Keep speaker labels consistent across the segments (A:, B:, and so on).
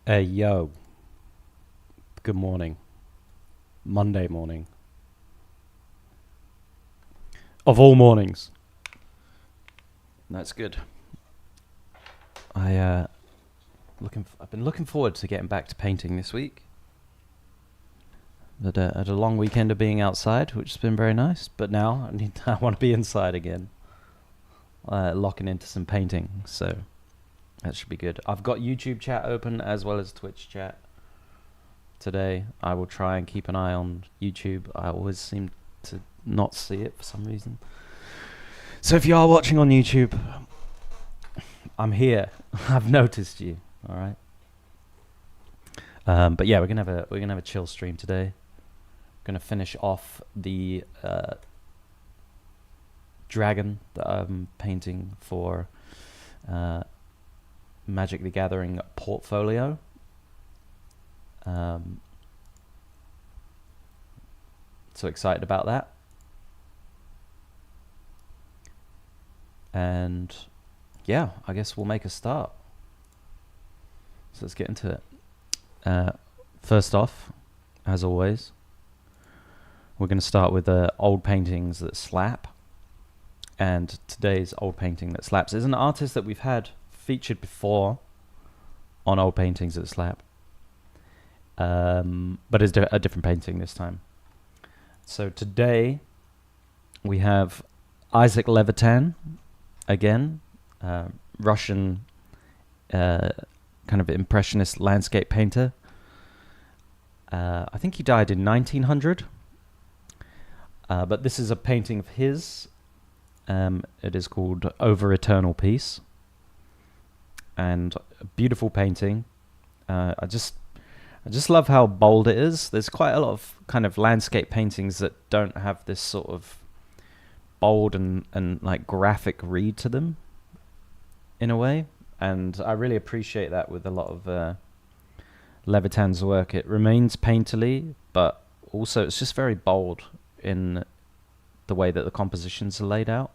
A: Hey, yo, good morning. Monday morning. Of all mornings. That's good. I've been looking forward to getting back to painting this week. Had a long weekend of being outside, which has been very nice. But now I want to be inside again, locking into some painting. So that should be good. I've got YouTube chat open as well as Twitch chat today. I will try and keep an eye on YouTube. I always seem to not see it for some reason. So if you are watching on YouTube, I'm here. I've noticed you. All right. But yeah, we're gonna have a chill stream today. Gonna finish off the dragon that I'm painting for Magic the Gathering portfolio. So excited about that. And yeah, I guess we'll make a start. So let's get into it. First off, as always, we're going to start with old paintings that slap. And today's old painting that slaps is an artist that we've had featured before on old paintings that slap. But it's a different painting this time. So today we have Isaac Levitan again, Russian kind of impressionist landscape painter. I think he died in 1900. But this is a painting of his. It is called Over Eternal Peace. And a beautiful painting. I just love how bold it is. There's quite a lot of kind of landscape paintings that don't have this sort of bold and like graphic read to them in a way. And I really appreciate that with a lot of Levitan's work. It remains painterly, but also it's just very bold in the way that the compositions are laid out.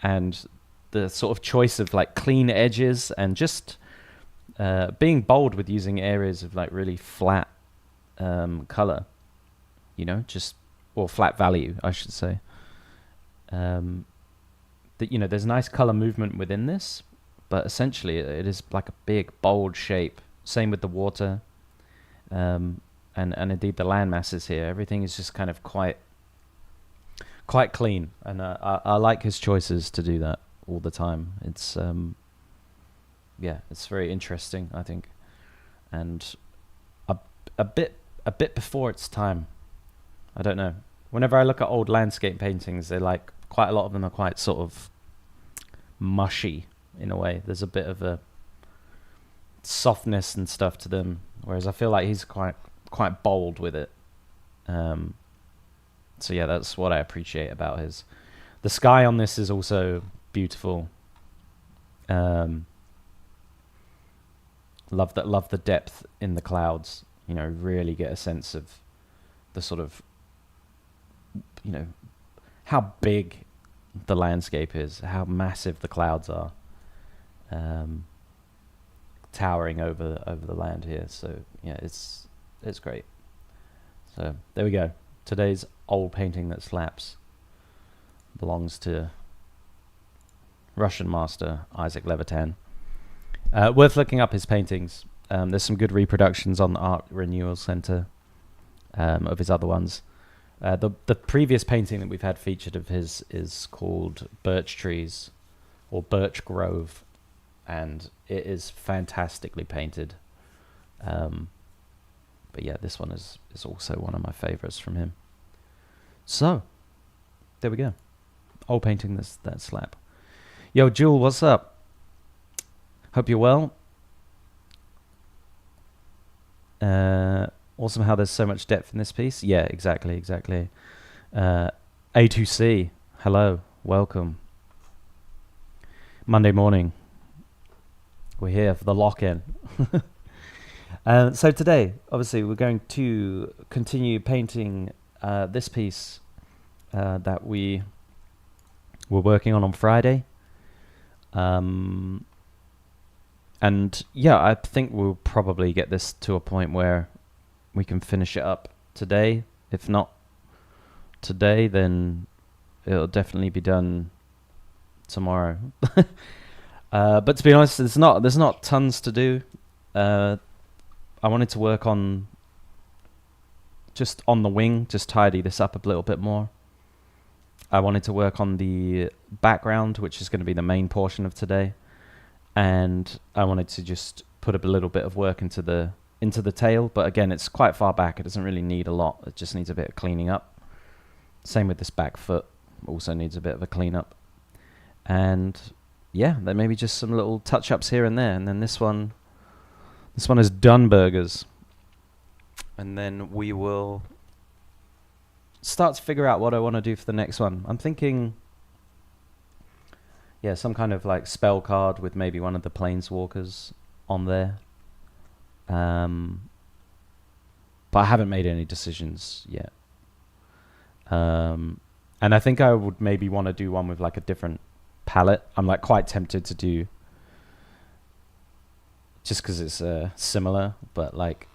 A: And the sort of choice of like clean edges and just being bold with using areas of like really flat color, or flat value, I should say. There's nice color movement within this, but essentially it is like a big bold shape. Same with the water, and indeed the land masses here. Everything is just kind of quite clean, and I like his choices to do that all the time. It's it's very interesting, I think, and a bit before its time. I don't know. Whenever I look at old landscape paintings, they're like quite a lot of them are quite sort of mushy in a way. There's a bit of a softness and stuff to them, whereas I feel like he's quite bold with it. So yeah, that's what I appreciate about his. The sky on this is also beautiful. Love the depth in the clouds. Really get a sense of the sort of how big the landscape is, how massive the clouds are, towering over the land here. So yeah, it's great. So there we go. Today's old painting that slaps belongs to Russian master Isaac Levitan. Worth looking up his paintings. There's some good reproductions on the Art Renewal Center of his other ones. The previous painting that we've had featured of his is called Birch Trees or Birch Grove, and it is fantastically painted. But yeah, this one is also one of my favorites from him. So there we go. Old painting that slap. Yo, Jewel, what's up? Hope you're well. Awesome how there's so much depth in this piece. Yeah, exactly. A2C, hello, welcome. Monday morning. We're here for the lock-in. So today, obviously, we're going to continue painting this piece that we were working on Friday. And yeah, I think we'll probably get this to a point where we can finish it up today. If not today, then it'll definitely be done tomorrow. But to be honest, there's not tons to do. I wanted to work on just on the wing, just tidy this up a little bit more. I wanted to work on the background, which is going to be the main portion of today, and I wanted to just put a little bit of work into the tail. But again, it's quite far back. It doesn't really need a lot. It just needs a bit of cleaning up. Same with this back foot. Also needs a bit of a cleanup. And yeah, then maybe just some little touch-ups here and there. And then this one is done burgers. And then we will start to figure out what I want to do for the next one. I'm thinking, yeah, some kind of like spell card with maybe one of the planeswalkers on there. But I haven't made any decisions yet. And I think I would maybe want to do one with like a different palette. I'm like quite tempted to do, just because it's similar, but like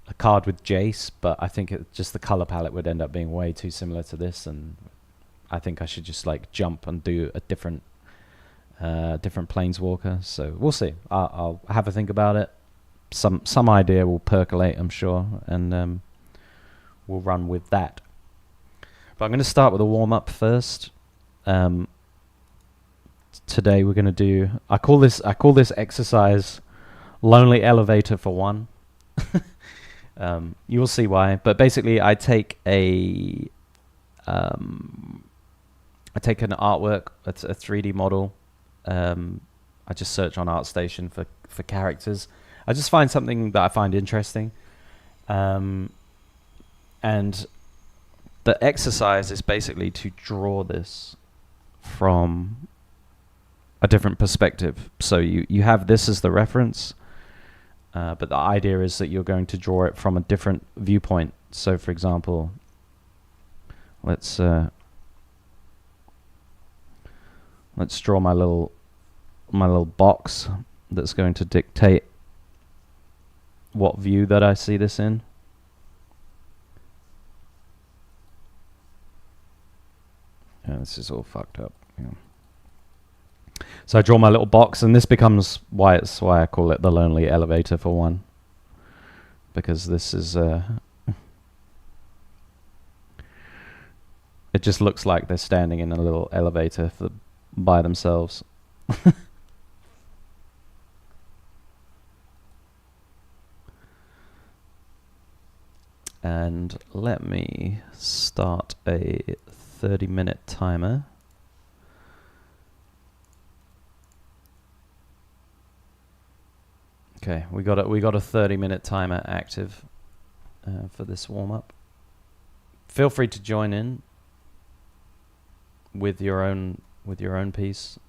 A: a card with Jace, but I think just the color palette would end up being way too similar to this, and I think I should just like jump and do a different planeswalker. So we'll see. I'll have a think about it. Some idea will percolate, I'm sure, and we'll run with that. But I'm going to start with a warm-up first. Today we're going to do, I call this exercise Lonely Elevator for 1. You will see why. But basically I take an artwork, a 3D model. I just search on ArtStation for characters. I just find something that I find interesting. And the exercise is basically to draw this from a different perspective. So you have this as the reference, but the idea is that you're going to draw it from a different viewpoint. So for example, let's draw my little box that's going to dictate what view that I see this in. Yeah, this is all fucked up. Yeah. So I draw my little box, and this becomes why I call it the Lonely Elevator for 1, because this is it just looks like they're standing in a little elevator by themselves. And let me start a 30-minute timer. Okay, we got a 30-minute timer active for this warm-up. Feel free to join in with your own piece.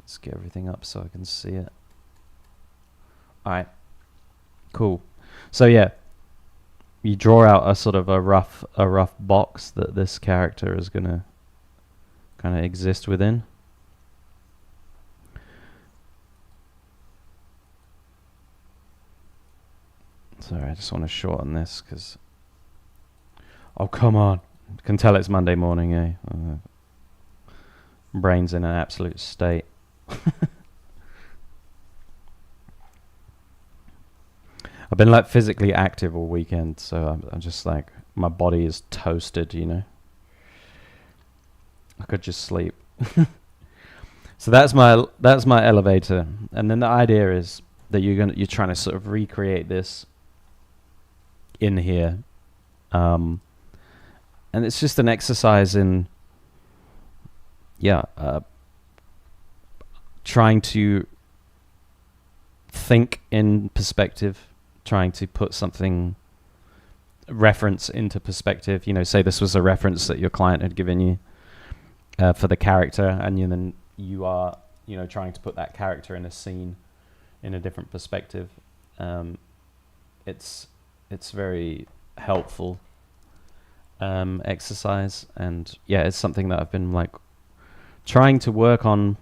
A: Let's get everything up so I can see it. All right, cool. So yeah, you draw out a sort of a rough box that this character is gonna kind of exist within. Sorry, I just want to shorten this because, oh come on, you can tell it's Monday morning, eh? Brain's in an absolute state. I've been like physically active all weekend, so I'm just like, my body is toasted, you know. I could just sleep. So that's my elevator, and then the idea is that you're trying to sort of recreate this in here, and it's just an exercise in trying to think in perspective, trying to put something reference into perspective. You know, say this was a reference that your client had given you for the character, and then you are, you know, trying to put that character in a scene in a different perspective. It's very helpful exercise, and yeah, it's something that I've been like trying to work on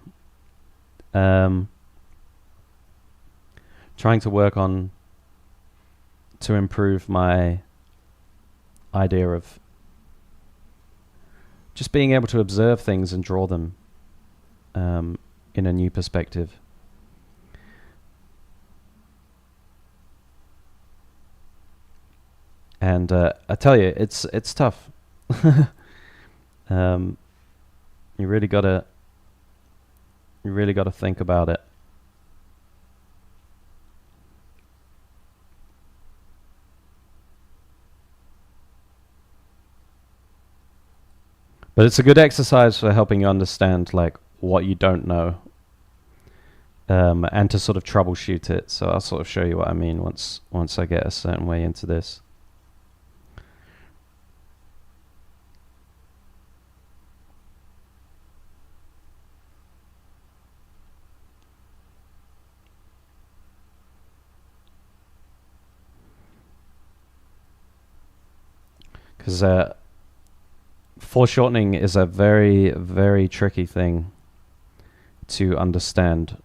A: trying to work on to improve my idea of just being able to observe things and draw them in a new perspective. And I tell you, it's tough. You really gotta think about it. But it's a good exercise for helping you understand like what you don't know, and to sort of troubleshoot it. So I'll sort of show you what I mean once I get a certain way into this. Because foreshortening is a very, very tricky thing to understand.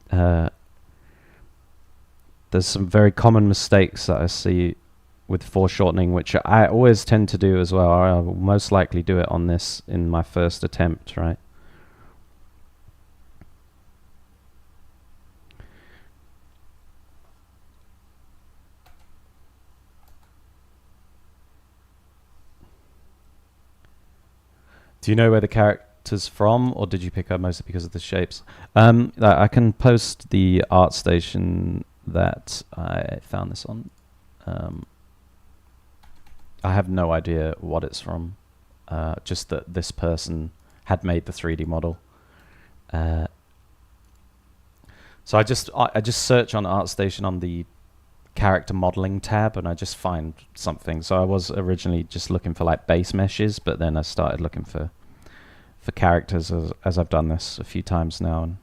A: There's some very common mistakes that I see with foreshortening, which I always tend to do as well. I will most likely do it on this in my first attempt, right? Do you know where the character's from, or did you pick up mostly because of the shapes? I can post the art station that I found this on. I have no idea what it's from. Just that this person had made the 3D model. So I just search on ArtStation on the character modeling tab, and I just find something. So I was originally just looking for like base meshes, but then I started looking for characters as I've done this a few times now. And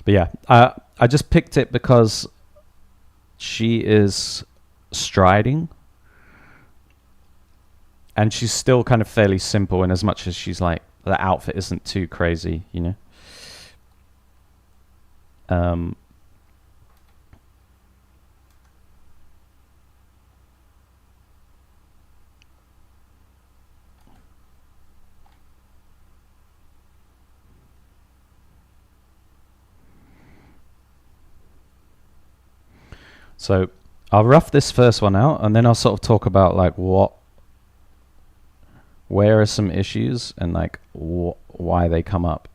A: but yeah, I just picked it because she is striding, and she's still kind of fairly simple in as much as she's like, the outfit isn't too crazy, you know. So I'll rough this first one out, and then I'll sort of talk about like where are some issues, and like why they come up,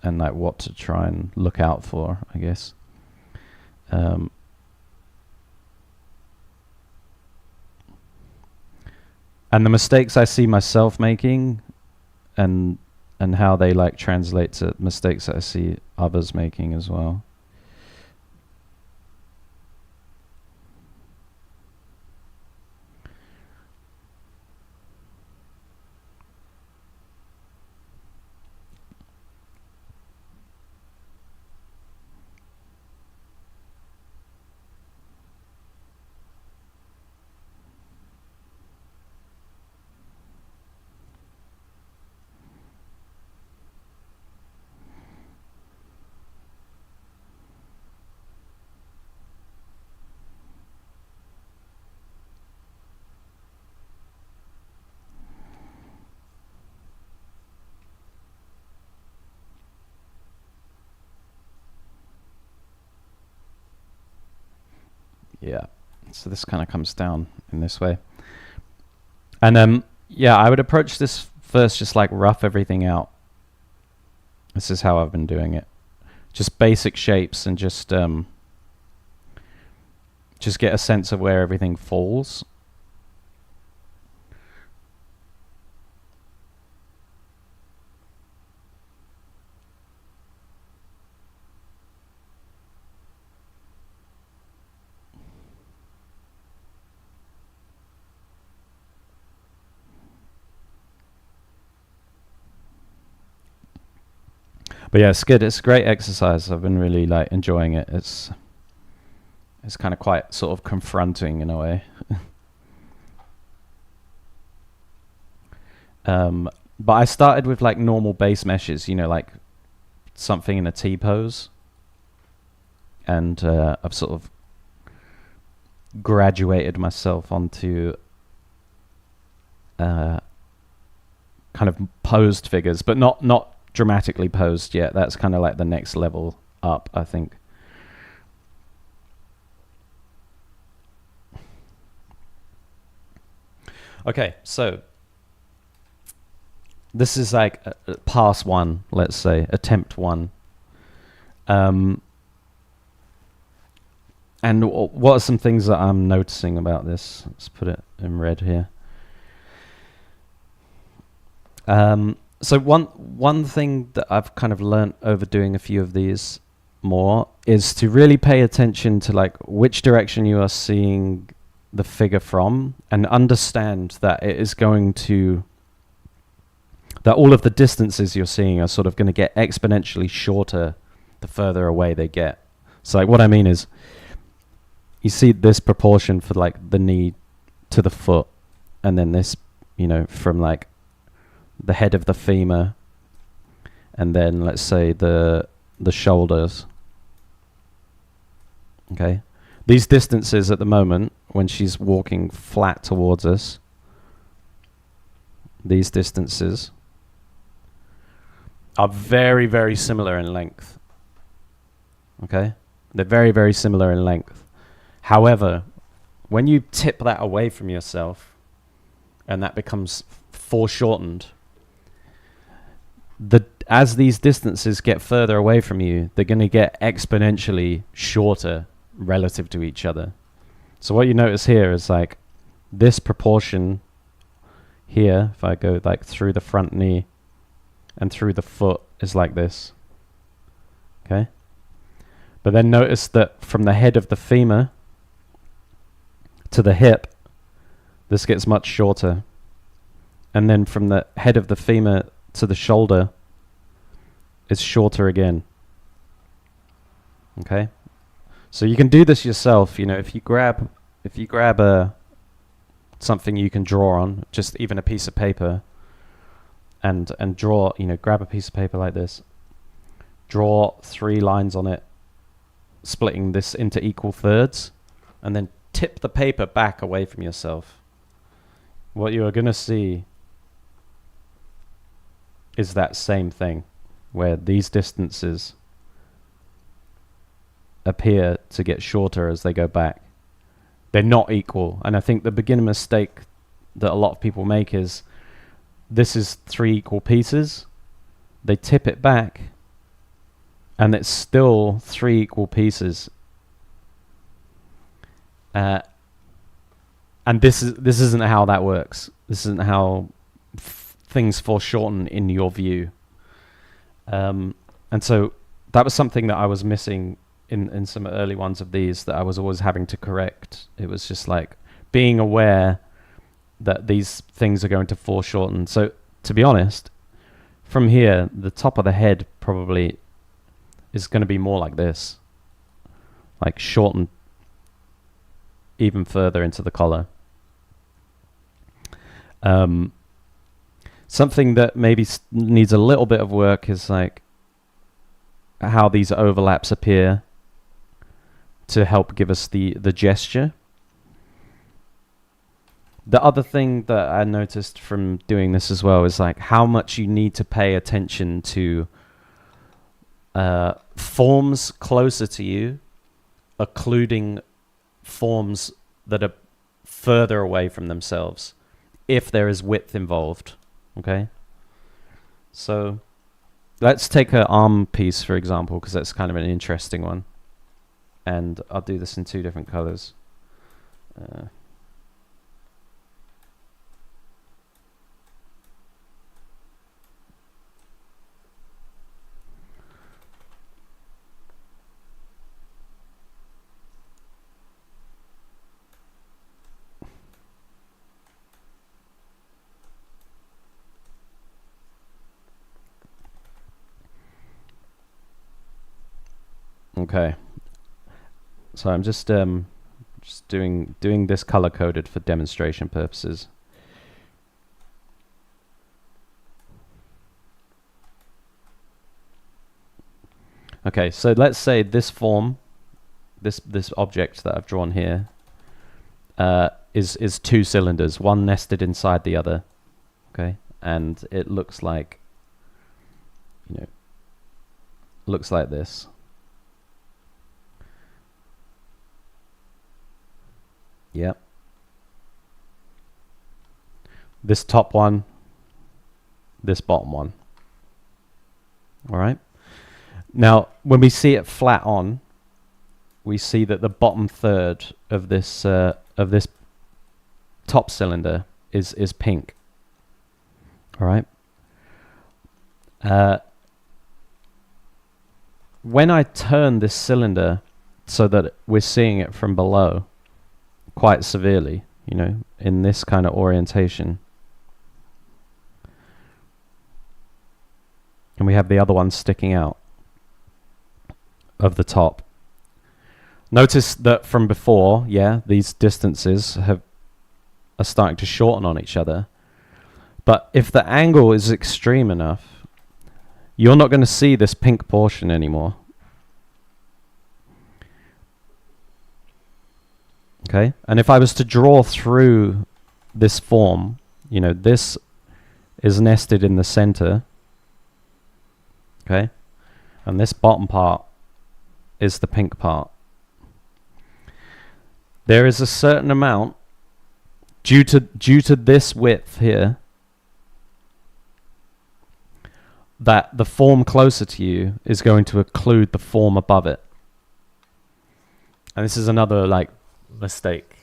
A: and like what to try and look out for, I guess. And the mistakes I see myself making, and how they like translate to mistakes that I see others making as well. Yeah, so this kind of comes down in this way. And yeah, I would approach this first just like rough everything out. This is how I've been doing it. Just basic shapes, and just get a sense of where everything falls. But yeah, it's good. It's a great exercise. I've been really like enjoying it. It's kind of quite sort of confronting in a way. But I started with like normal base meshes, you know, like something in a T-pose. And I've sort of graduated myself onto kind of posed figures, but not dramatically posed yet. That's kind of like the next level up, I think. Okay, so this is like pass one, let's say, attempt one. And what are some things that I'm noticing about this? Let's put it in red here. So one thing that I've kind of learnt over doing a few of these more is to really pay attention to like which direction you are seeing the figure from, and understand that it is going to, that all of the distances you're seeing are sort of going to get exponentially shorter the further away they get. So like what I mean is, you see this proportion for like the knee to the foot, and then this, you know, from like the head of the femur, and then let's say the shoulders. Okay, these distances at the moment, when she's walking flat towards us, these distances are very, very similar in length. Okay, they're very, very similar in length. However, when you tip that away from yourself and that becomes foreshortened, as these distances get further away from you, they're going to get exponentially shorter relative to each other. So what you notice here is like this proportion here, if I go like through the front knee and through the foot, is like this. Okay? But then notice that from the head of the femur to the hip, this gets much shorter. And then from the head of the femur to the shoulder, it's shorter again. Okay? So you can do this yourself, you know, if you grab something you can draw on, just even a piece of paper, and draw, you know, grab a piece of paper like this, draw 3 lines on it, splitting this into equal thirds, and then tip the paper back away from yourself. What you are going to see is that same thing, where these distances appear to get shorter as they go back. They're not equal. And I think the beginner mistake that a lot of people make is, this is 3 equal pieces, they tip it back, and it's still 3 equal pieces. And this isn't how that works. This isn't how things foreshorten in your view. And so that was something that I was missing in some early ones of these, that I was always having to correct. It was just like being aware that these things are going to foreshorten. So to be honest, from here, the top of the head probably is going to be more like this, like shorten even further into the collar. Something that maybe needs a little bit of work is like how these overlaps appear to help give us the gesture. The other thing that I noticed from doing this as well is like how much you need to pay attention to forms closer to you, occluding forms that are further away from themselves, if there is width involved. Okay, so let's take an arm piece for example, because that's kind of an interesting one, and I'll do this in 2 different colors. Okay, so I'm just doing this color coded for demonstration purposes. Okay, so let's say this form, this object that I've drawn here, is two cylinders, one nested inside the other. Okay, and it looks like, looks like this. Yep. This top one, this bottom one. All right. Now, when we see it flat on, we see that the bottom third of this top cylinder is pink. All right. When I turn this cylinder so that we're seeing it from below quite severely, in this kind of orientation, and we have the other one sticking out of the top. Notice that from before, these distances are starting to shorten on each other. But if the angle is extreme enough, you're not going to see this pink portion anymore. Okay? And if I was to draw through this form, this is nested in the center. Okay? And this bottom part is the pink part. There is a certain amount, due to this width here, that the form closer to you is going to occlude the form above it. And this is another mistake,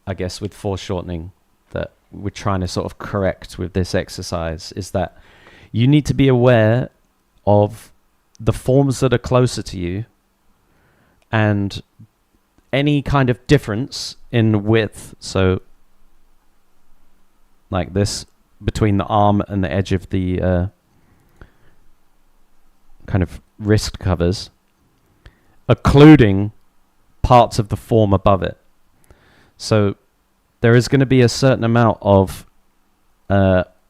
A: I guess, with foreshortening that we're trying to sort of correct with this exercise, is that you need to be aware of the forms that are closer to you, and any kind of difference in width, so like this between the arm and the edge of the kind of wrist covers, occluding parts of the form above it. So there is going to be a certain amount of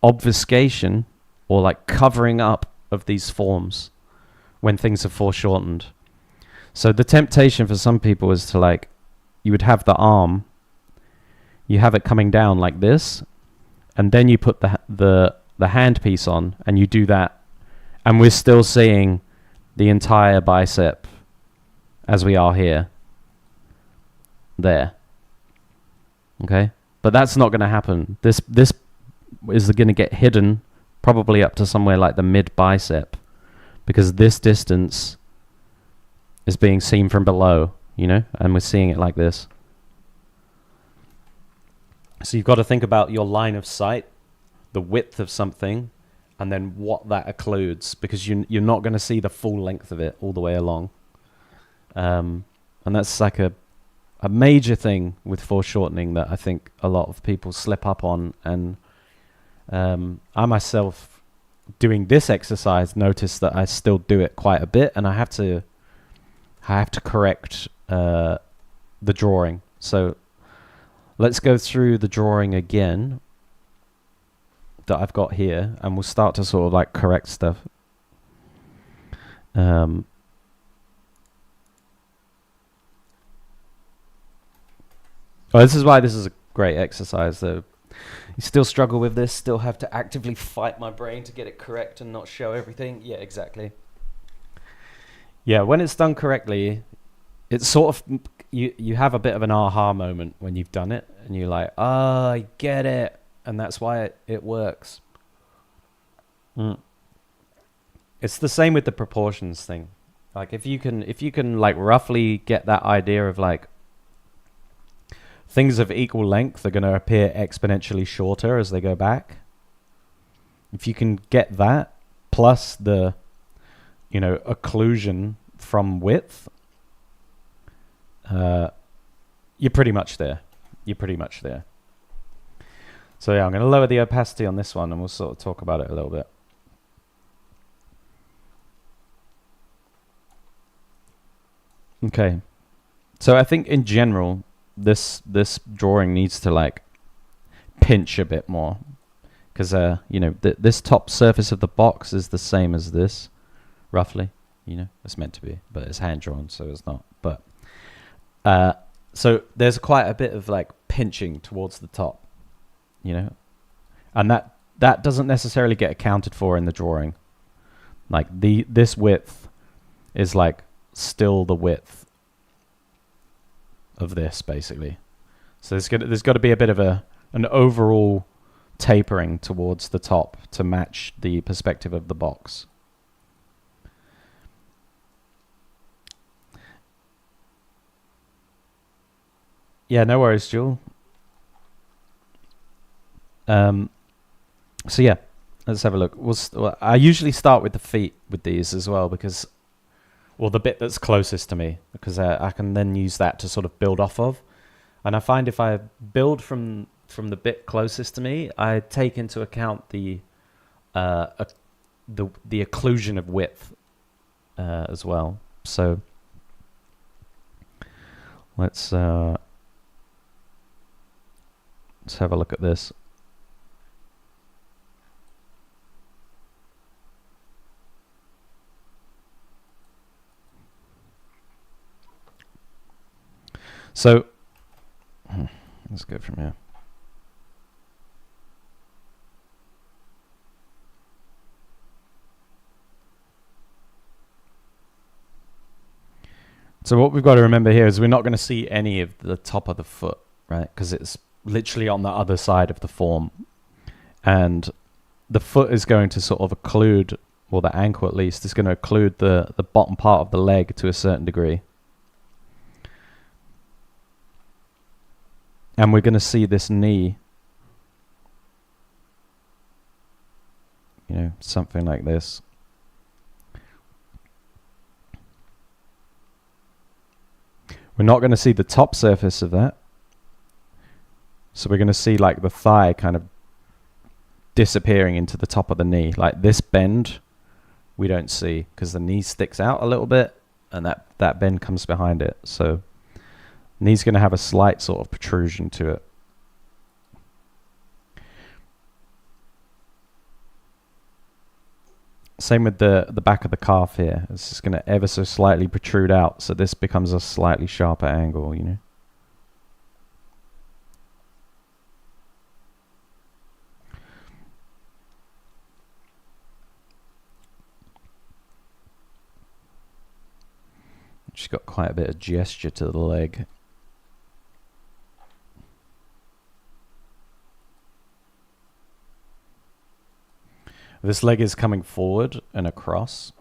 A: obfuscation, or covering up of these forms when things are foreshortened. So the temptation for some people is to you would have the arm, you have it coming down like this, and then you put the handpiece on, and you do that, and we're still seeing the entire bicep as we are here. There. Okay? But that's not going to happen. This is going to get hidden probably up to somewhere like the mid bicep, because this distance is being seen from below, and we're seeing it like this. So you've got to think about your line of sight, the width of something, and then what that occludes, because you're not going to see the full length of it all the way along. And that's a major thing with foreshortening that I think a lot of people slip up on. And I myself, doing this exercise, notice that I still do it quite a bit, and I have to correct the drawing. So let's go through the drawing again that I've got here, and we'll start to sort of correct stuff. This is why this is a great exercise, though. You still struggle with this, still have to actively fight my brain to get it correct and not show everything. Yeah, exactly. Yeah, when it's done correctly, it's sort of, you have a bit of an aha moment when you've done it, and you're like, oh, I get it, and that's why it works. It's the same with the proportions thing. If you can roughly get that idea of things of equal length are going to appear exponentially shorter as they go back. If you can get that, plus the, occlusion from width, you're pretty much there. So yeah, I'm going to lower the opacity on this one, and we'll sort of talk about it a little bit. Okay. So I think in general, this drawing needs to pinch a bit more, because this top surface of the box is the same as this, roughly. You know, it's meant to be, but it's hand drawn, so it's not. But so there's quite a bit of like pinching towards the top, you know, and that doesn't necessarily get accounted for in the drawing. Like this width is like still the width of this basically. So there's got to be a bit of an overall tapering towards the top to match the perspective of the box. Yeah, no worries, Jewel. So yeah, let's have a look. Well, I usually start with the feet with these as well because, well, the bit that's closest to me, because I can then use that to sort of build off of. And I find if I build from the bit closest to me, I take into account the occlusion of width as well. So let's have a look at this. So let's go from here. So what we've got to remember here is we're not going to see any of the top of the foot, right? Because it's literally on the other side of the form. And the foot is going to sort of occlude, well, the ankle at least, is going to occlude the bottom part of the leg to a certain degree. And we're going to see this knee, you know, something like this. We're not going to see the top surface of that. So we're going to see like the thigh kind of disappearing into the top of the knee. Like this bend, we don't see because the knee sticks out a little bit and that bend comes behind it. So knee's going to have a slight sort of protrusion to it. Same with the back of the calf here. It's just going to ever so slightly protrude out, so this becomes a slightly sharper angle, you know. She's got quite a bit of gesture to the leg. This leg is coming forward and across.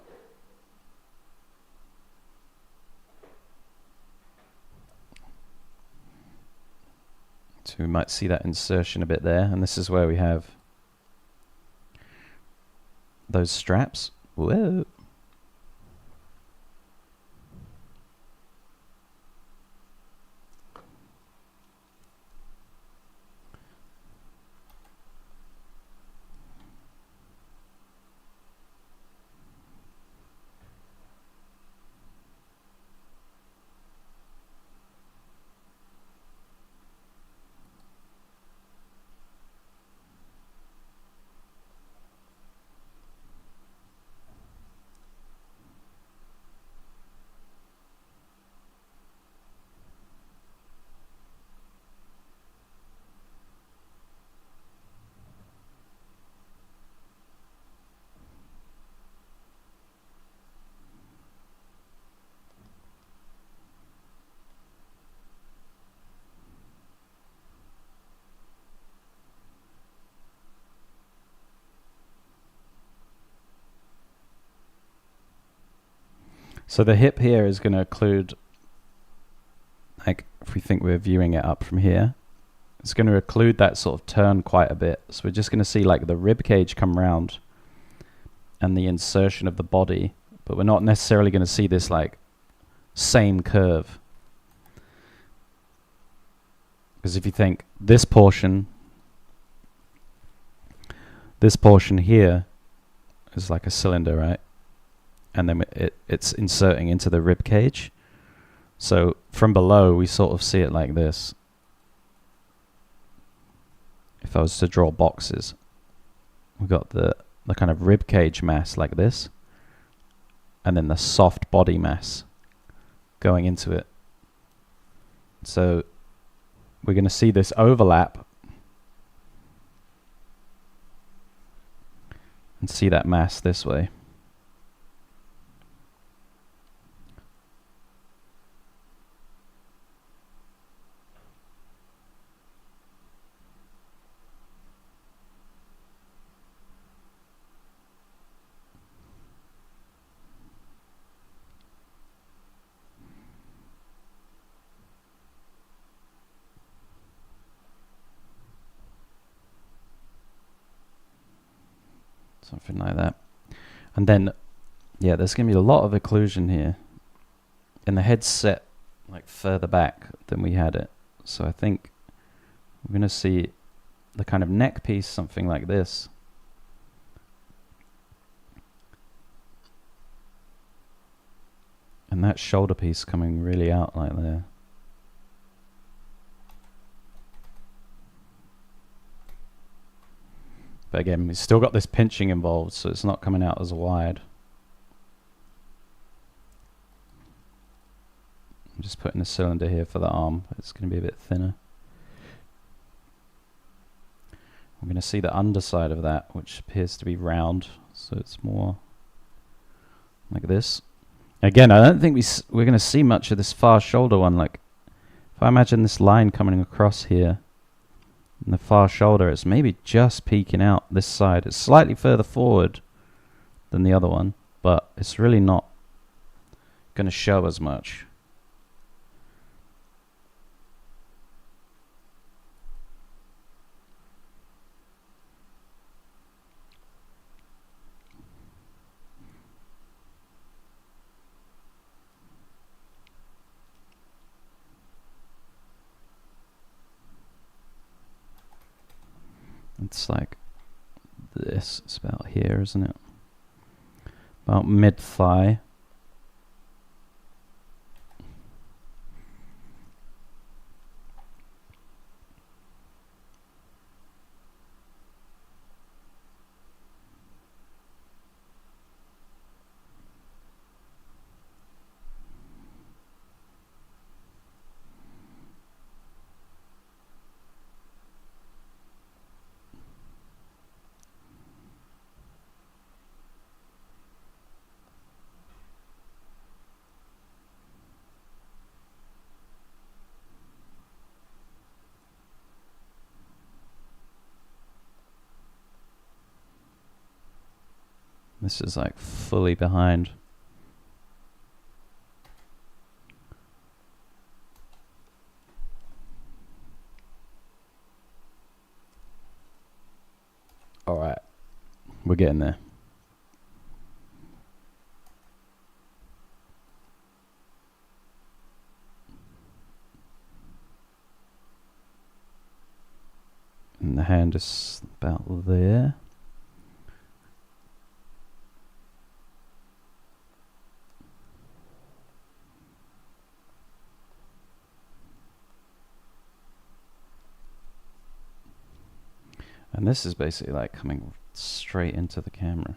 A: So we might see that insertion a bit there. And this is where we have those straps. Whoa. So the hip here is going to occlude, like if we think we're viewing it up from here, it's going to occlude that sort of turn quite a bit. So we're just going to see like the rib cage come round and the insertion of the body, but we're not necessarily going to see this like same curve. Because if you think this portion here is like a cylinder, right? And then it's inserting into the rib cage. So from below, we sort of see it like this. If I was to draw boxes, we've got the kind of rib cage mass like this. and then the soft body mass going into it. So we're going to see this overlap and see that mass this way. Something like that. And then, yeah, there's going to be a lot of occlusion here. And the head's set like further back than we had it. So I think we're going to see the kind of neck piece, something like this. And that shoulder piece coming really out like there. But again, we've still got this pinching involved, so it's not coming out as wide. I'm just putting a cylinder here for the arm. It's going to be a bit thinner. I'm going to see the underside of that, which appears to be round, so it's more like this. Again, I don't think we're going to see much of this far shoulder one. Like, if I imagine this line coming across here, and the far shoulder, it's maybe just peeking out this side. It's slightly further forward than the other one, but it's really not going to show as much. It's like this. It's about here, isn't it? About mid-thigh. This is like fully behind. All right, we're getting there. And the hand is about there. And this is basically like coming straight into the camera.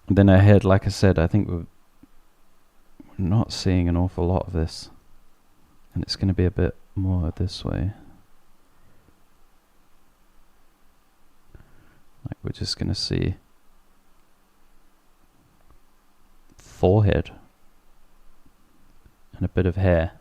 A: And then ahead, like I said, I think we're not seeing an awful lot of this. And it's going to be a bit more this way. Like we're just going to see forehead and a bit of hair.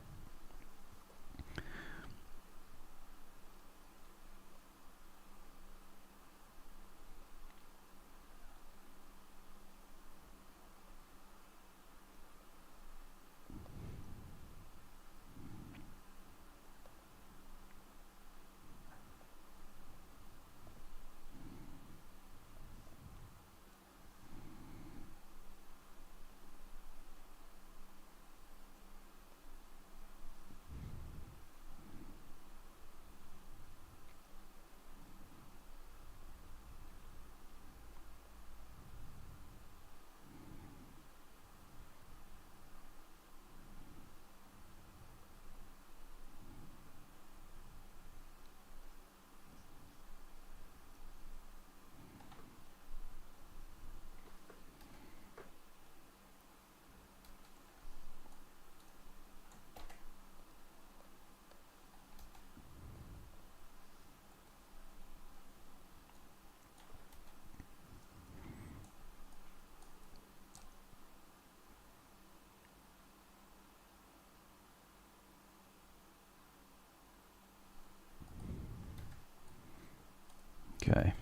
A: Okay.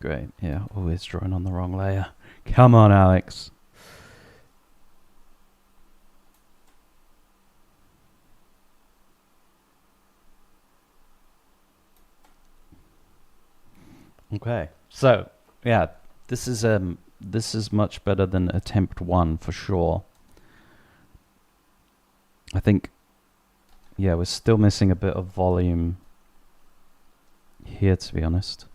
A: Great. Yeah, always drawing on the wrong layer. Come on, Alex. Okay. So, yeah, this is much better than attempt 1 for sure. I think, yeah, we're still missing a bit of volume here, to be honest.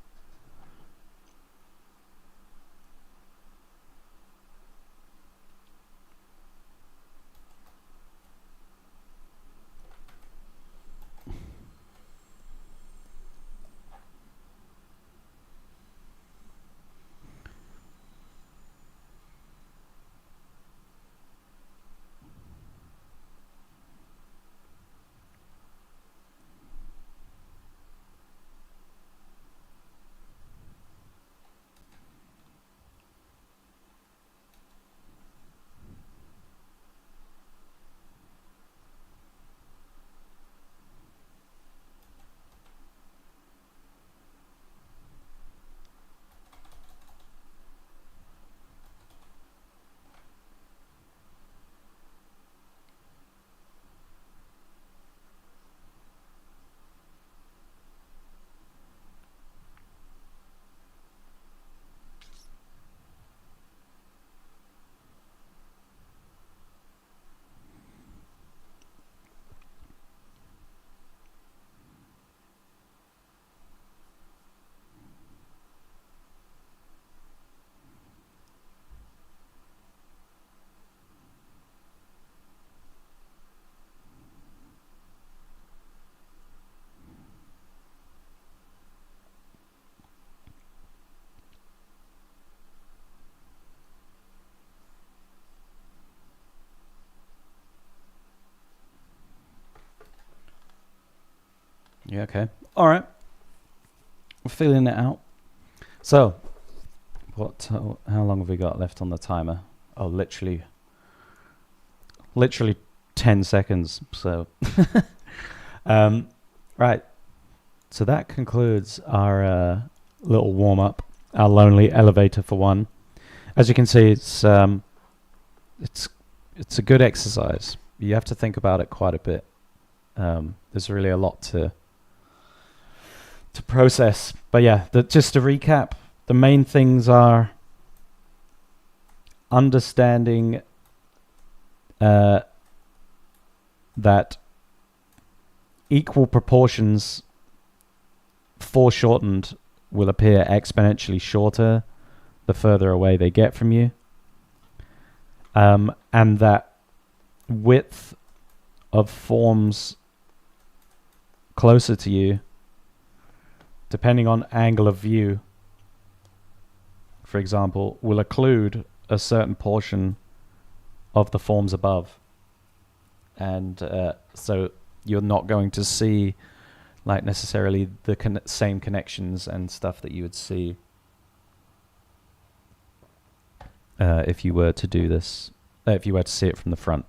A: Yeah, okay. All right. We're feeling it out. So, how long have we got left on the timer? Oh, literally 10 seconds. So, right. So that concludes our little warm up, our lonely elevator for 1. As you can see, it's a good exercise. You have to think about it quite a bit. There's really a lot to process. But yeah, just to recap, the main things are understanding that equal proportions foreshortened will appear exponentially shorter the further away they get from you, and that width of forms closer to you, depending on angle of view, for example, will occlude a certain portion of the forms above, and so you're not going to see like necessarily the same connections and stuff that you would see if you were to do this, if you were to see it from the front.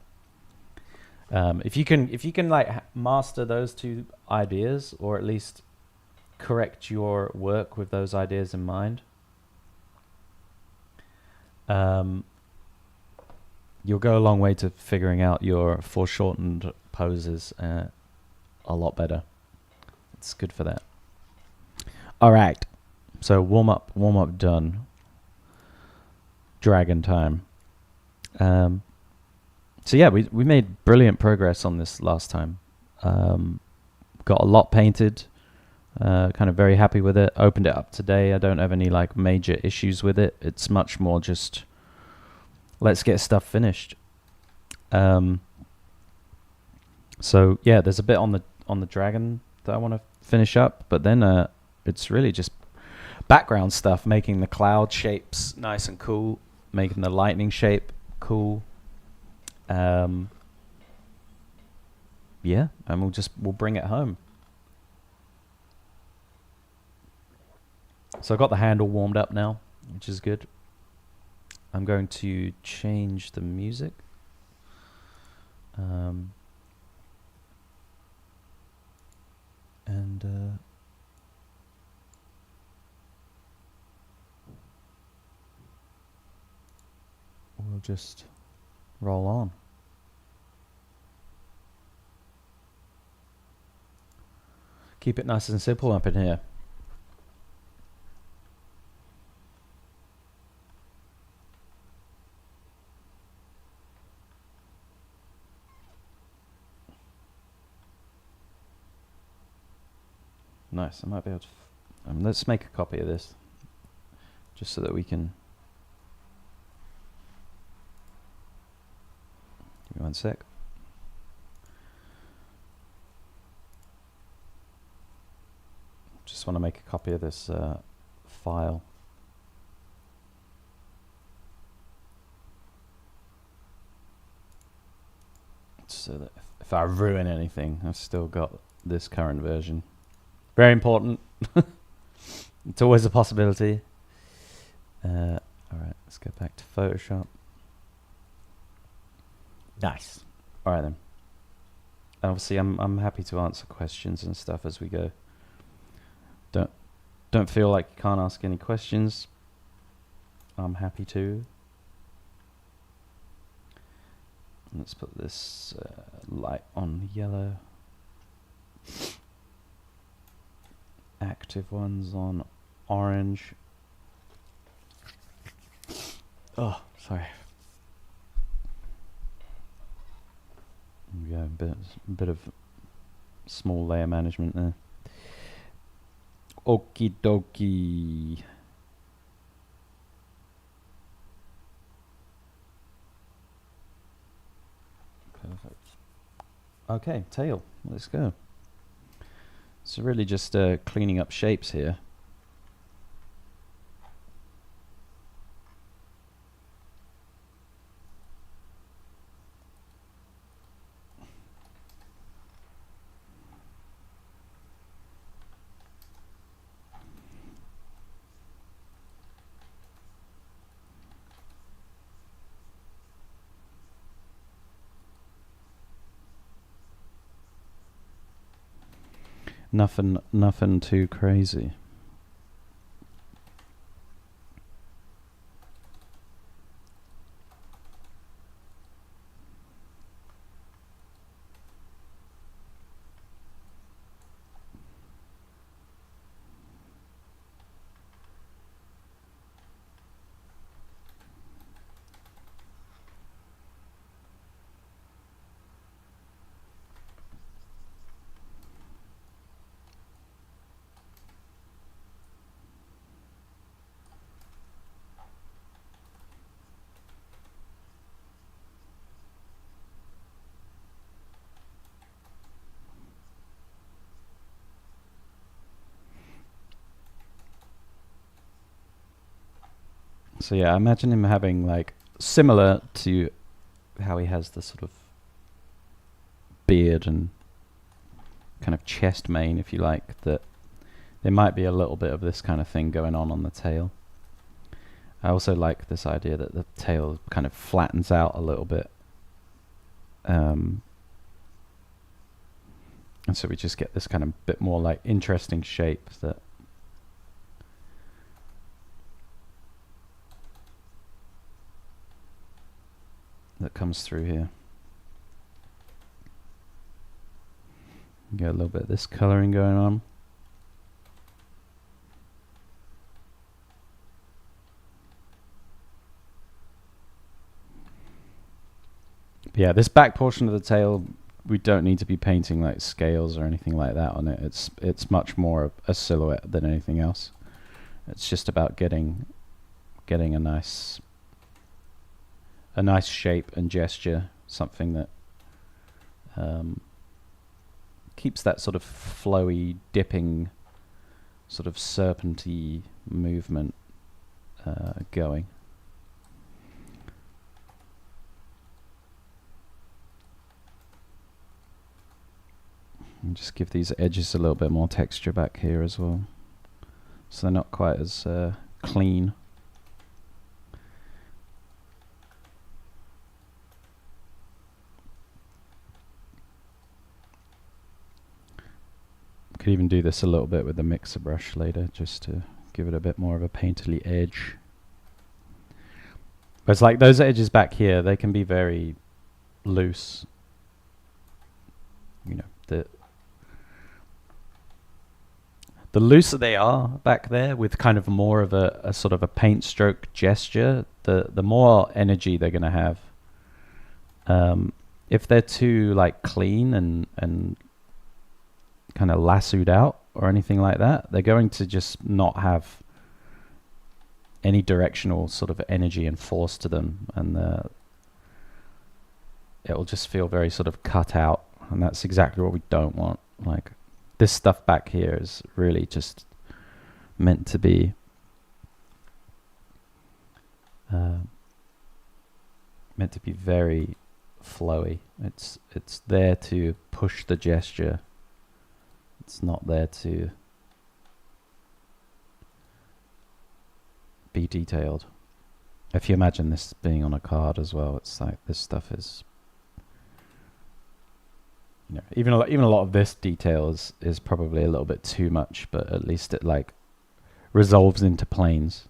A: If you can like master those two ideas, or at least correct your work with those ideas in mind, you'll go a long way to figuring out your foreshortened poses a lot better. It's good for that. All right, so warm up done. Dragon time. So yeah, we made brilliant progress on this last time. Got a lot painted. Kind of very happy with it. Opened it up today. I don't have any like major issues with it. It's much more just let's get stuff finished. So yeah, there's a bit on the dragon that I want to finish up, but then it's really just background stuff, making the cloud shapes nice and cool, making the lightning shape cool. Yeah, and we'll bring it home. So I've got the handle warmed up now, which is good. I'm going to change the music. And we'll just roll on. Keep it nice and simple up in here. Nice. I might be able to... let's make a copy of this, just so that we can... Give me one sec. Just want to make a copy of this file. So that if I ruin anything, I've still got this current version. Very important. It's always a possibility. Alright, let's go back to Photoshop. Nice. Alright then. Obviously I'm happy to answer questions and stuff as we go. Don't feel like you can't ask any questions. I'm happy to. Let's put this light on yellow. Active ones on orange. Oh, sorry. Yeah, a bit of small layer management there. Okie dokie. Perfect. Okay, tail. Let's go. So really just cleaning up shapes here. Nothing too crazy. So yeah, I imagine him having like similar to how he has the sort of beard and kind of chest mane, if you like, that there might be a little bit of this kind of thing going on the tail. I also like this idea that the tail kind of flattens out a little bit. And so we just get this kind of bit more like interesting shape that comes through here. Get a little bit of this coloring going on. But yeah, this back portion of the tail, we don't need to be painting like scales or anything like that on it. It's much more a silhouette than anything else. It's just about getting a nice shape and gesture, something that keeps that sort of flowy, dipping, sort of serpenty movement going. And just give these edges a little bit more texture back here as well, so they're not quite as clean. could even do this a little bit with the mixer brush later, just to give it a bit more of a painterly edge. But it's like those edges back here, they can be very loose. You know, the looser they are back there, with kind of more of a sort of a paint stroke gesture, the more energy they're going to have. If they're too like clean and kind of lassoed out or anything like that, they're going to just not have any directional sort of energy and force to them, and it'll just feel very sort of cut out, and that's exactly what we don't want. Like, this stuff back here is really just meant to be very flowy. It's there to push the gesture. It's not there to be detailed. If you imagine this being on a card as well, it's like this stuff is, you know, even a lot of this detail is probably a little bit too much, but at least it like resolves into planes.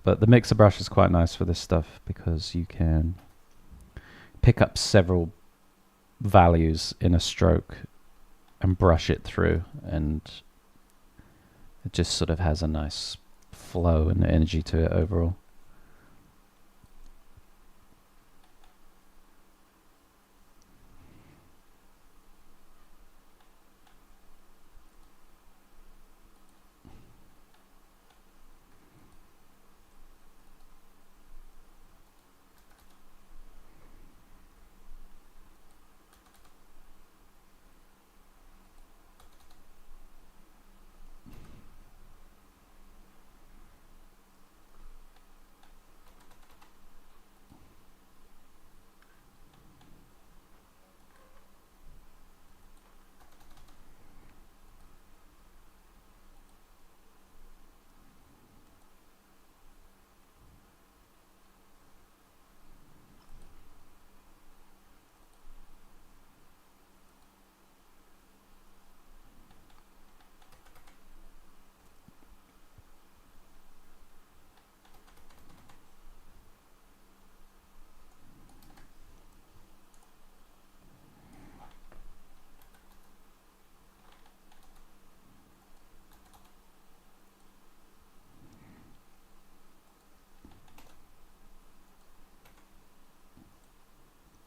A: But the mixer brush is quite nice for this stuff because you can pick up several values in a stroke and brush it through, and it just sort of has a nice flow and energy to it overall.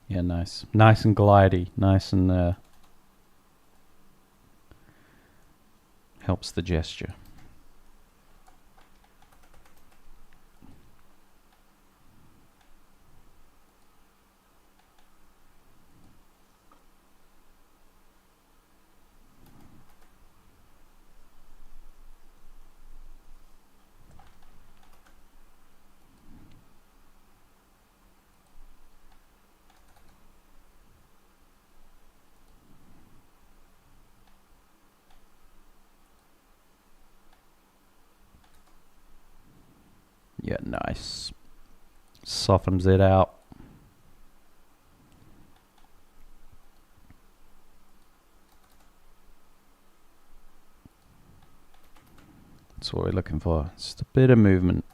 A: Yeah, nice and glidey, nice and helps the gesture. Yeah, nice. Softens it out. That's what we're looking for. Just a bit of movement.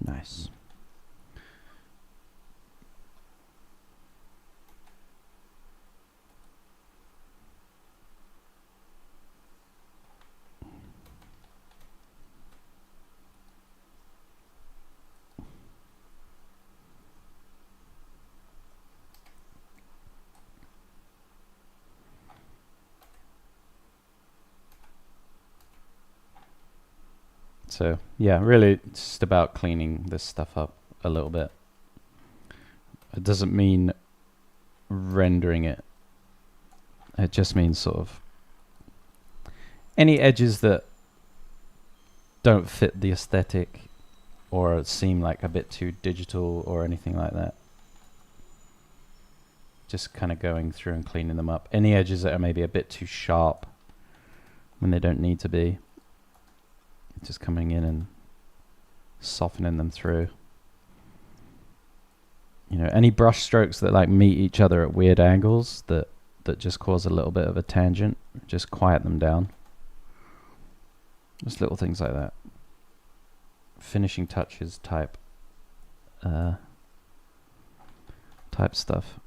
A: Nice. So yeah, really it's just about cleaning this stuff up a little bit. It doesn't mean rendering it. It just means sort of any edges that don't fit the aesthetic or seem like a bit too digital or anything like that. Just kind of going through and cleaning them up. Any edges that are maybe a bit too sharp when they don't need to be, just coming in and softening them through. You know, any brush strokes that like meet each other at weird angles that just cause a little bit of a tangent, just quiet them down. Just little things like that. Finishing touches type stuff.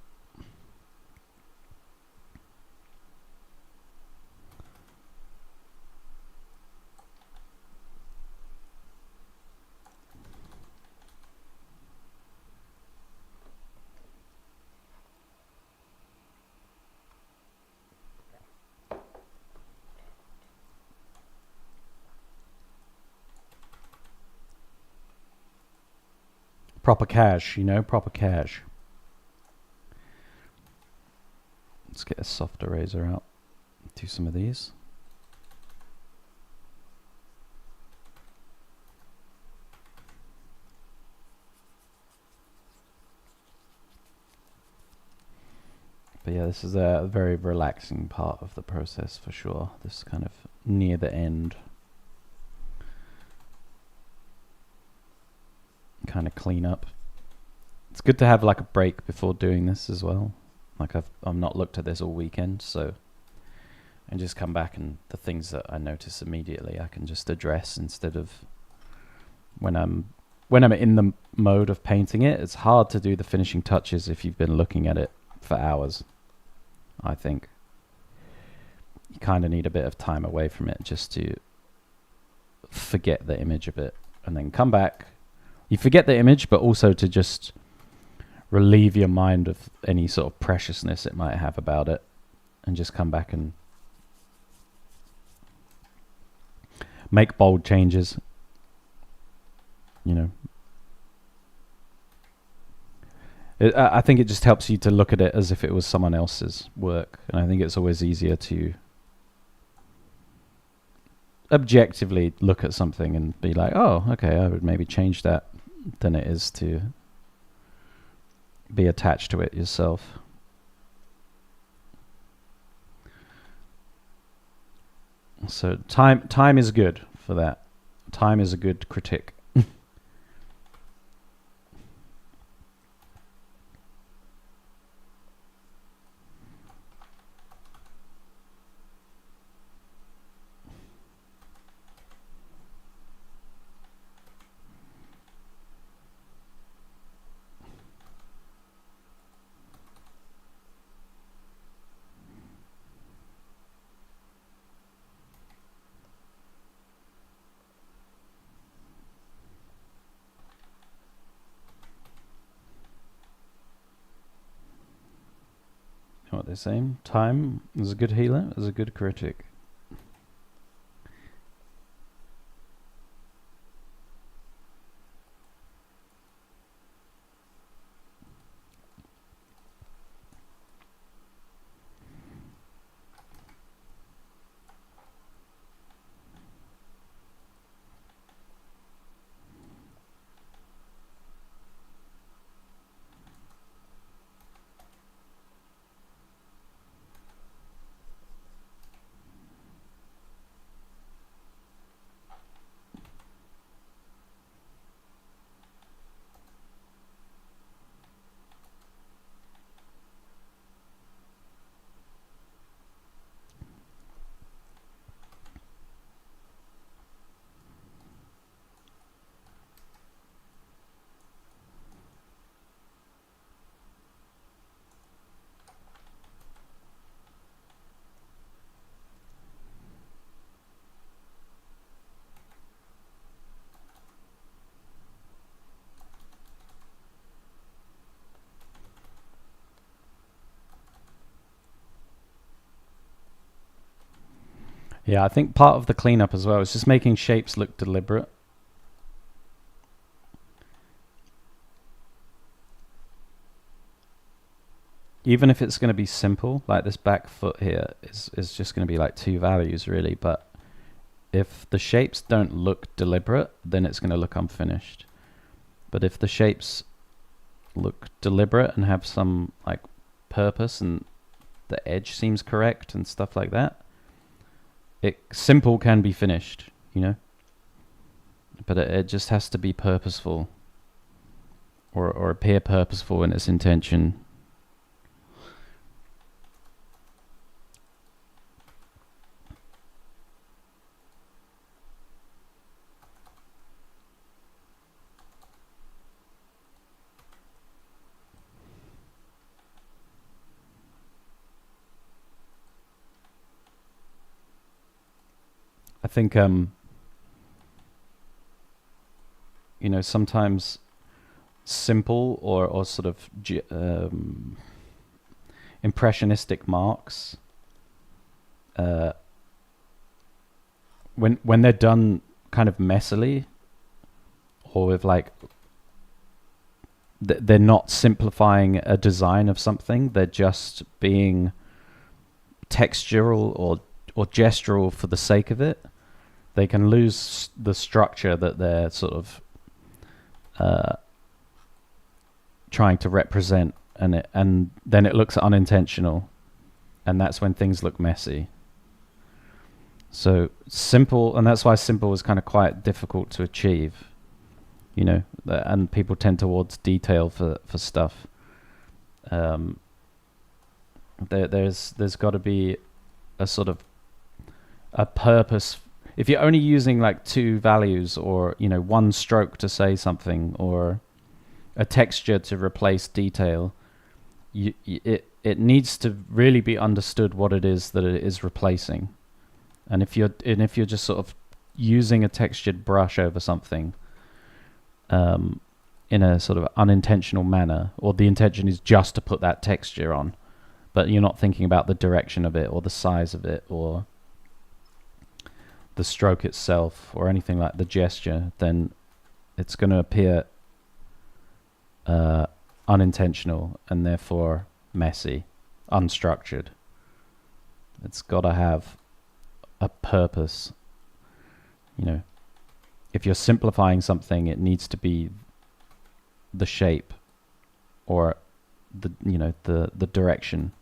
A: Proper cash, you know, proper cash. Let's get a soft eraser out. Do some of these. But yeah, this is a very relaxing part of the process for sure. This kind of near the end kind of clean up. It's good to have like a break before doing this as well. Like I've not looked at this all weekend, so and just come back and the things that I notice immediately I can just address instead of when I'm in the mode of painting it. It's hard to do the finishing touches if you've been looking at it for hours. I think you kind of need a bit of time away from it just to forget the image a bit and then come back. You forget the image, but also to just relieve your mind of any sort of preciousness it might have about it and just come back and make bold changes. You know, I think it just helps you to look at it as if it was someone else's work. And I think it's always easier to objectively look at something and be like, oh, okay, I would maybe change that, than it is to be attached to it yourself. So time is good for that. Time is a good critic. What they're saying? Time is a good healer, is a good critic. Yeah, I think part of the cleanup as well is just making shapes look deliberate. even if it's going to be simple, like this back foot here is just going to be like 2 values really, but if the shapes don't look deliberate, then it's going to look unfinished. But if the shapes look deliberate and have some like purpose and the edge seems correct and stuff like that, simple can be finished, you know, but it just has to be purposeful or appear purposeful in its intention. I think you know, sometimes simple or sort of impressionistic marks, when they're done kind of messily, or with like they're not simplifying a design of something, they're just being textural or gestural for the sake of it, they can lose the structure that they're sort of trying to represent, and then it looks unintentional, and that's when things look messy. So simple, and that's why simple is kind of quite difficult to achieve, you know, and people tend towards detail for stuff. There's got to be a sort of a purpose. If you're only using like 2 values, or you know, 1 stroke to say something, or a texture to replace detail, it needs to really be understood what it is that it is replacing. And if you're just sort of using a textured brush over something in a sort of unintentional manner, or the intention is just to put that texture on, but you're not thinking about the direction of it or the size of it or the stroke itself or anything like the gesture, then it's going to appear unintentional and therefore messy, unstructured. It's got to have a purpose. You know, if you're simplifying something, it needs to be the shape or the, you know, the direction.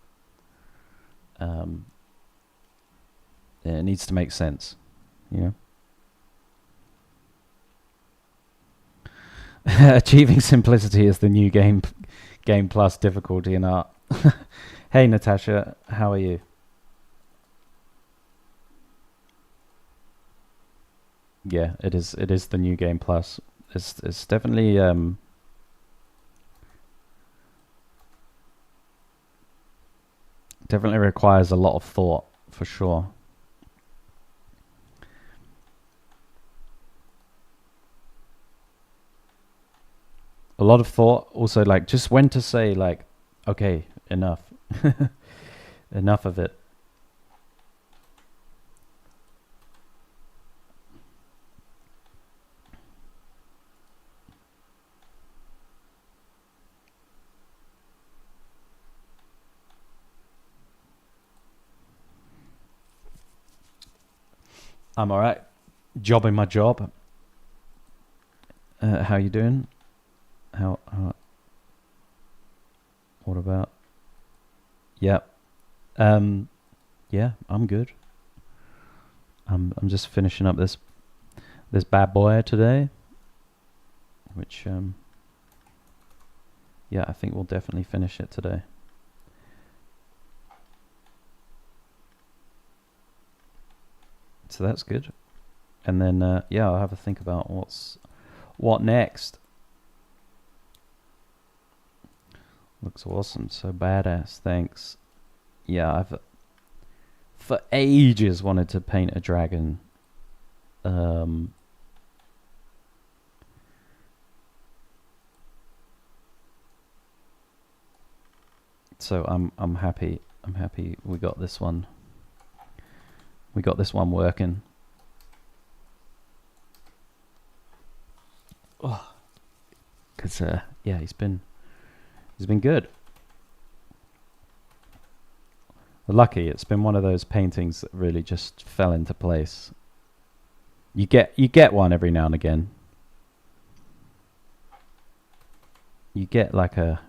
A: It needs to make sense, you know. Achieving simplicity is the new game plus difficulty in art. Hey Natasha, how are you? Yeah, it is the new game plus. It's definitely definitely requires a lot of thought, for sure. A lot of thought, also like just when to say like, okay, enough. Enough of it. I'm alright. Jobbing my job. How you doing? How what about? Yep. Yeah, I'm good. I'm just finishing up this bad boy today, which yeah, I think we'll definitely finish it today. So that's good. And then yeah, I'll have a think about what next. Looks awesome, so badass. Thanks. Yeah, I've for ages wanted to paint a dragon. So I'm happy. I'm happy we got this one. We got this one working. Oh, cause yeah, he's been good. Lucky, it's been one of those paintings that really just fell into place. You get one every now and again. You get like a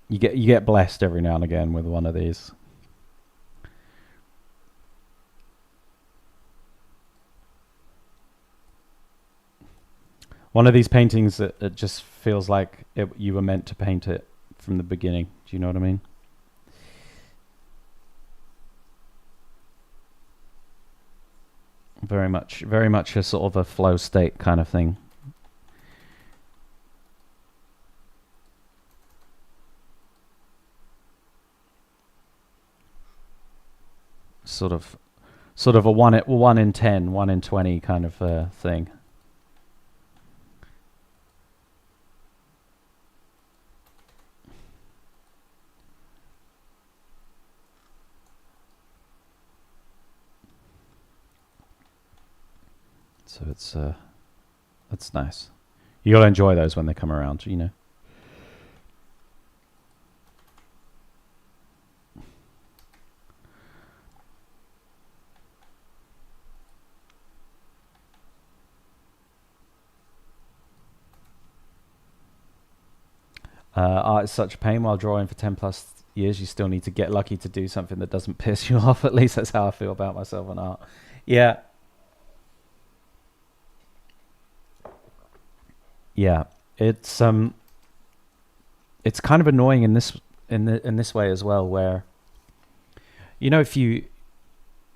A: you get blessed every now and again with one of these. One of these paintings that it just feels like you were meant to paint it from the beginning. Do you know what I mean? Very much a sort of a flow state kind of thing. Sort of a one in 10, 1 in 20 kind of thing. So it's nice. You'll enjoy those when they come around, you know. Art is such a pain while drawing for 10 plus years. You still need to get lucky to do something that doesn't piss you off. At least that's how I feel about myself on art. Yeah. Yeah. It's kind of annoying in this way as well, where if you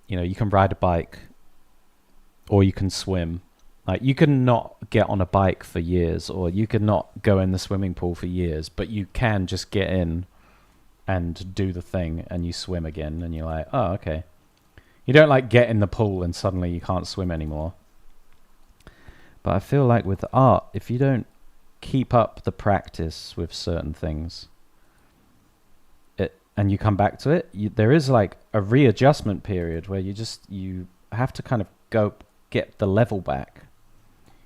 A: can ride a bike or you can swim. Like, you can not get on a bike for years, or you can not go in the swimming pool for years, but you can just get in and do the thing and you swim again, and you're like, oh, okay. You don't like get in the pool and suddenly you can't swim anymore. But I feel like with art, if you don't keep up the practice with certain things, and you come back to it, there is like a readjustment period where you have to kind of go get the level back.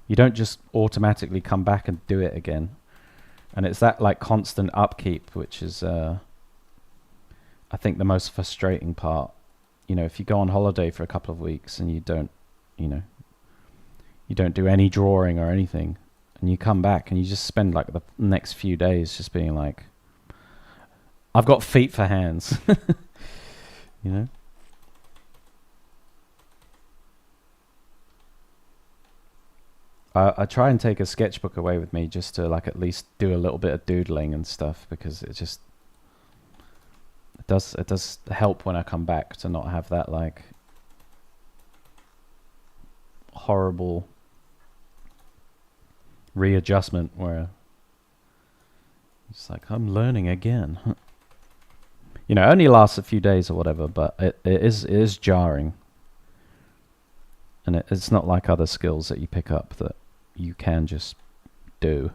A: You don't just automatically come back and do it again. And it's that like constant upkeep, which is, I think, the most frustrating part. If you go on holiday for a couple of weeks and you don't do any drawing or anything, and you come back and you just spend like the next few days just being like, I've got feet for hands. you know? I try and take a sketchbook away with me just to like at least do a little bit of doodling and stuff, because it does help when I come back to not have that like horrible readjustment where it's like I'm learning again. It only lasts a few days or whatever, but it is jarring. And it's not like other skills that you pick up that you can just do.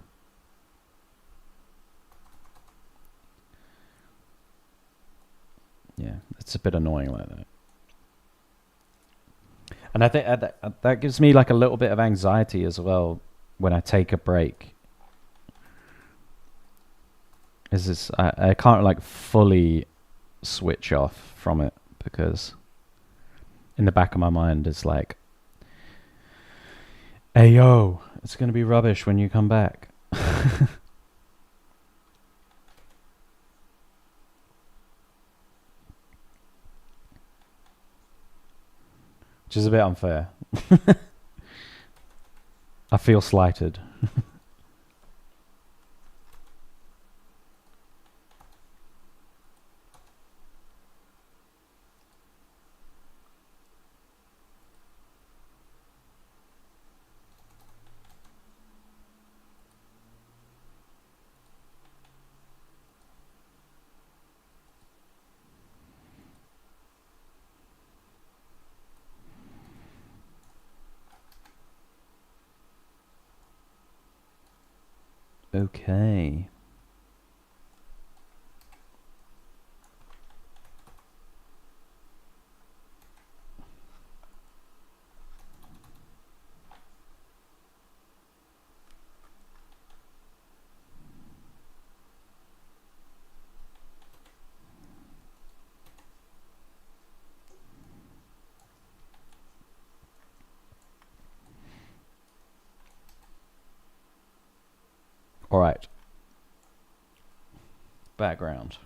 A: Yeah, it's a bit annoying like that. And I think that gives me like a little bit of anxiety as well when I take a break. I can't like fully switch off from it, because in the back of my mind it's like, hey yo, it's going to be rubbish when you come back. Which is a bit unfair. I feel slighted. Okay. All right. Background.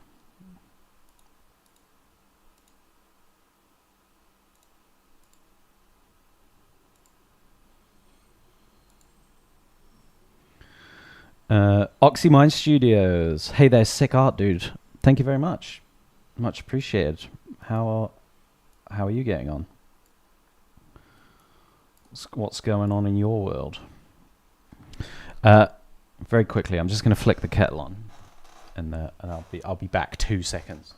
A: Oxymine Studios. Hey there, sick art, dude. Thank you very much. Much appreciated. How are you getting on? What's going on in your world? Very quickly, I'm just going to flick the kettle on, and I'll be back 2 seconds.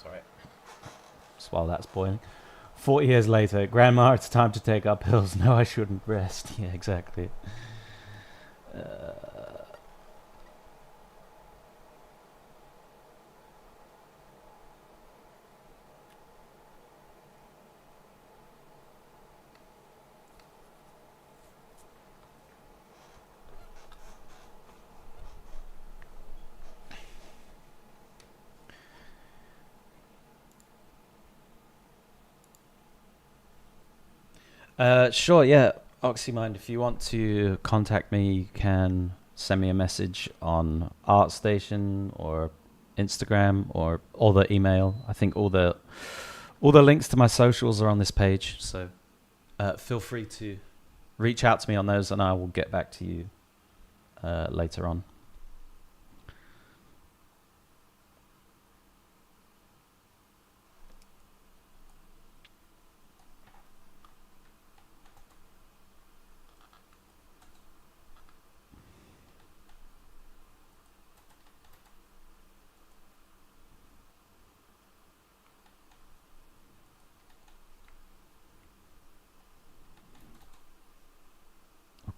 A: Sorry. Just while that's boiling. 40 years later, Grandma, it's time to take our pills. No, I shouldn't rest. Yeah, exactly. Sure, yeah. Oxymind, if you want to contact me, you can send me a message on ArtStation or Instagram or the email. I think all the links to my socials are on this page, so feel free to reach out to me on those, and I will get back to you later on.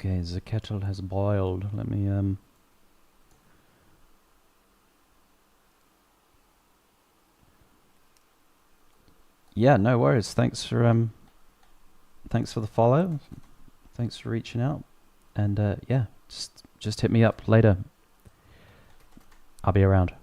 A: Okay, the kettle has boiled. Let me Yeah, no worries. Thanks for the follow. Thanks for reaching out. And yeah, just hit me up later. I'll be around.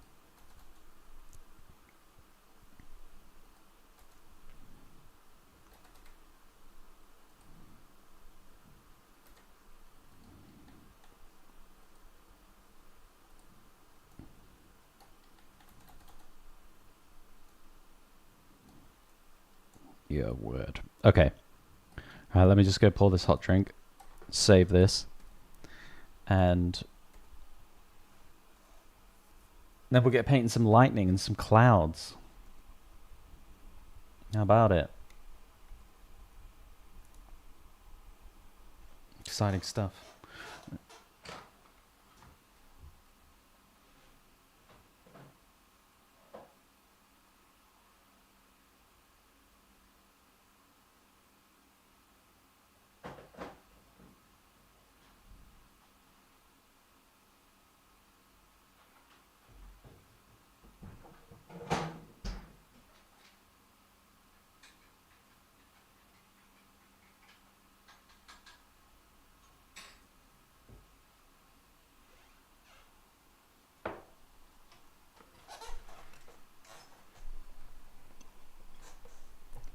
A: Yeah, word. Okay. Let me just go pour this hot drink. Save this. And then we'll get painting some lightning and some clouds. How about it? Exciting stuff.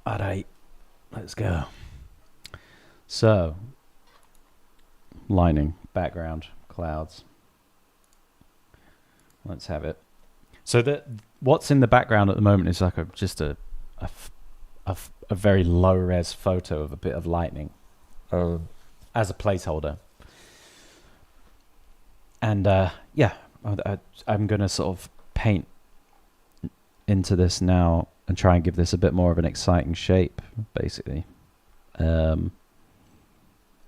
A: Alright, let's go. So, lining, background, clouds. Let's have it. So what's in the background at the moment is like just a very low res photo of a bit of lightning as a placeholder. And yeah, I'm gonna sort of paint into this now and try and give this a bit more of an exciting shape, basically. And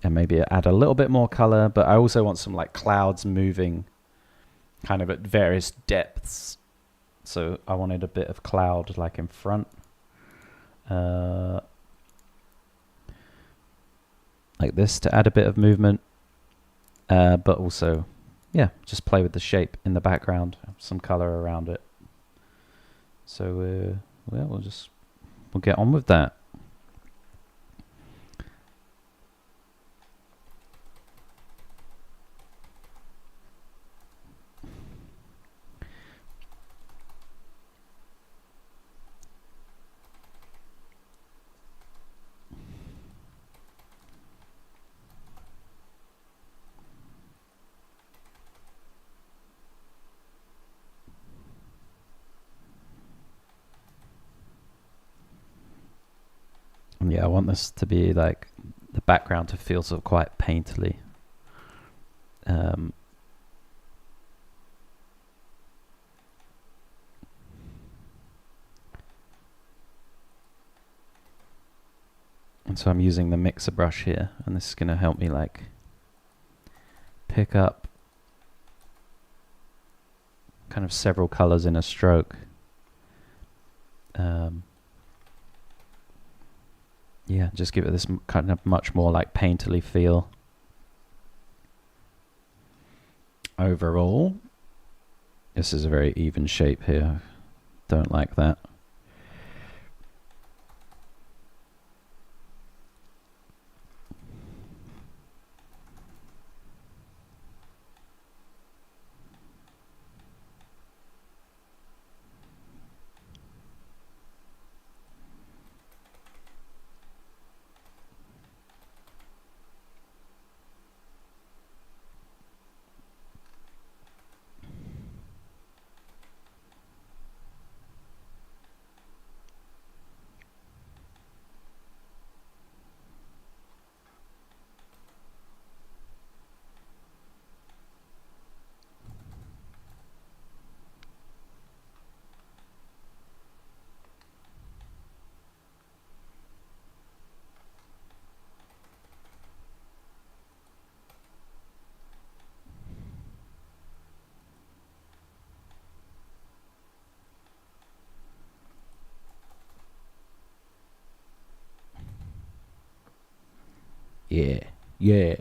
A: maybe add a little bit more color, but I also want some like clouds moving kind of at various depths. So I wanted a bit of cloud like in front. Like this to add a bit of movement, but also yeah, just play with the shape in the background, some color around it. So yeah, we'll get on with that. And yeah, I want this to be like the background to feel sort of quite painterly. And so I'm using the mixer brush here, and this is going to help me like pick up kind of several colors in a stroke. Yeah, just give it this kind of much more like painterly feel. Overall, this is a very even shape here. Don't like that. Yeah, yeah.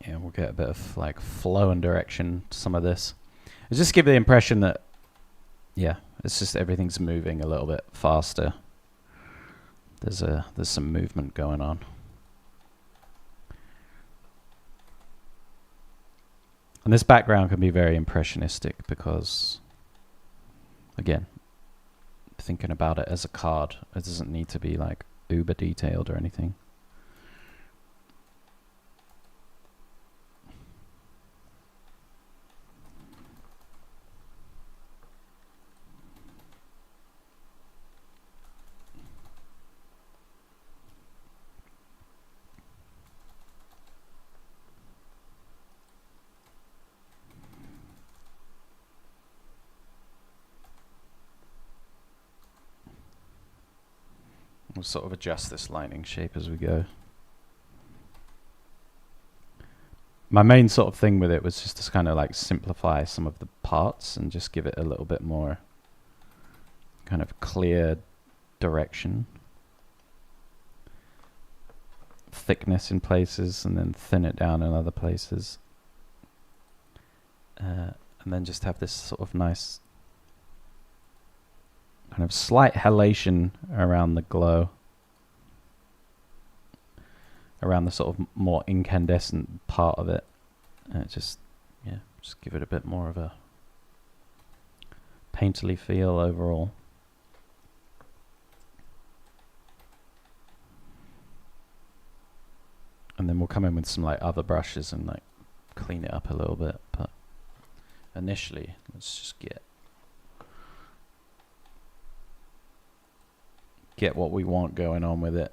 A: Yeah, we'll get a bit of like flow and direction to some of this. It just give the impression that, yeah, it's just everything's moving a little bit faster. There's some movement going on. And this background can be very impressionistic because, again, thinking about it as a card, it doesn't need to be like uber detailed or anything. We'll sort of adjust this lightning shape as we go. My main sort of thing with it was just to kind of like simplify some of the parts and just give it a little bit more kind of clear direction. Thickness in places and then thin it down in other places. And then just have this sort of nice kind of slight halation around the glow, around the sort of more incandescent part of it. And just give it a bit more of a painterly feel overall. And then we'll come in with some like other brushes and like clean it up a little bit, but initially. Let's just get what we want going on with it.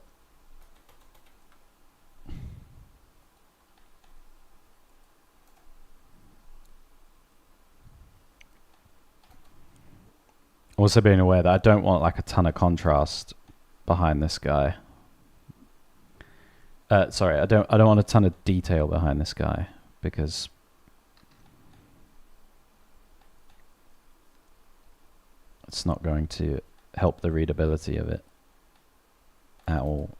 A: Also being aware that I don't want like a ton of contrast behind this guy. Sorry, I don't want a ton of detail behind this guy because it's not going to help the readability of it at all.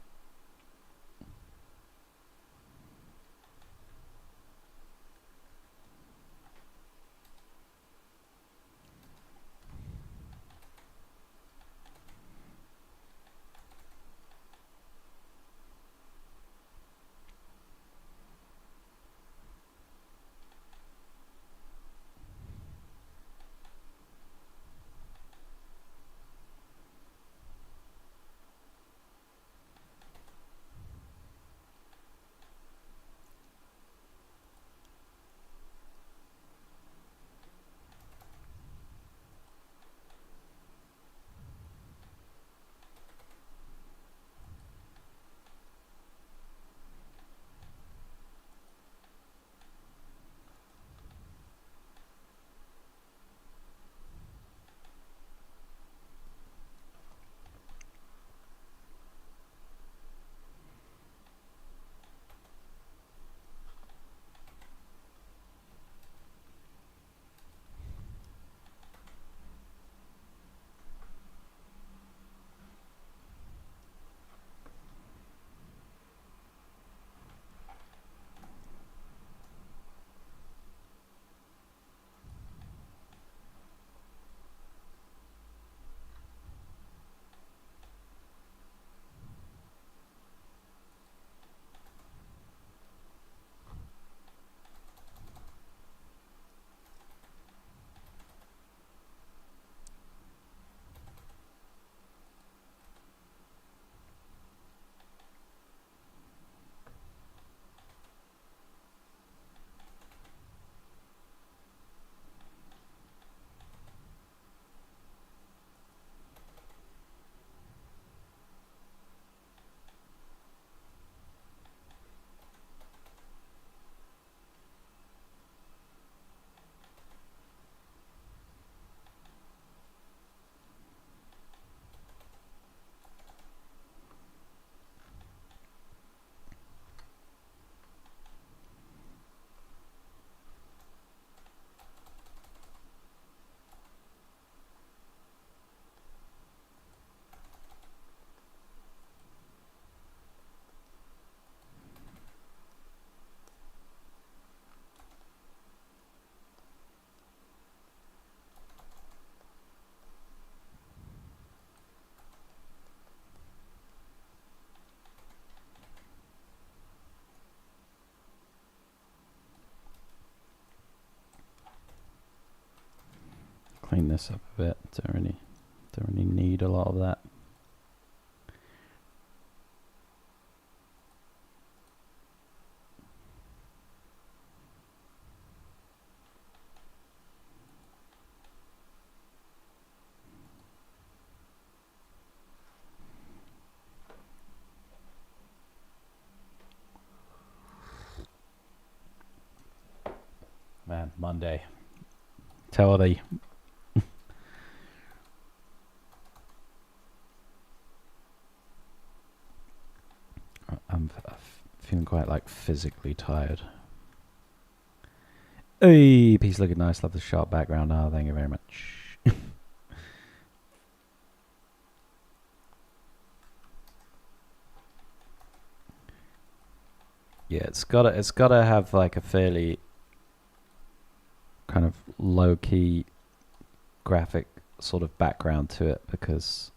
A: Clean this up a bit. Don't really need a lot of that. Man, Monday. Tell thee. I'm feeling quite like physically tired. Hey, piece looking nice. Love the sharp background. Oh, thank you very much. Yeah, it's gotta have like a fairly kind of low key graphic sort of background to it because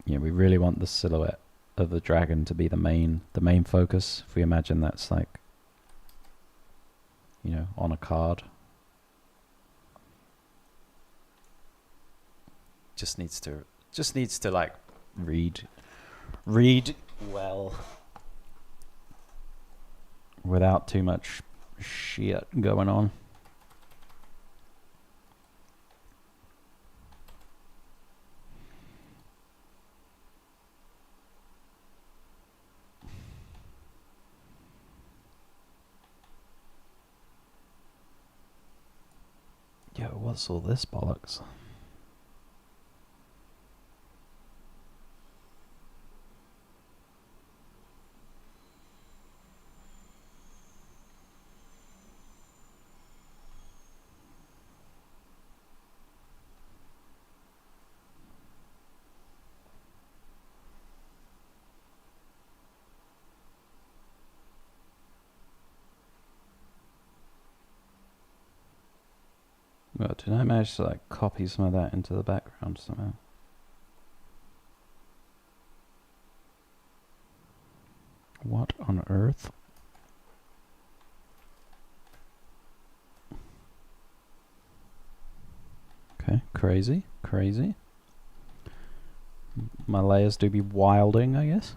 A: we really want the silhouette of the dragon to be the main focus. If we imagine that's like on a card, just needs to like read well without too much shit going on. what's all this bollocks? Well, did I manage to like copy some of that into the background somehow? What on earth? Okay, crazy, crazy. My layers do be wilding, I guess.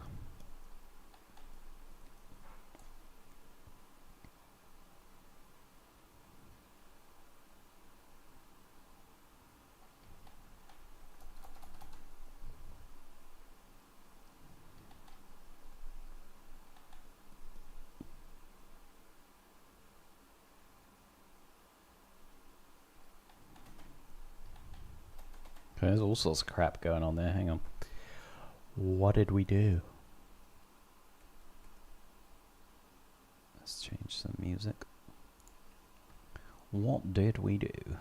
A: Okay, there's all sorts of crap going on there. Hang on. What did we do? Let's change some music. What did we do?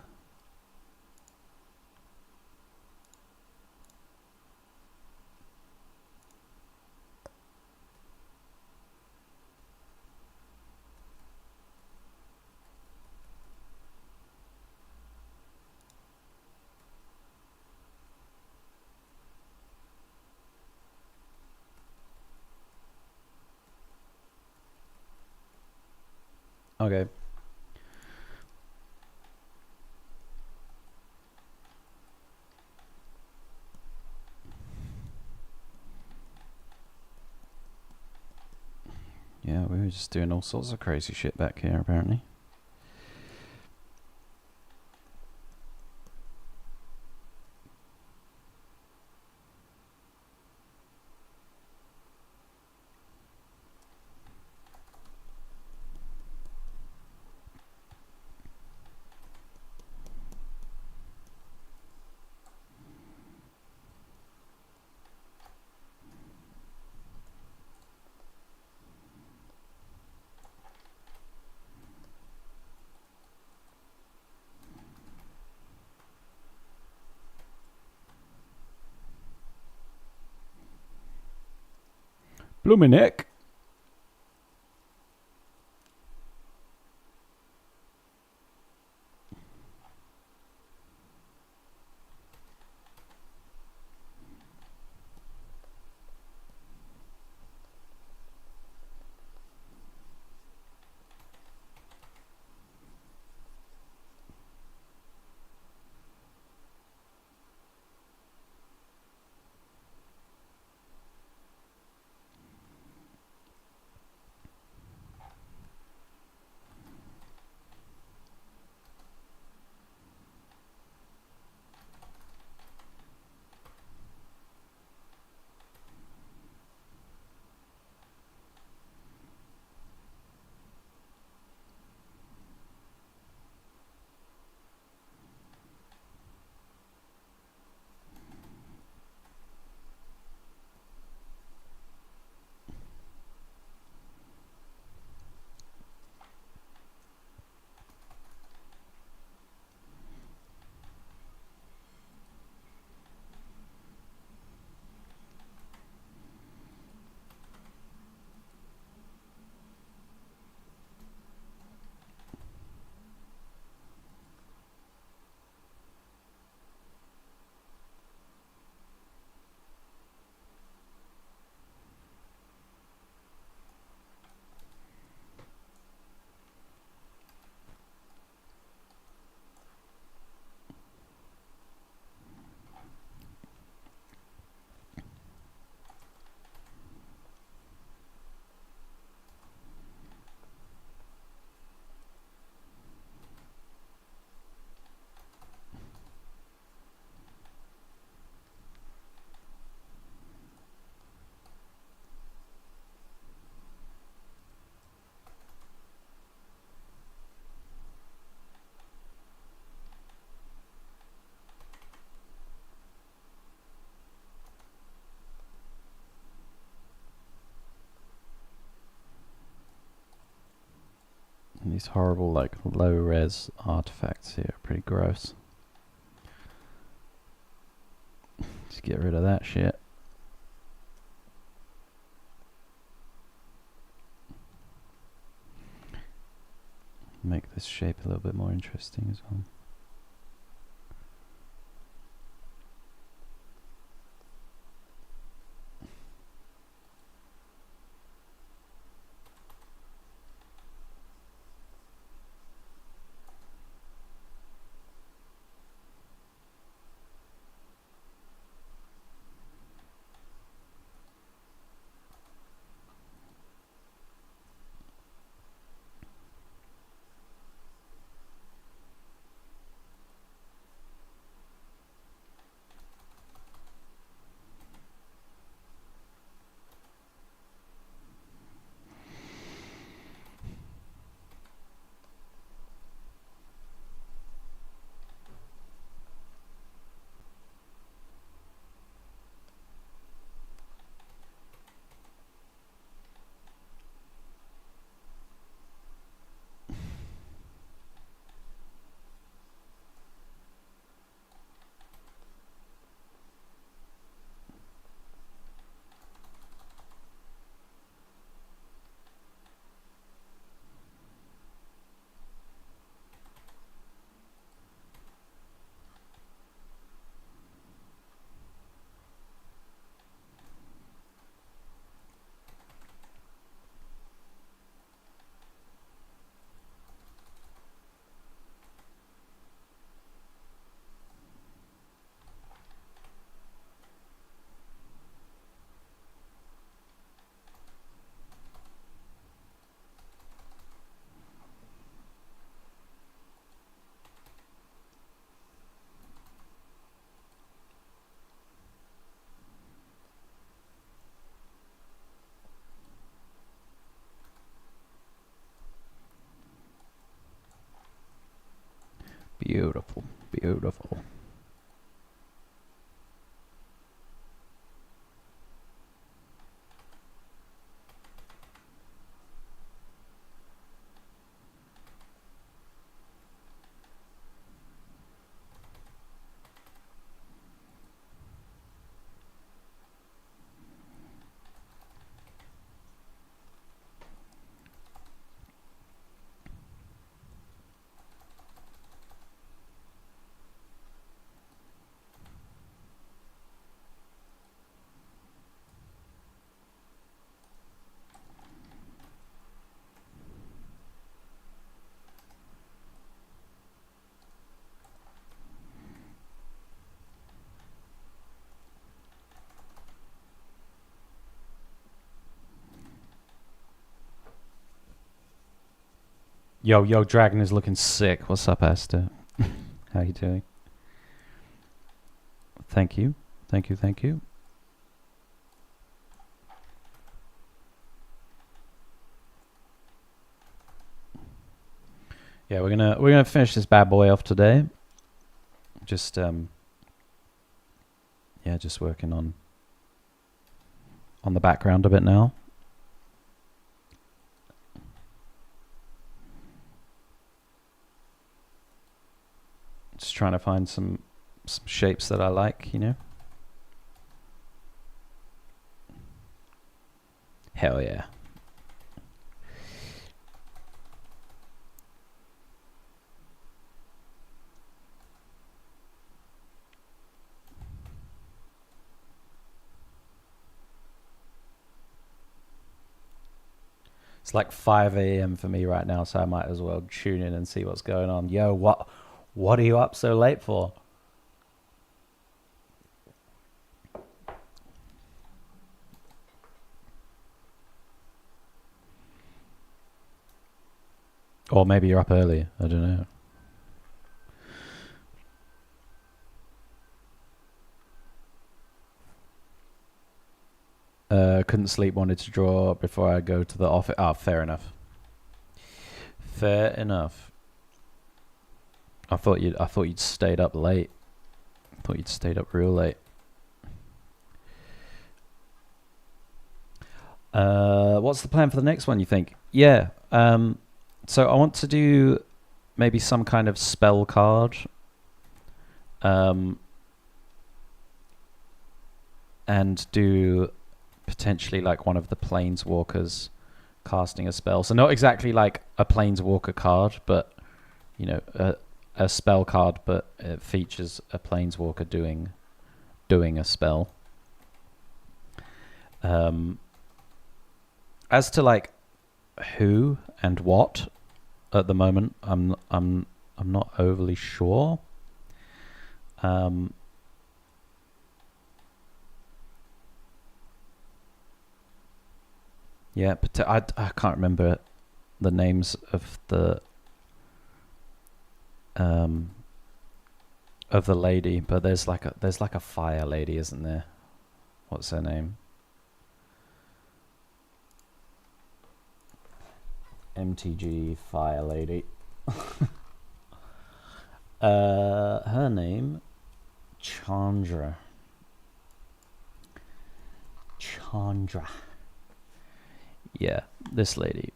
A: Okay. Yeah, we were just doing all sorts of crazy shit back here, apparently. Bloomin' neck. And these horrible, like, low-res artifacts here are pretty gross. Just get rid of that shit. Make this shape a little bit more interesting as well. Beautiful, beautiful. Yo, Dragon is looking sick. What's up, Esther? How you doing? Thank you. Thank you, thank you. Yeah, we're gonna finish this bad boy off today. Just yeah, just working on the background a bit now. Just trying to find some shapes that I like, you know. Hell yeah. It's like 5 a.m. for me right now, so I might as well tune in and see what's going on. Yo, what are you up so late for? Or maybe you're up early. I don't know. Couldn't sleep, wanted to draw before I go to the office. Ah, fair enough. Fair enough. I thought you'd stayed up late. I thought you'd stayed up real late. What's the plan for the next one, you think? Yeah. So I want to do maybe some kind of spell card. And do potentially like one of the planeswalkers casting a spell. So not exactly like a planeswalker card, but you know, a spell card, but it features a planeswalker doing a spell. As to like who and what, at the moment, I'm not overly sure. Yeah, but I can't remember the names of the lady, but there's like a fire lady, isn't there? What's her name? MTG fire lady. Her name, Chandra. Yeah, this lady.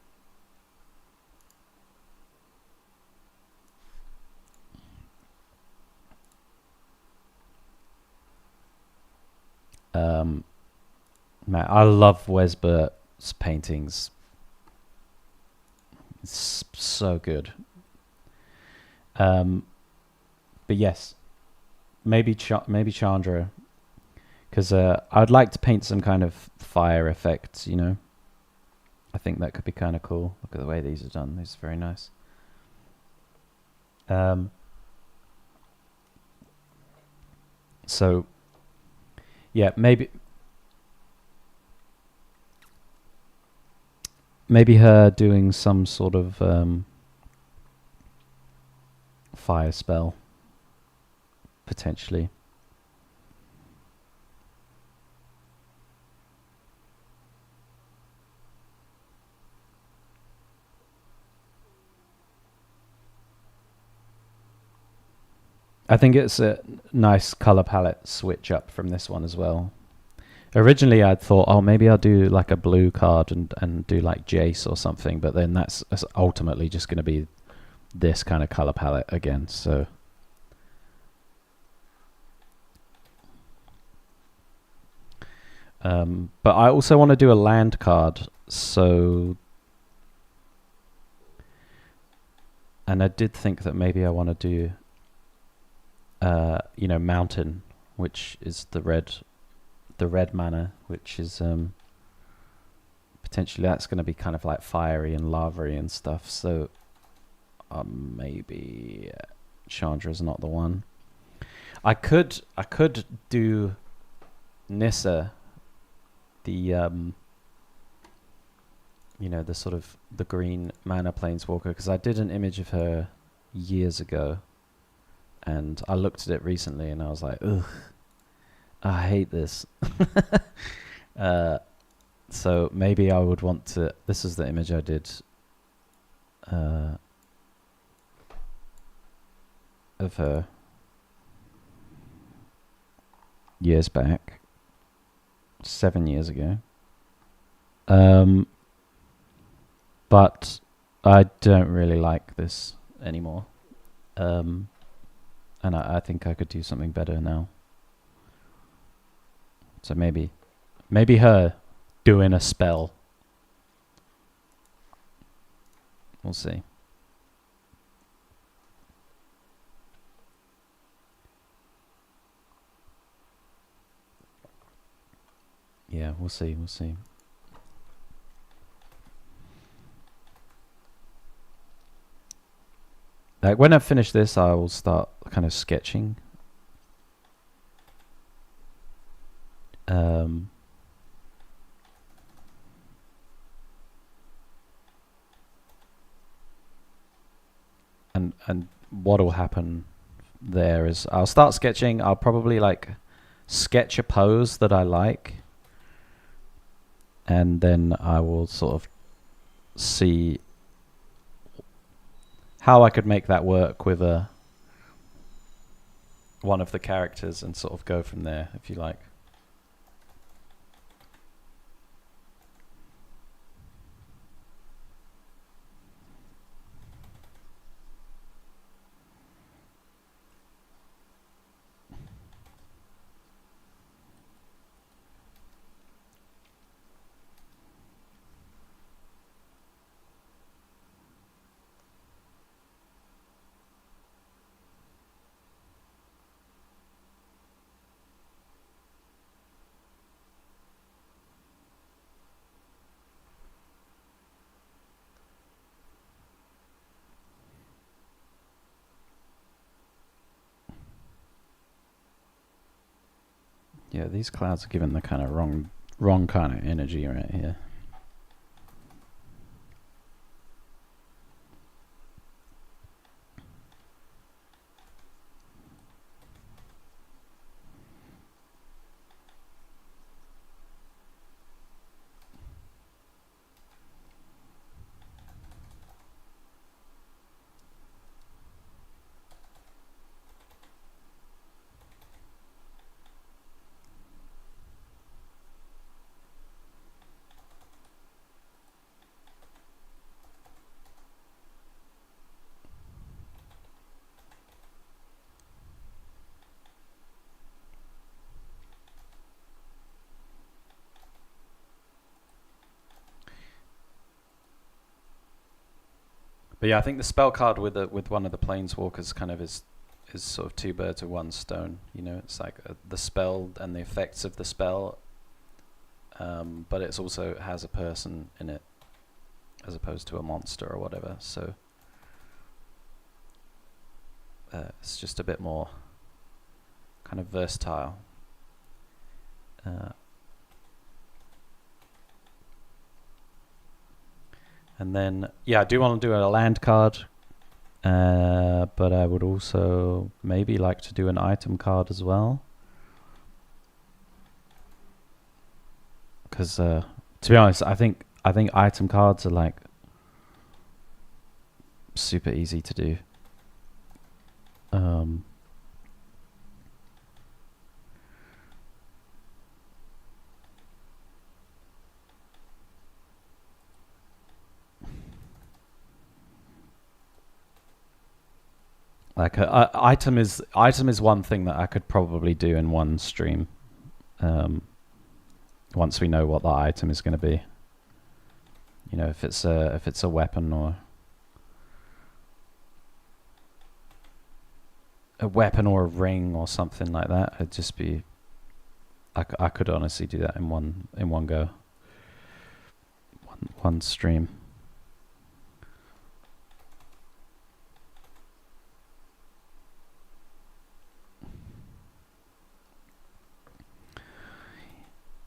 A: Man, I love Wes Burt's paintings. It's so good. But yes, maybe Chandra, because I'd like to paint some kind of fire effects. You know, I think that could be kind of cool. Look at the way these are done. These are very nice. So, yeah, maybe her doing some sort of fire spell, potentially. I think it's a nice color palette switch up from this one as well. Originally, I'd thought, oh, maybe I'll do like a blue card and do like Jace or something, but then that's ultimately just going to be this kind of color palette again. So, but I also want to do a land card. So, and I did think that maybe I want to do, mountain, which is the red mana, which is potentially that's going to be kind of like fiery and lavary and stuff. So maybe Chandra's not the one. I could do Nissa, the the sort of the green mana planeswalker, because I did an image of her years ago, and I looked at it recently and I was like, ugh, I hate this. So maybe I would want to. This is the image I did of her years back, 7 years ago. But I don't really like this anymore. And I think I could do something better now. So maybe her doing a spell. We'll see. Yeah, we'll see. Like when I finish this, I will start kind of sketching. And what will happen there is I'll start sketching. I'll probably like sketch a pose that I like, and then I will sort of see how I could make that work with one of the characters and sort of go from there, if you like. Yeah, these clouds are giving the kind of wrong kind of energy right here. But yeah, I think the spell card with one of the planeswalkers kind of is sort of two birds with one stone. You know, it's like the spell and the effects of the spell, but it's also has a person in it as opposed to a monster or whatever. So it's just a bit more kind of versatile. And then, yeah, I do want to do a land card, but I would also maybe like to do an item card as well. Because to be honest, I think item cards are like super easy to do. Like item is one thing that I could probably do in one stream. Once we know what the item is going to be, you know, if it's a weapon or a ring or something like that, it'd just be. I could honestly do that in one go. One stream.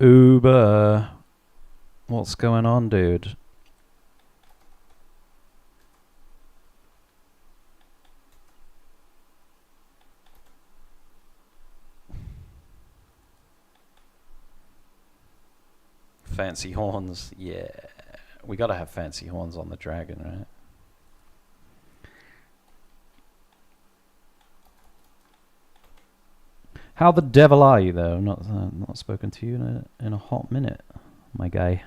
A: Uber, what's going on, dude? Fancy horns, yeah. We gotta have fancy horns on the dragon, right? How the devil are you, though? Not spoken to you in a hot minute, my guy.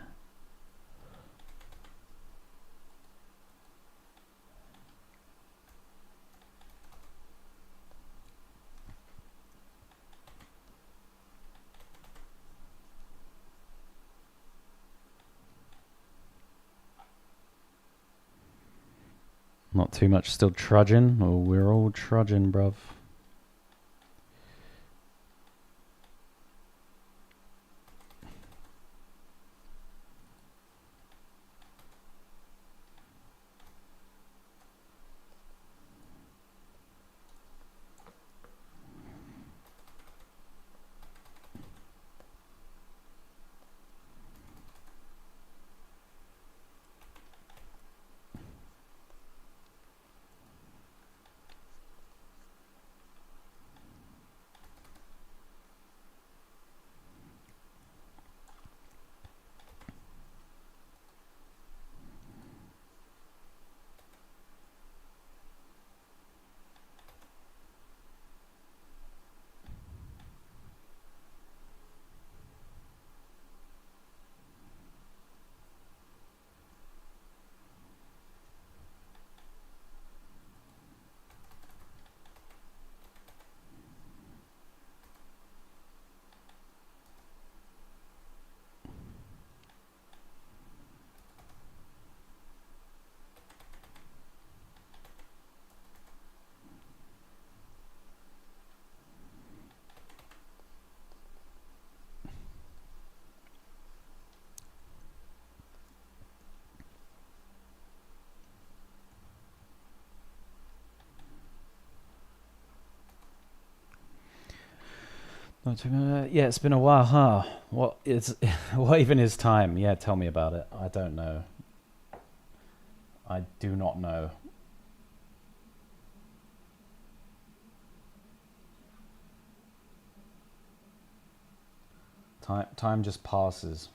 A: Not too much still trudging? Oh, we're all trudging, bruv. Yeah, it's been a while, huh? What is, what even is time? Yeah, tell me about it. I don't know. I do not know. Time just passes.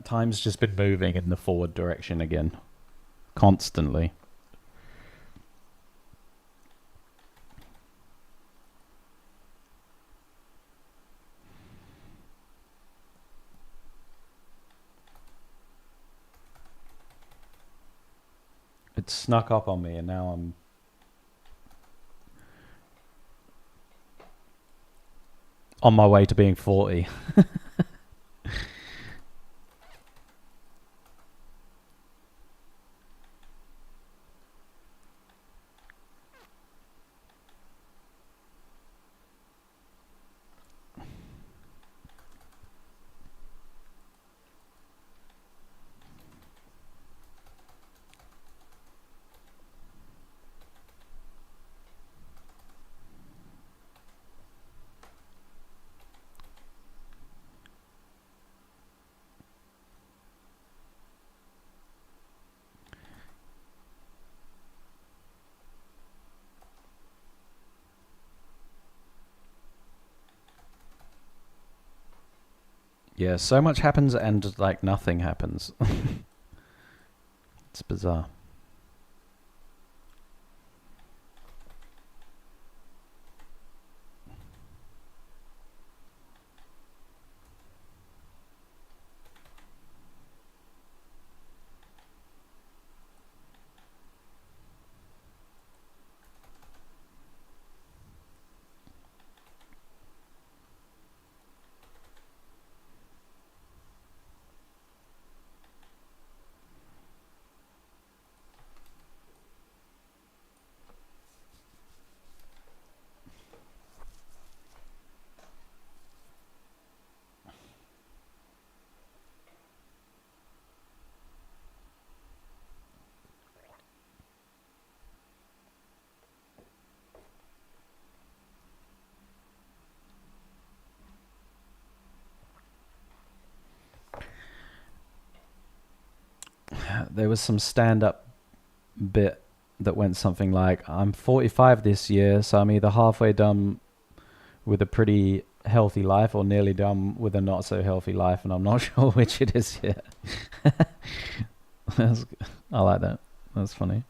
A: Time's just been moving in the forward direction again, constantly. It snuck up on me, and now I'm on my way to being 40. Yeah, so much happens and like nothing happens. It's bizarre. There was some stand-up bit that went something like, "I'm 45 this year, so I'm either halfway done with a pretty healthy life or nearly done with a not so healthy life, and I'm not sure which it is yet." That's, I like that. That's funny.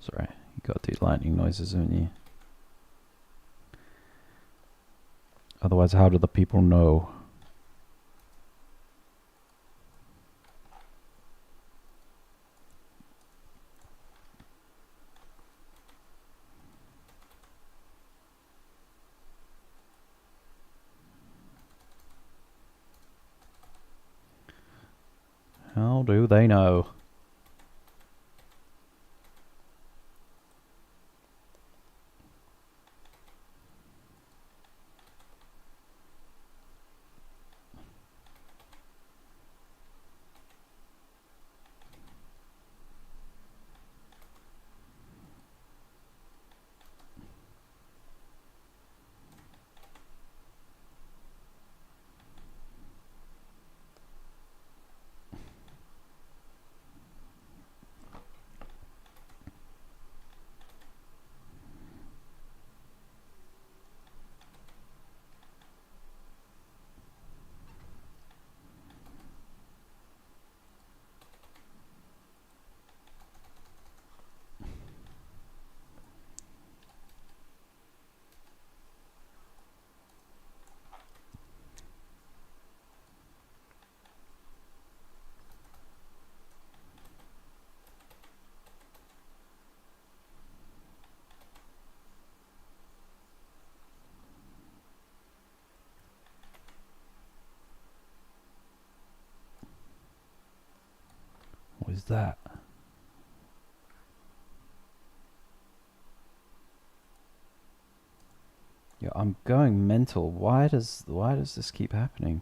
A: Sorry, you got to do lightning noises, haven't you? Otherwise, how do the people know? How do they know? is that? Yeah, I'm going mental. Why does this keep happening?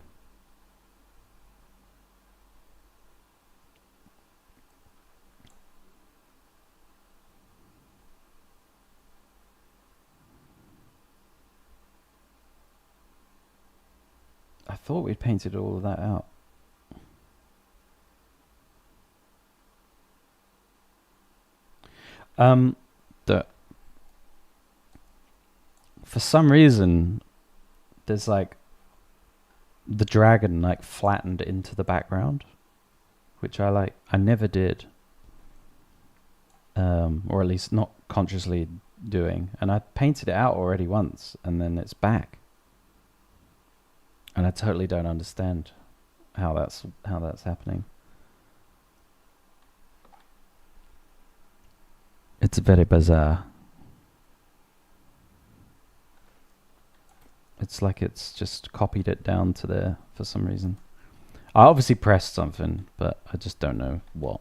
A: I thought we'd painted all of that out. For some reason, there's like the dragon like flattened into the background, which I never did, or at least not consciously doing. And I painted it out already once, and then it's back, and I totally don't understand how that's happening. It's very bizarre. It's like it's just copied it down to there for some reason. I obviously pressed something, but I just don't know what.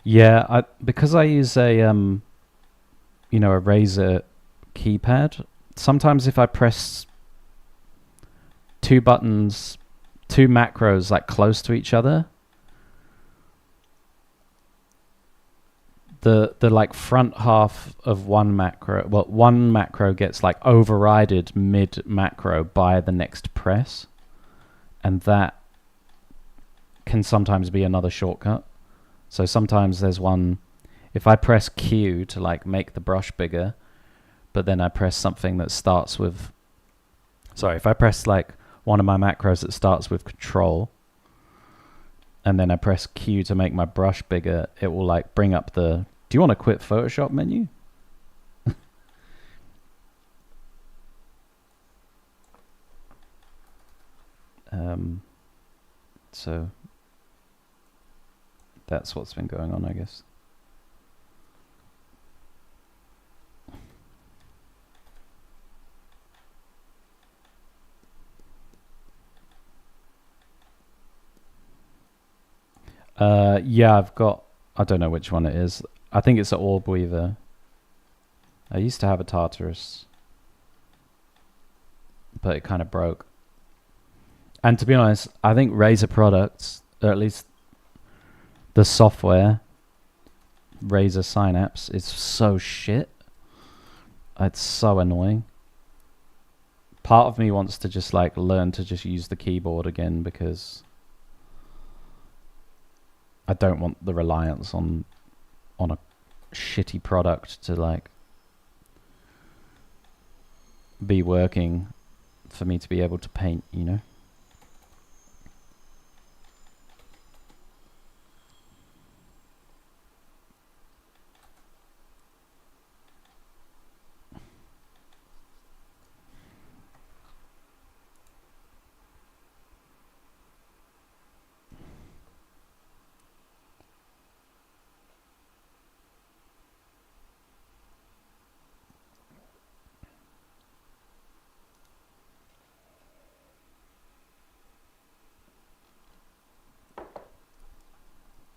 A: Yeah, because I use a a Razer keypad. Sometimes if I press two buttons, two macros like close to each other, the like front half of one macro gets like overrided mid macro by the next press, and that can sometimes be another shortcut. So sometimes there's one, if I press Q to like make the brush bigger, but then I press something that starts with, if I press like one of my macros that starts with Control, and then I press Q to make my brush bigger, it will like bring up the, do you want to quit Photoshop menu? So that's what's been going on, I guess. Yeah, I've got, I don't know which one it is. I think it's an Orb Weaver. I used to have a Tartarus, but it kind of broke. And to be honest, I think Razer products, or at least the software, Razer Synapse, is so shit. It's so annoying. Part of me wants to just like learn to just use the keyboard again, because I don't want the reliance on a shitty product to like be working for me to be able to paint, you know?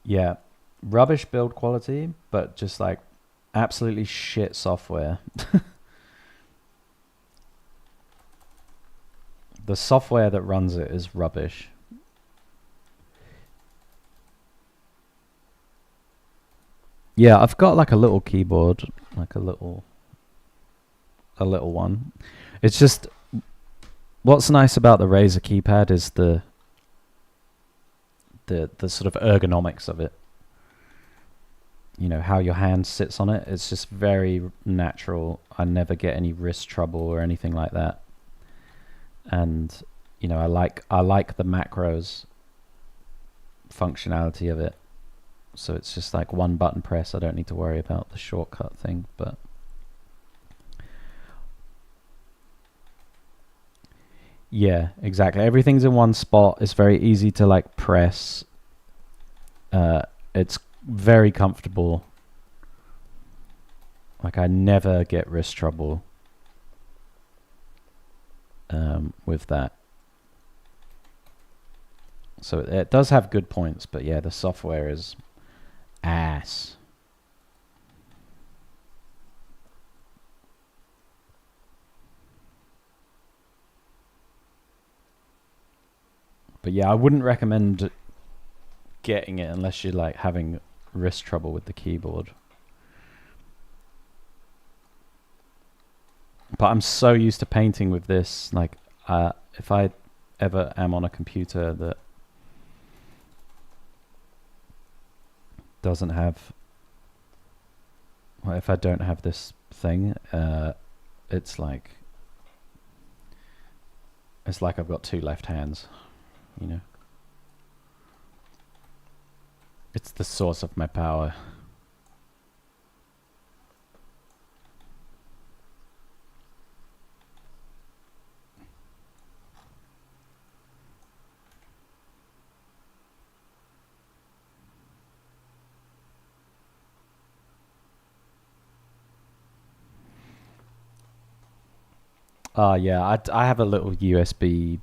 A: Yeah, rubbish build quality, but just like absolutely shit software. The software that runs it is rubbish. Yeah, I've got like a little keyboard, like a little one. It's just, what's nice about the Razer keypad is the sort of ergonomics of it. You know, how your hand sits on it. It's just very natural. I never get any wrist trouble or anything like that. And you know, I like the macros functionality of it. so it's just like one button press. I don't need to worry about the shortcut thing, but yeah, exactly. Everything's in one spot. It's very easy to like press. It's very comfortable. Like I never get wrist trouble with that. So it does have good points, but yeah, the software is ass. But yeah, I wouldn't recommend getting it unless you're like having wrist trouble with the keyboard. But I'm so used to painting with this. Like, if I ever am on a computer that doesn't have, well, if I don't have this thing, it's like I've got two left hands, you know. It's the source of my power. Yeah, I have a little USB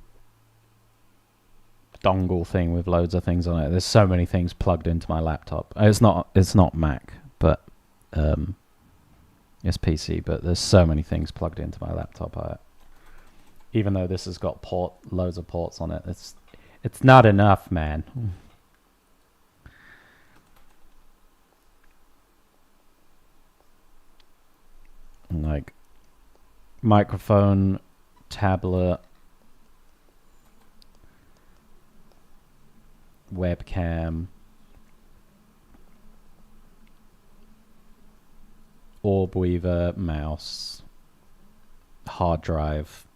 A: dongle thing with loads of things on it. There's so many things plugged into my laptop. It's not Mac, but it's PC. But there's so many things plugged into my laptop. Even though this has got loads of ports on it, it's not enough, man. Like microphone, tablet, webcam, orb weaver, mouse, hard drive.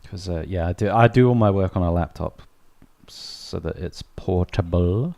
A: Because yeah, I do all my work on a laptop so that it's portable.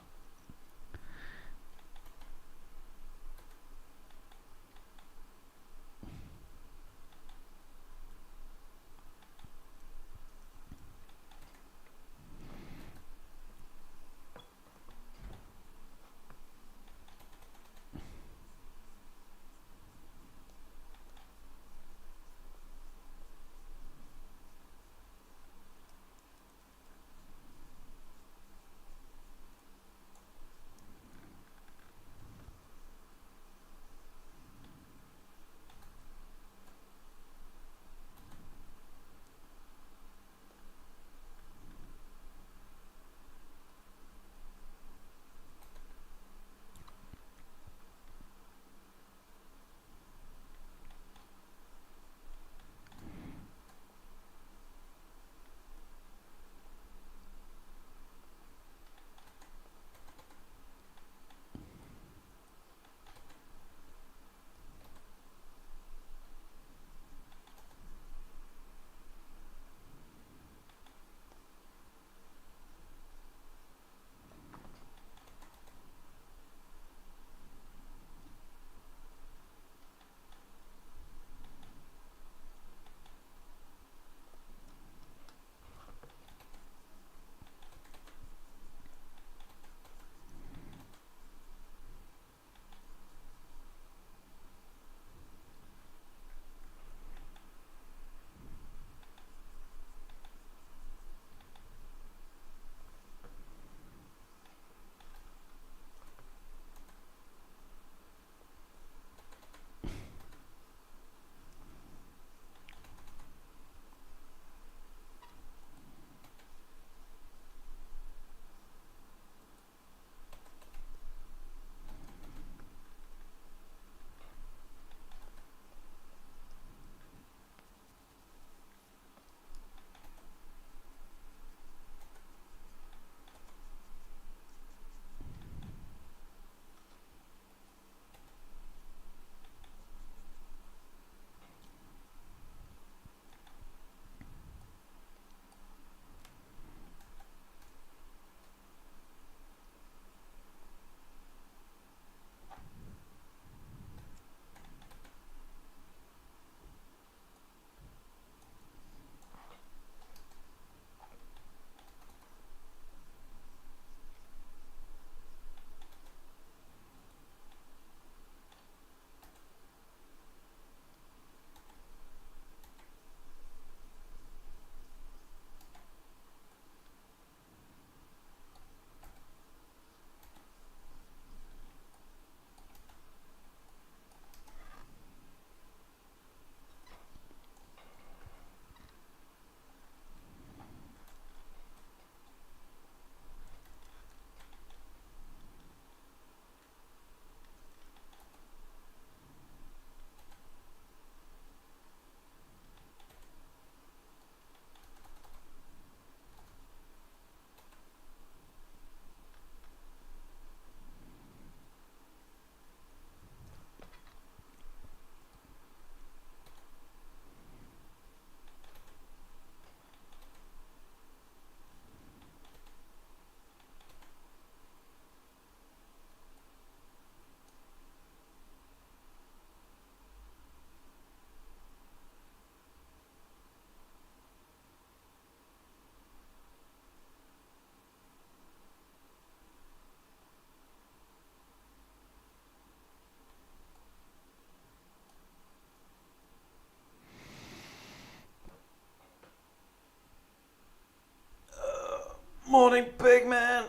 A: Morning, big man.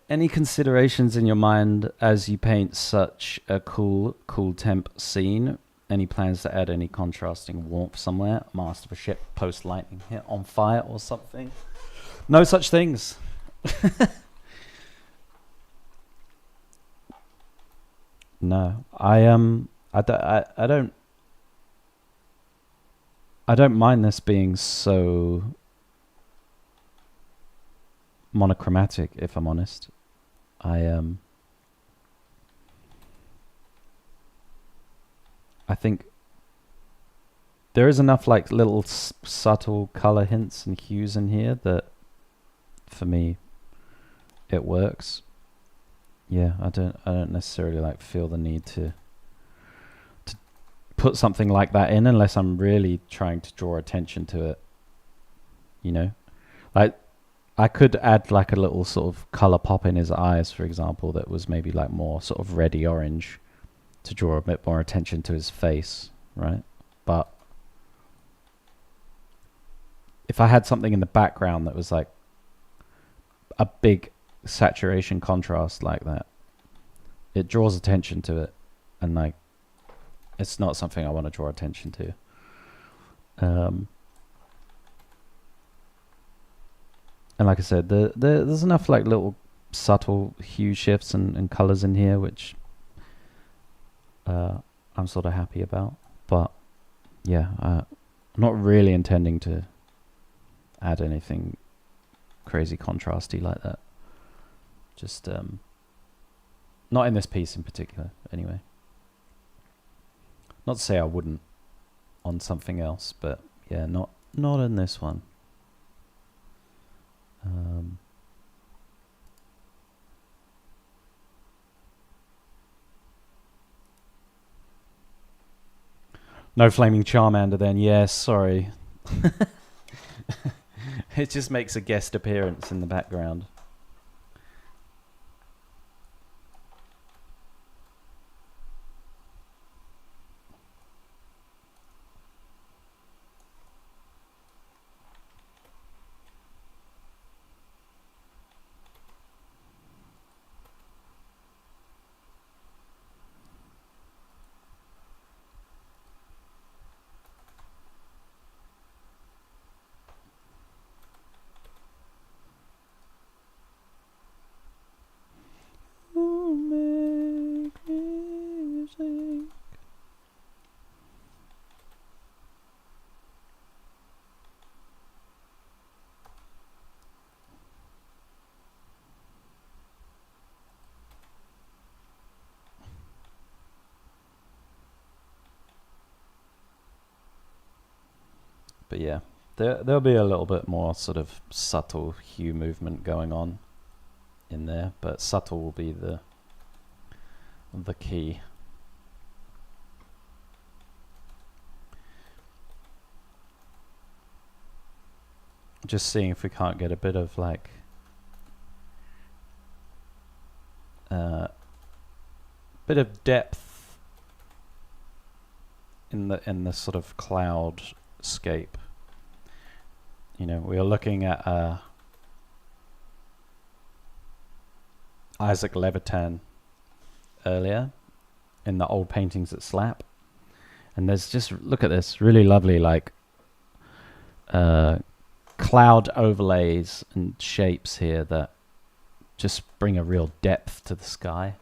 A: Any considerations in your mind as you paint such a cool temp scene? Any plans to add any contrasting warmth somewhere? Mast of a ship, post lightning hit on fire or something? No such things. No, I don't mind this being so monochromatic, if I'm honest. I think there is enough like little subtle color hints and hues in here that for me it works. Yeah, I don't necessarily like feel the need to put something like that in unless I'm really trying to draw attention to it. You know? Like I could add like a little sort of color pop in his eyes, for example, that was maybe like more sort of reddy orange to draw a bit more attention to his face, right? But if I had something in the background that was like a big saturation contrast like that, it draws attention to it, and like it's not something I want to draw attention to. And like I said, there's enough like little subtle hue shifts and colors in here which I'm sort of happy about. But yeah, I'm not really intending to add anything crazy contrasty like that. Just not in this piece in particular, anyway. Not to say I wouldn't on something else, but yeah, not in this one. No flaming Charmander then. Yes, sorry. It just makes a guest appearance in the background. But yeah, there'll be a little bit more sort of subtle hue movement going on in there, but subtle will be the key. Just seeing if we can't get a bit of like bit of depth in the sort of cloudscape. You know, we are looking at Isaac Levitan earlier in the old paintings at Slap, and there's just, look at this, really lovely like cloud overlays and shapes here that just bring a real depth to the sky.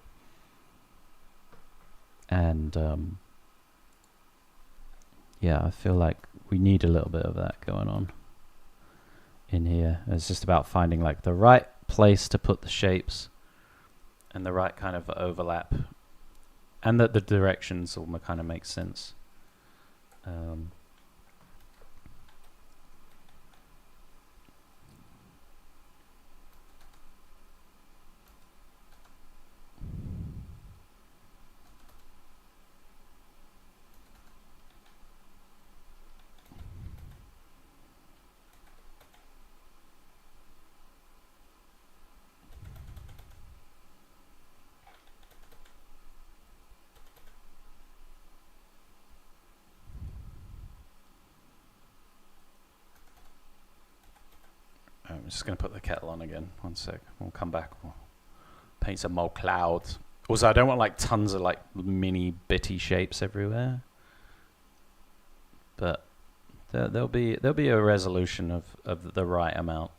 A: And yeah, I feel like we need a little bit of that going on in here. It's just about finding like the right place to put the shapes and the right kind of overlap, and that the directions all kind of make sense. just going to put the kettle on again. One sec. We'll come back. We'll paint some more clouds. Also, I don't want like tons of like mini bitty shapes everywhere. But there'll be a resolution of the right amount.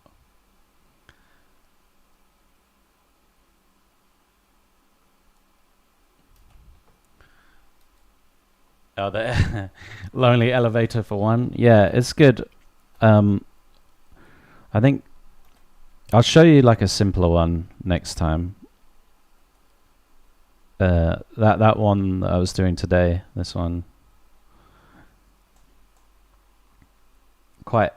A: Oh, the lonely elevator for one. Yeah, it's good. I think I'll show you like a simpler one next time. That one that I was doing today. This one. Quite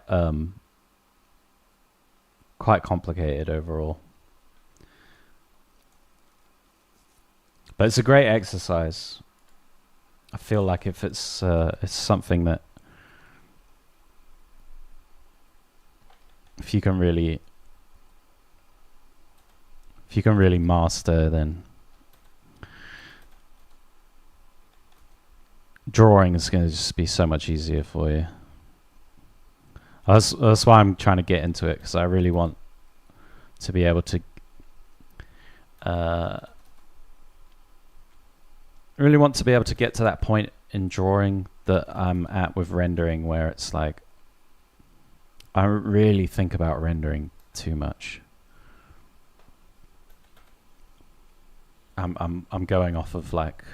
A: complicated overall. But it's a great exercise. I feel like if it's something that if you can really master, then drawing is going to just be so much easier for you. That's why I'm trying to get into it, because I really want to be able to get to that point in drawing that I'm at with rendering, where it's like I don't really think about rendering too much. I'm going off of like,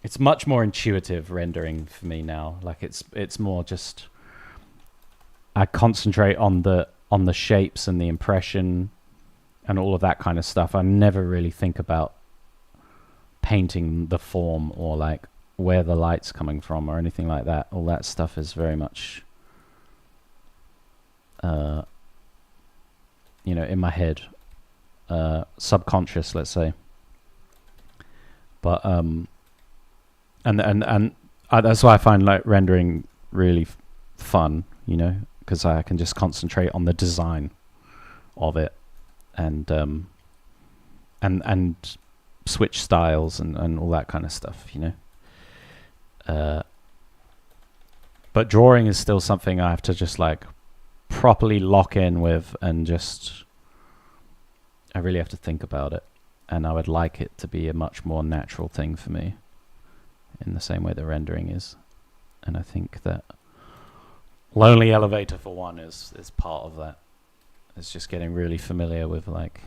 A: it's much more intuitive rendering for me now. Like it's more just I concentrate on the shapes and the impression and all of that kind of stuff. I never really think about painting the form or like where the light's coming from or anything like that. All that stuff is very much in my head, subconscious, let's say. But that's why I find like rendering really fun, because I can just concentrate on the design of it and switch styles and all that kind of stuff, but drawing is still something I have to just like properly lock in with, and just I really have to think about it, and I would like it to be a much more natural thing for me in the same way that rendering is. And I think that Lonely Elevator for one is part of that. It's just getting really familiar with like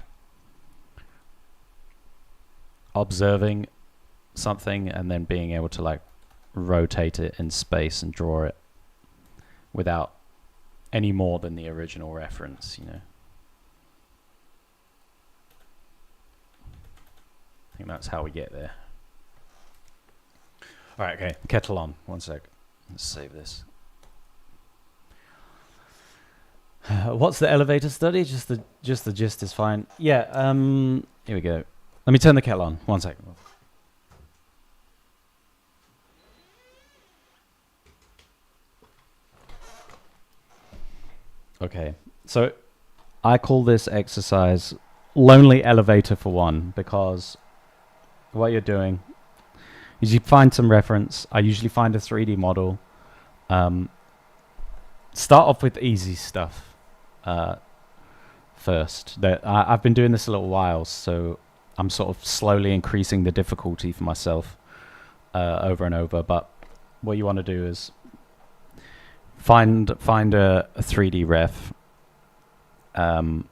A: observing something and then being able to like rotate it in space and draw it without any more than the original reference, I think that's how we get there. All right, okay, kettle on. One sec. Let's save this. What's the elevator study? Just the gist is fine. Yeah. Here we go. Let me turn the kettle on. 1 second. Okay. So I call this exercise Lonely Elevator for one, because what you're doing is you find some reference. I usually find a 3D model. Start off with easy stuff first. I've been doing this a little while, so I'm sort of slowly increasing the difficulty for myself over and over. But what you want to do is find a 3D ref of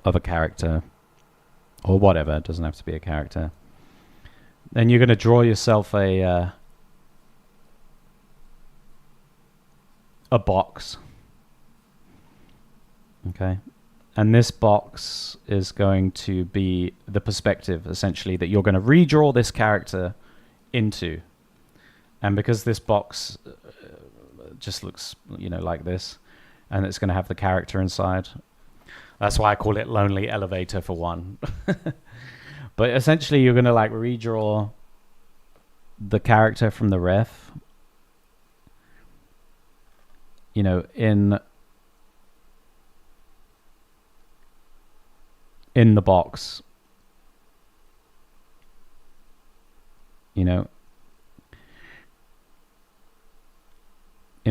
A: a character or whatever. It doesn't have to be a character. Then you're going to draw yourself a box. Okay. And this box is going to be the perspective, essentially, that you're going to redraw this character into. And because this box just looks, like this, and it's going to have the character inside, that's why I call it Lonely Elevator for one. But essentially, you're going to like redraw the character from the ref, in the box, in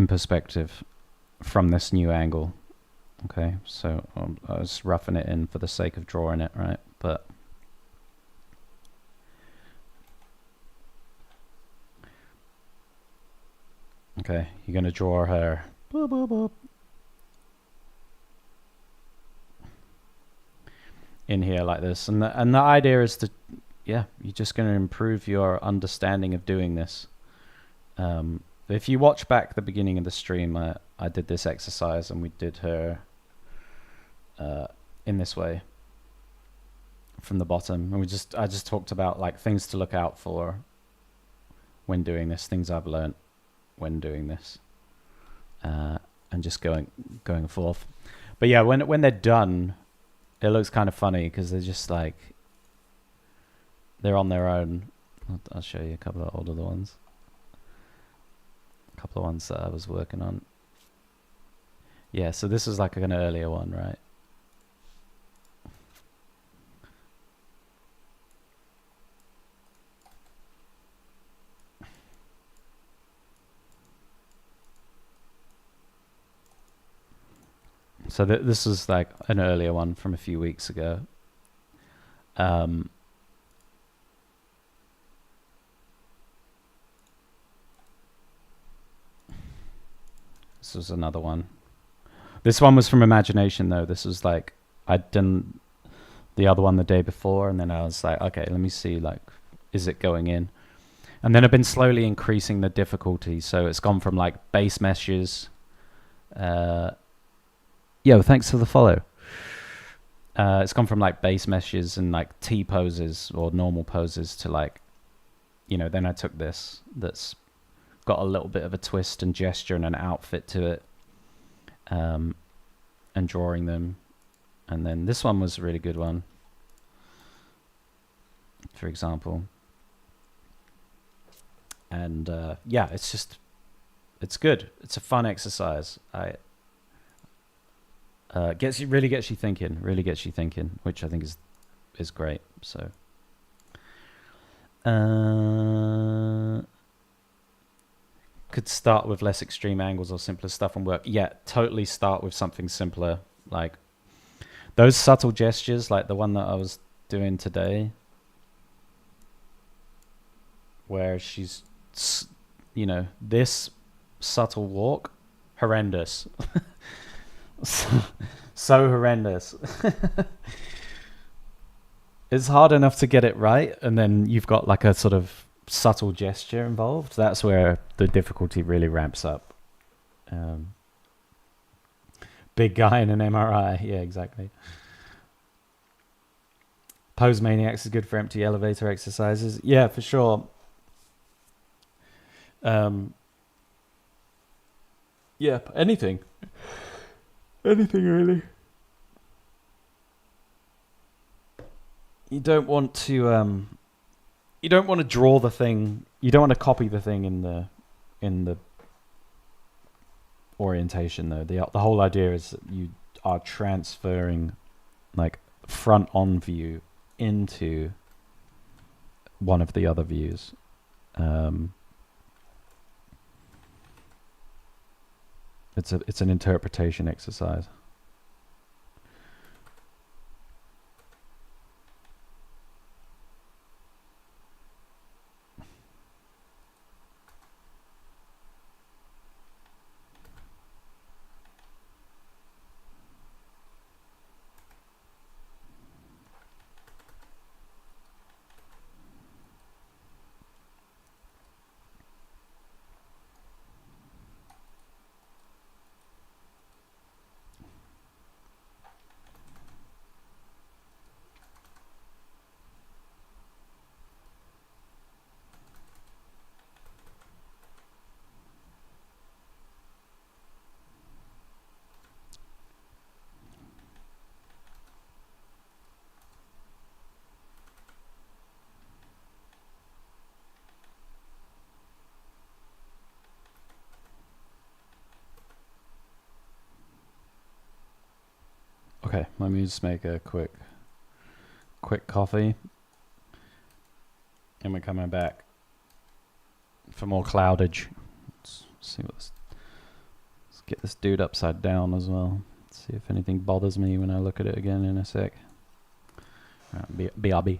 A: perspective from this new angle. Okay, so I was roughing it in for the sake of drawing it, right? But okay, you're gonna draw her boop, boop, boop, in here like this, and the idea is to, yeah, you're just gonna improve your understanding of doing this. If you watch back the beginning of the stream, I did this exercise and we did her in this way from the bottom, and I just talked about like things to look out for when doing this, things I've learned when doing this, and just going forth. But yeah, when they're done, it looks kind of funny because they're just like, they're on their own. I'll show you a couple of older ones. A couple of ones that I was working on. Yeah, so this is like an earlier one, right? So this is like an earlier one from a few weeks ago. This was another one. This one was from imagination though. This was like, I'd done the other one the day before, and then I was like, okay, let me see, like, is it going in? And then I've been slowly increasing the difficulty. So it's gone from like base meshes. Yo, thanks for the follow. It's gone from like base meshes and like T poses or normal poses to like, you know, then I took this that's got a little bit of a twist and gesture and an outfit to it, and drawing them. And then this one was a really good one, for example. And yeah, it's good. It's a fun exercise. Really gets you thinking, which I think is great. So could start with less extreme angles or simpler stuff and work. Yeah, totally start with something simpler, like those subtle gestures, like the one that I was doing today, where she's, you know, this subtle walk, horrendous. So horrendous. It's hard enough to get it right, and then you've got like a sort of subtle gesture involved. That's where the difficulty really ramps up. Big guy in an MRI. Yeah, exactly. Pose Maniacs is good for empty elevator exercises. Yeah, for sure. Yeah, anything really. You don't want to draw the thing. You don't want to copy the thing in the orientation though. The whole idea is that you are transferring like front on view into one of the other views. It's an interpretation exercise. Okay, let me just make a quick coffee, and we're coming back for more cloudage. Let's see what this get this dude upside down as well. See if anything bothers me when I look at it again in a sec. BRB.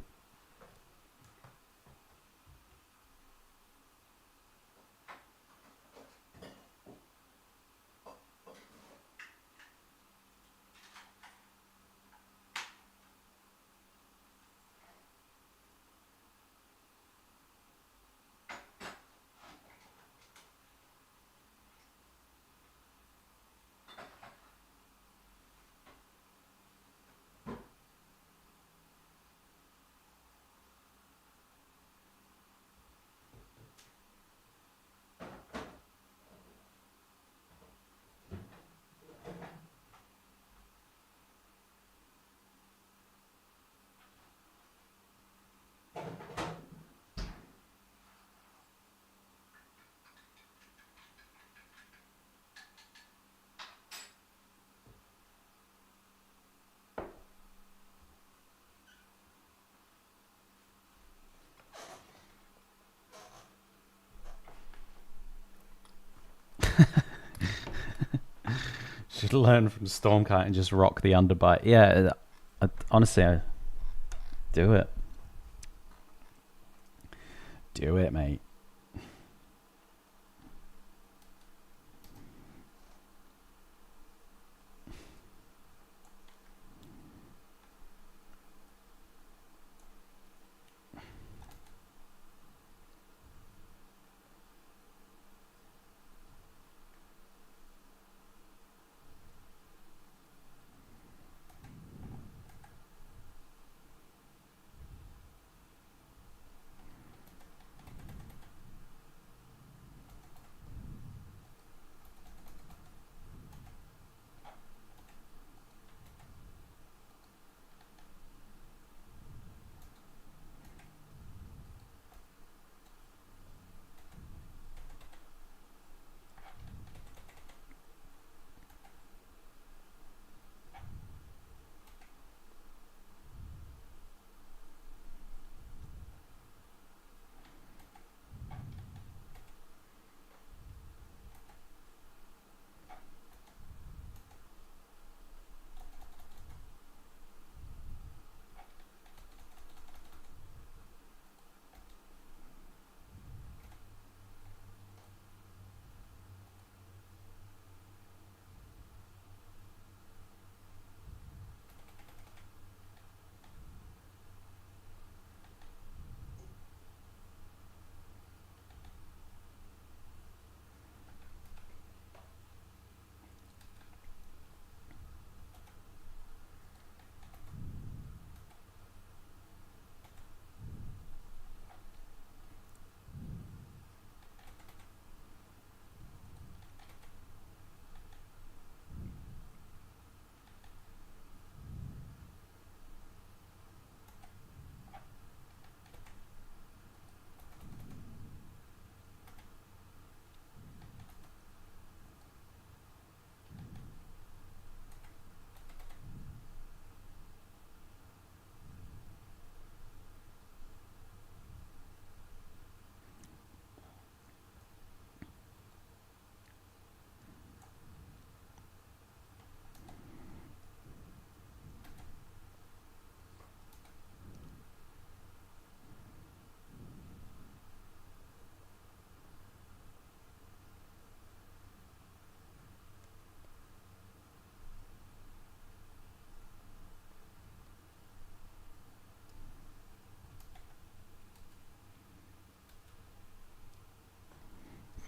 A: Should learn from Stormkite and just rock the underbite. Yeah, honestly, do it. Do it, mate.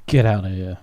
A: Get out of here.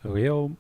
A: Real.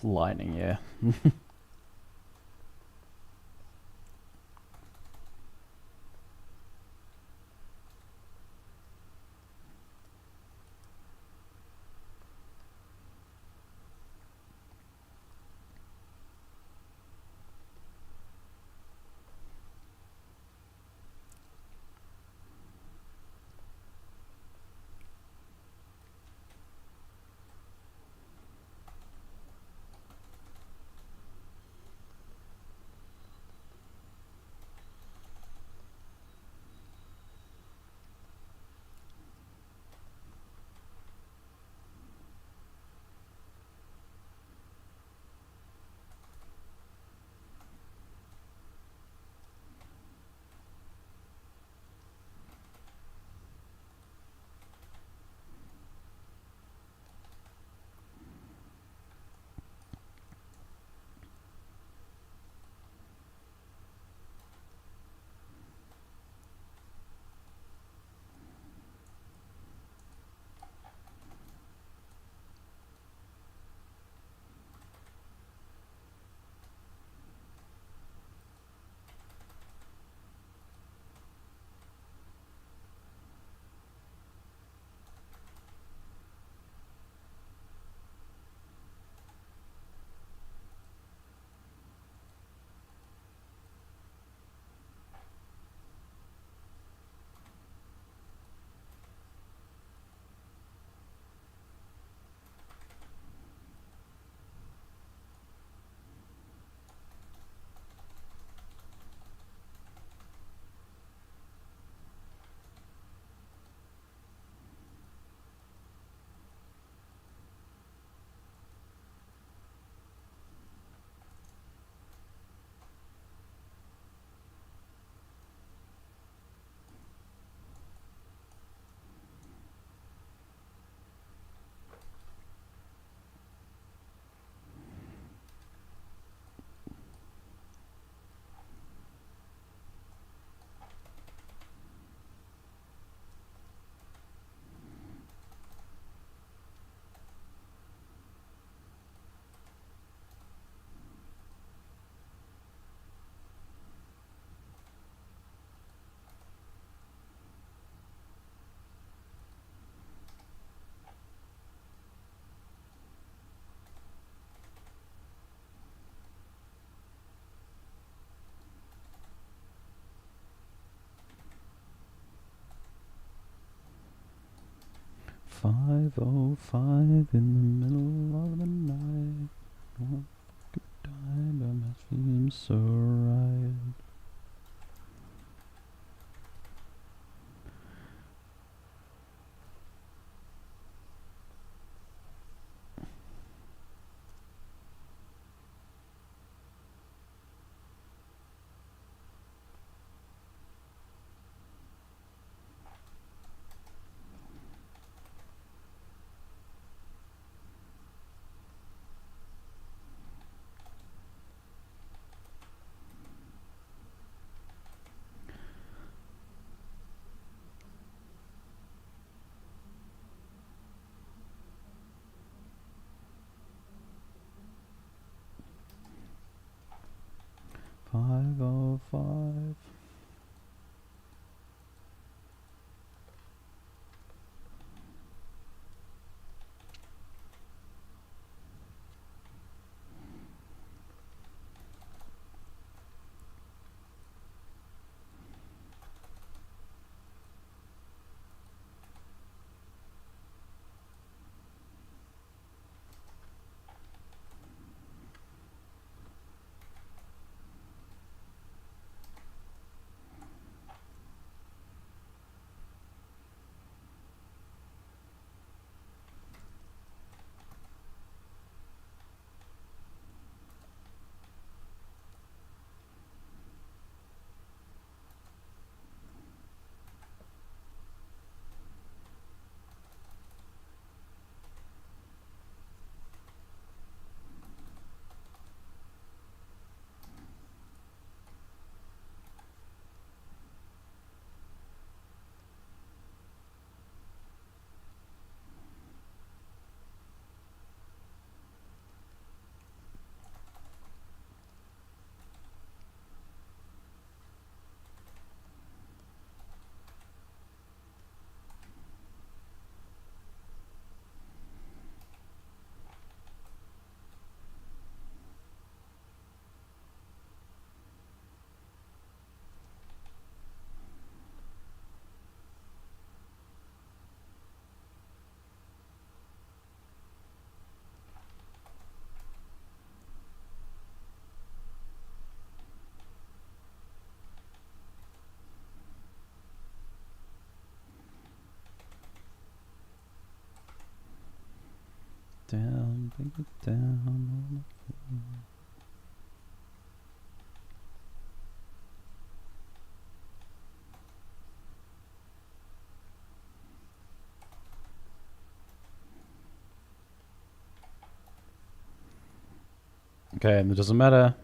A: Lightning, yeah. "5:05 in the middle of the night. One good time, but my feelings so right." 505. Down, bring it down on the floor. Okay, and it doesn't matter.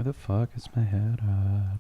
A: Where the fuck is my head at?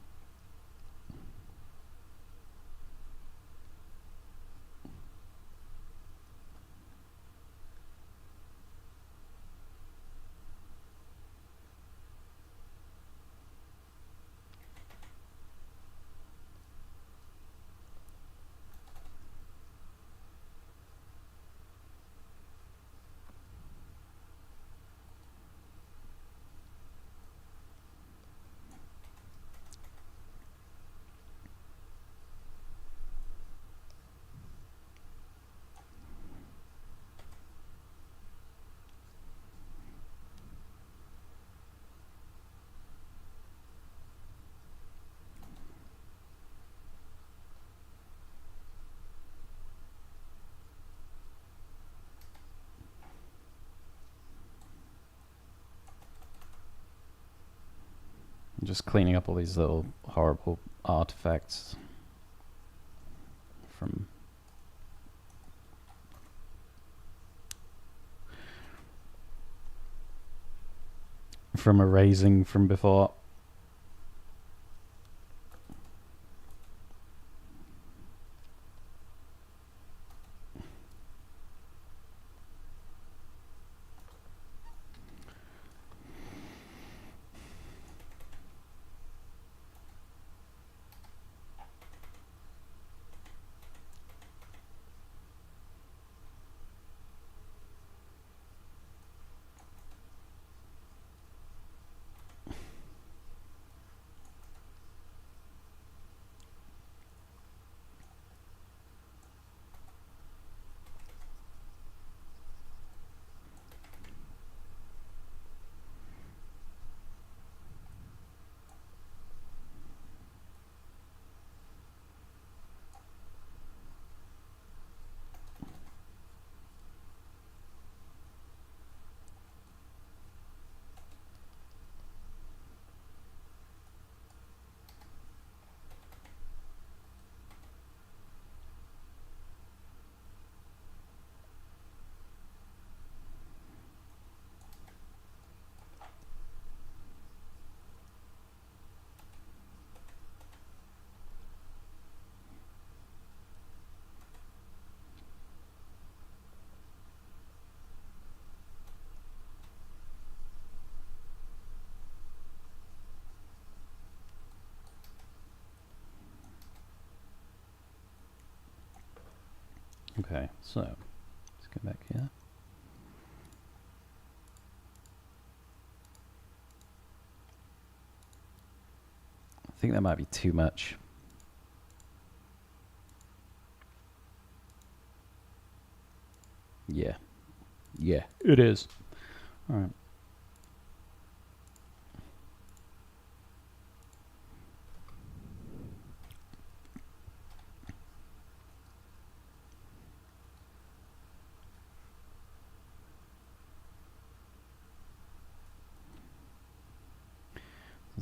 A: I'm just cleaning up all these little horrible artifacts from erasing from before. Okay, so let's go back here. I think that might be too much. Yeah. Yeah, it is. All right.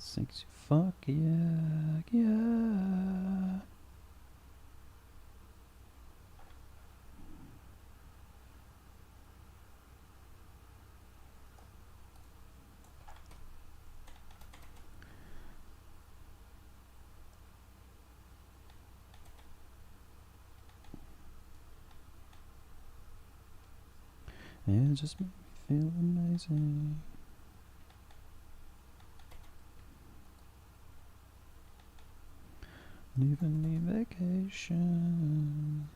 A: Sexy fuck yeah, yeah. It just made me feel amazing. Even need vacation.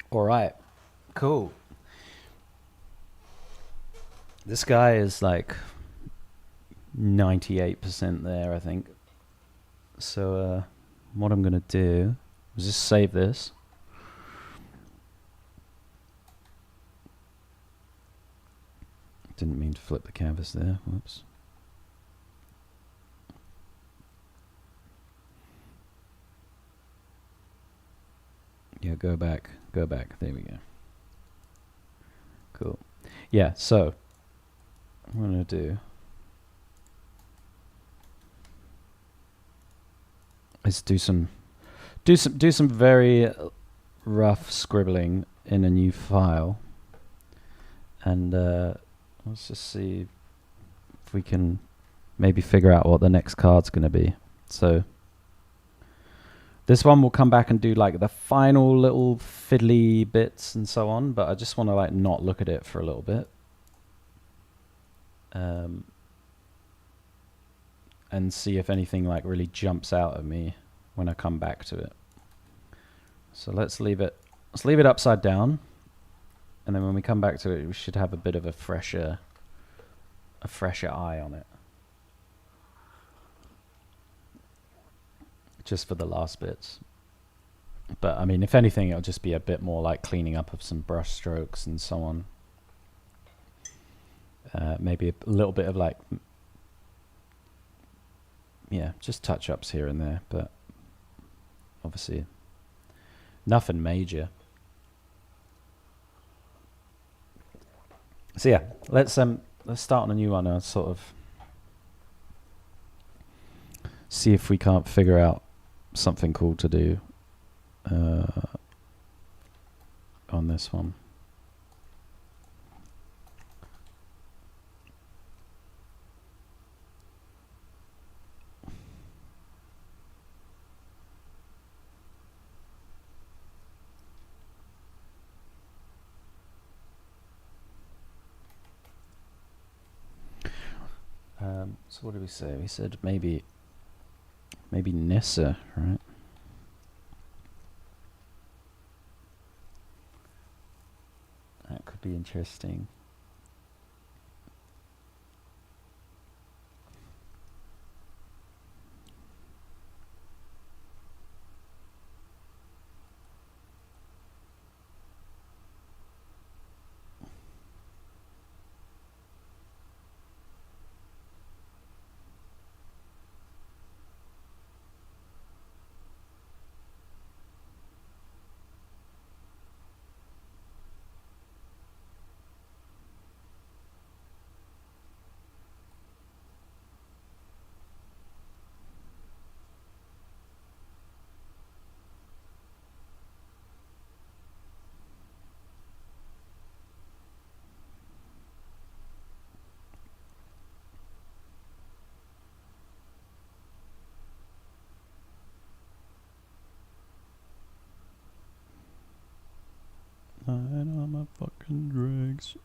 A: All right, cool. This guy is like 98% there, I think. So what I'm gonna do is just save this. Didn't mean to flip the canvas there. Whoops. Yeah, go back. Go back. There we go. Cool. Yeah, so what I'm gonna do is do some very rough scribbling in a new file, and let's just see if we can maybe figure out what the next card's going to be. So this one will come back and do like the final little fiddly bits and so on, but I just want to like not look at it for a little bit. And see if anything like really jumps out at me when I come back to it. So let's leave it upside down, and then when we come back to it, we should have a bit of a fresher eye on it. Just for the last bits. But I mean, if anything, it'll just be a bit more like cleaning up of some brush strokes and so on. Maybe a little bit of like, yeah, just touch-ups here and there, but obviously nothing major. So yeah, let's start on a new one and sort of see if we can't figure out something cool to do on this one. So what did we say? We said maybe Nissa, right? That could be interesting. Slide on my fucking dregs.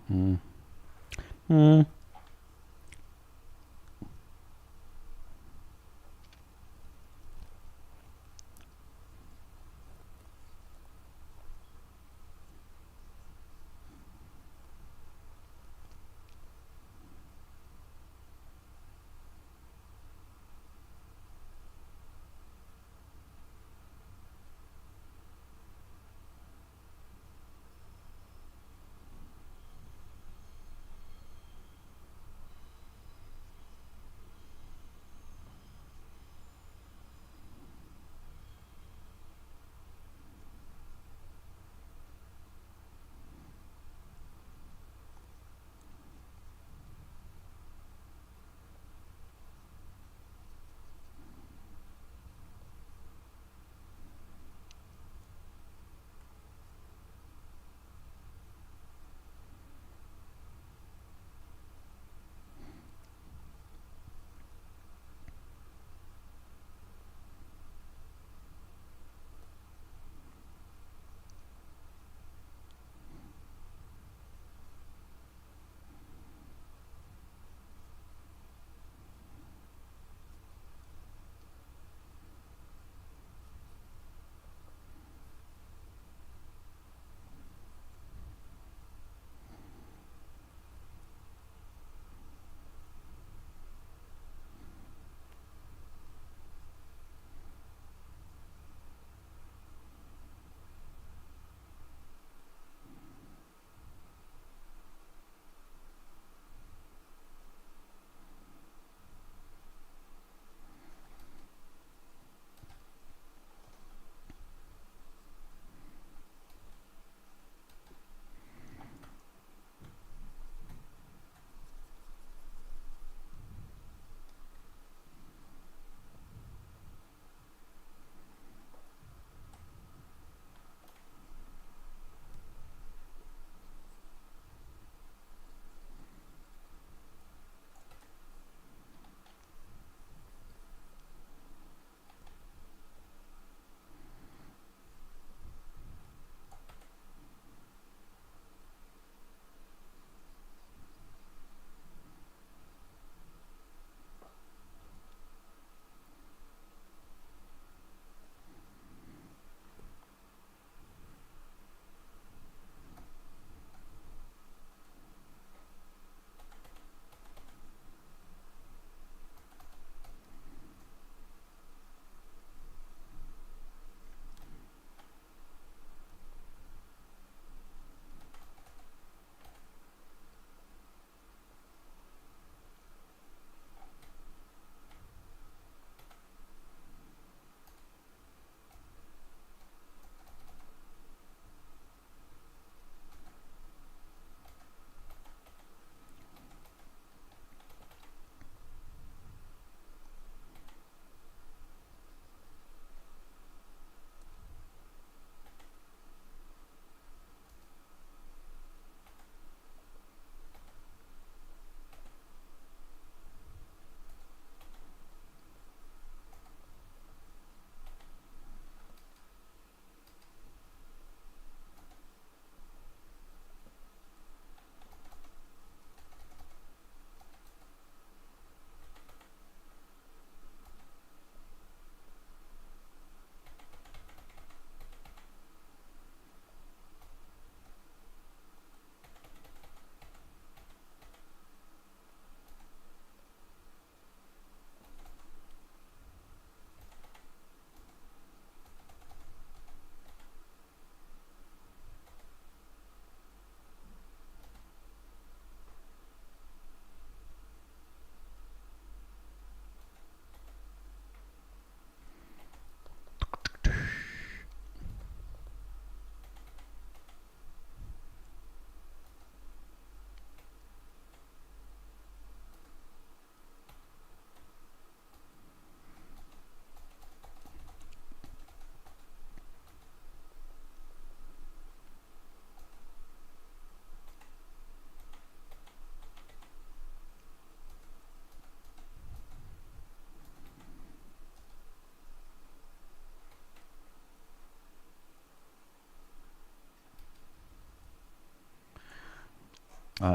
A: Hmm. Hmm.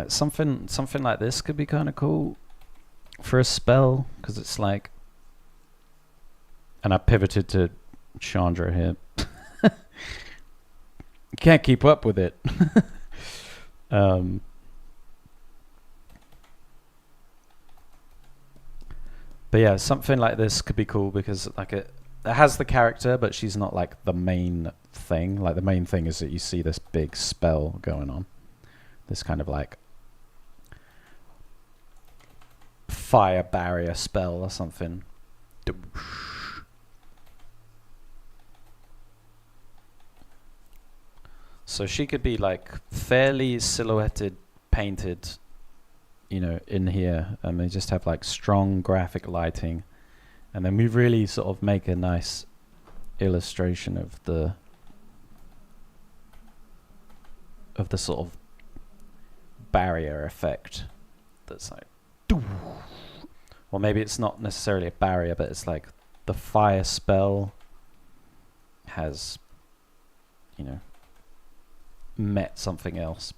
A: Something like this could be kind of cool for a spell, because it's like, and I pivoted to Chandra here. Can't keep up with it. But yeah, something like this could be cool because like it has the character, but she's not like the main thing. Like the main thing is that you see this big spell going on, this kind of like fire barrier spell or something. So she could be like fairly silhouetted, painted, in here, and they just have like strong graphic lighting, and then we really sort of make a nice illustration of the sort of barrier effect that's like, or maybe it's not necessarily a barrier, but it's like the fire spell has, met something else.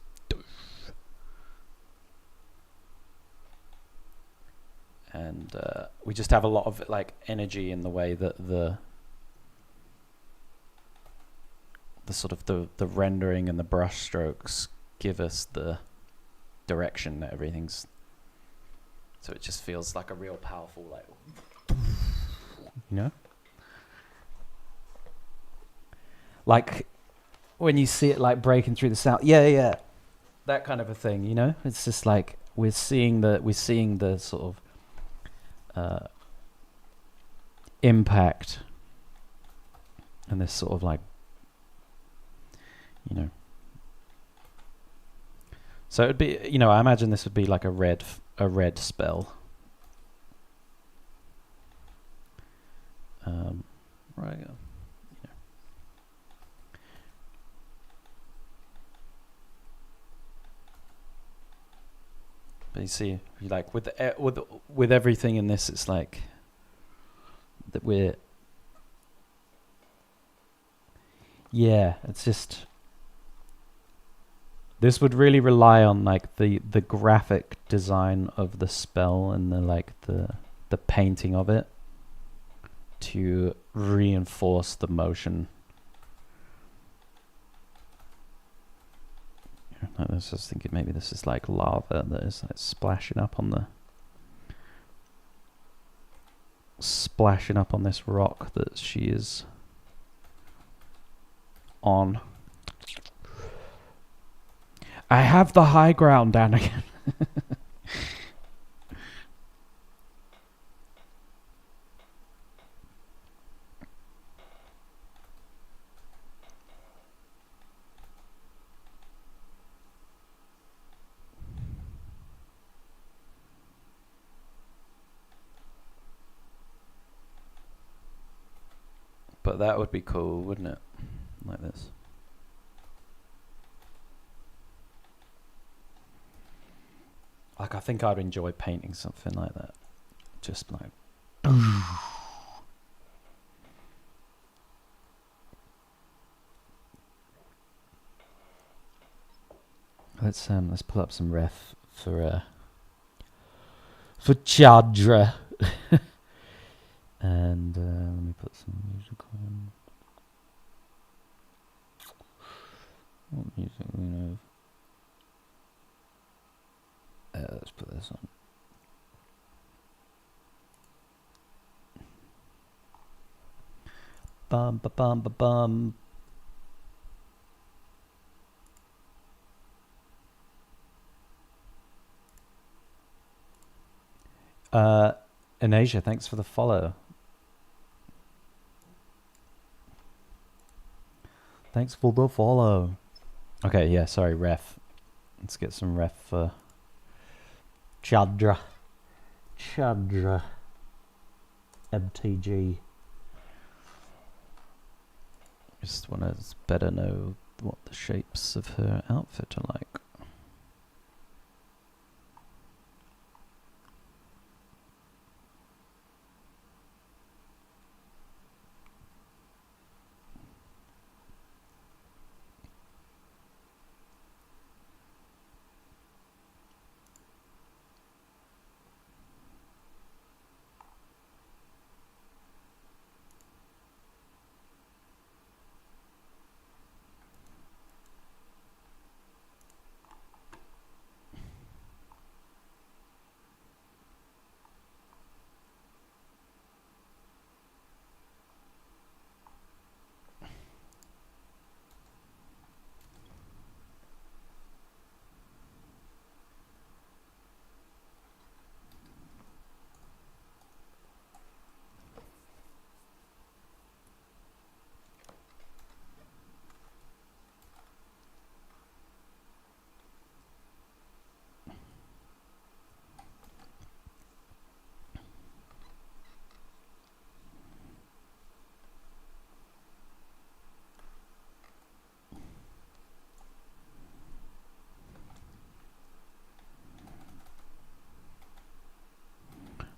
A: And we just have a lot of like energy in the way that the sort of the rendering and the brush strokes give us the direction that everything's, so it just feels like a real powerful, like, like when you see it like breaking through the sound, yeah, that kind of a thing, it's just like we're seeing the sort of impact and this sort of like, so it'd be, I imagine this would be like a red spell. Right. But you see, like with everything in this, it's like that it's just, this would really rely on like the graphic design of the spell and the painting of it to reinforce the motion. I was just thinking maybe this is like lava that is like splashing up on this rock that she is on. I have the high ground, Anakin. But that would be cool, wouldn't it? Like this. Like, I think I'd enjoy painting something like that. Just like... Let's pull up some ref for Chandra. And let me put some music on. What music we know? Let's put this on. Bum ba bum ba bum. In Asia, thanks for the follow. Thanks for the follow. Okay, yeah, sorry, ref. Let's get some ref for Chandra. MTG. Just want to better know what the shapes of her outfit are like.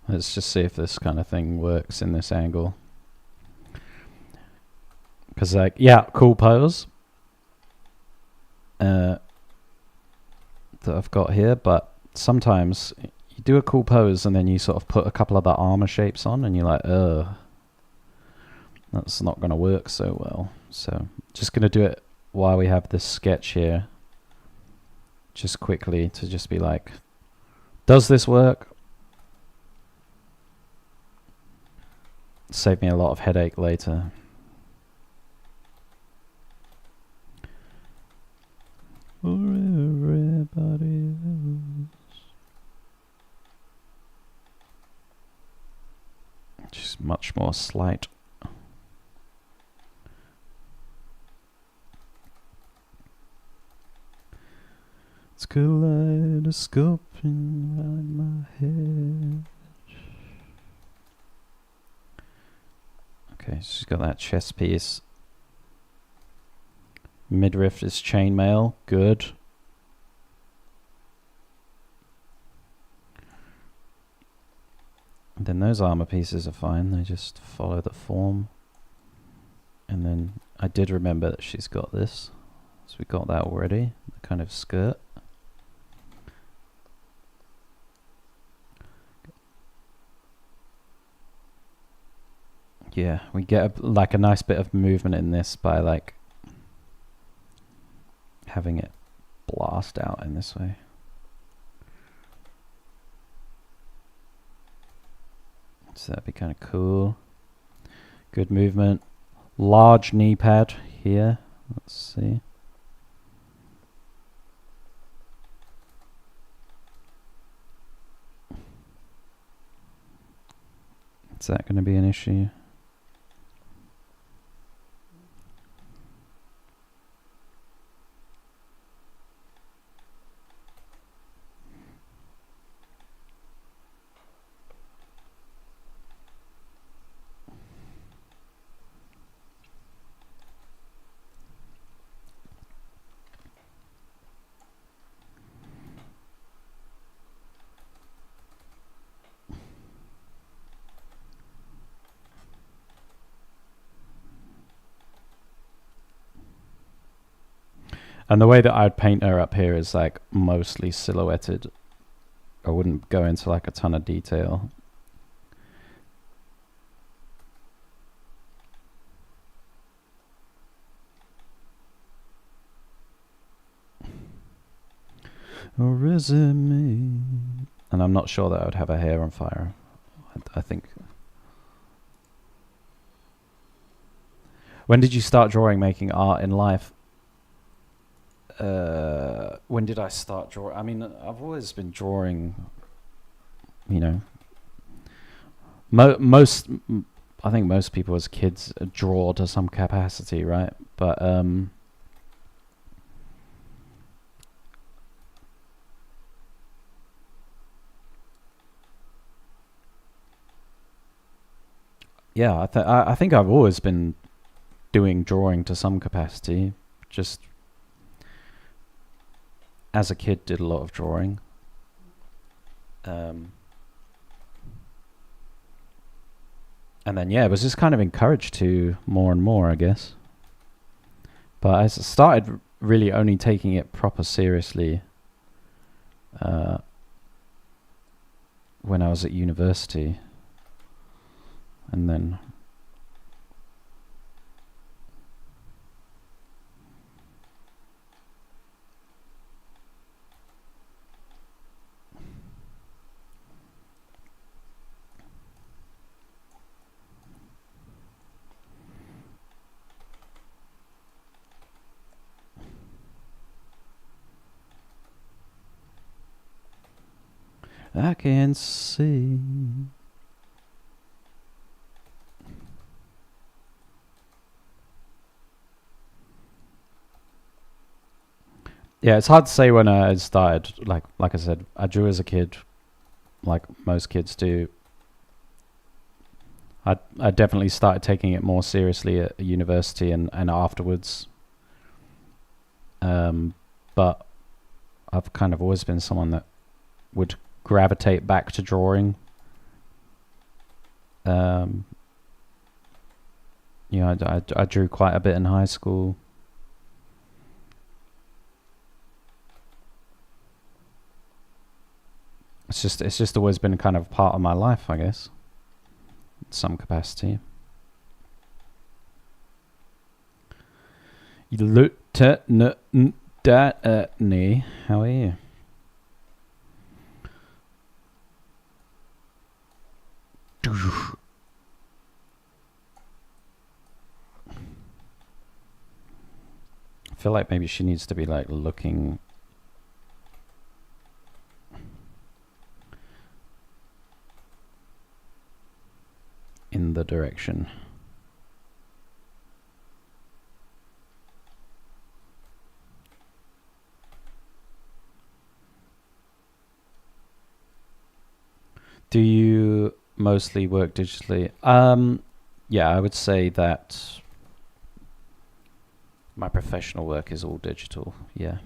A: Let's just see if this kind of thing works in this angle. Because, like, yeah, cool pose that I've got here, but sometimes you do a cool pose and then you sort of put a couple of the armor shapes on and you're like, that's not going to work so well. So just going to do it while we have this sketch here, just quickly, to just be like, does this work? Save me a lot of headache later. For everybody else. Just much more slight. It's kaleidoscoping around my head. Okay, she's got that chest piece. Midriff is chainmail, good. And then those armor pieces are fine, they just follow the form. And then I did remember that she's got this, so we got that already, the kind of skirt. Yeah, we get like a nice bit of movement in this by like having it blast out in this way. So that'd be kind of cool. Good movement. Large knee pad here. Let's see. Is that going to be an issue? And the way that I'd paint her up here is like mostly silhouetted. I wouldn't go into like a ton of detail. Or is it me? And I'm not sure that I would have her hair on fire. I think. When did you start drawing, making art in life? When did I start drawing? I mean, I've always been drawing, you know. I think most people as kids draw to some capacity, right? But yeah, I think I've always been doing drawing to some capacity. Just as a kid, did a lot of drawing. And then, yeah, it was just kind of encouraged to more and more, I guess. But I started really only taking it proper seriously when I was at university. And then I can see. Yeah, it's hard to say when I started. Like I said, I drew as a kid, like most kids do. I definitely started taking it more seriously at university and afterwards. But I've kind of always been someone that would gravitate back to drawing Um, I drew quite a bit in high school. It's just always been kind of part of my life, I guess, in some capacity. You looked at me. How are you? I feel like maybe she needs to be like looking in the direction. Do you mostly work digitally? Yeah, I would say that my professional work is all digital. Yeah.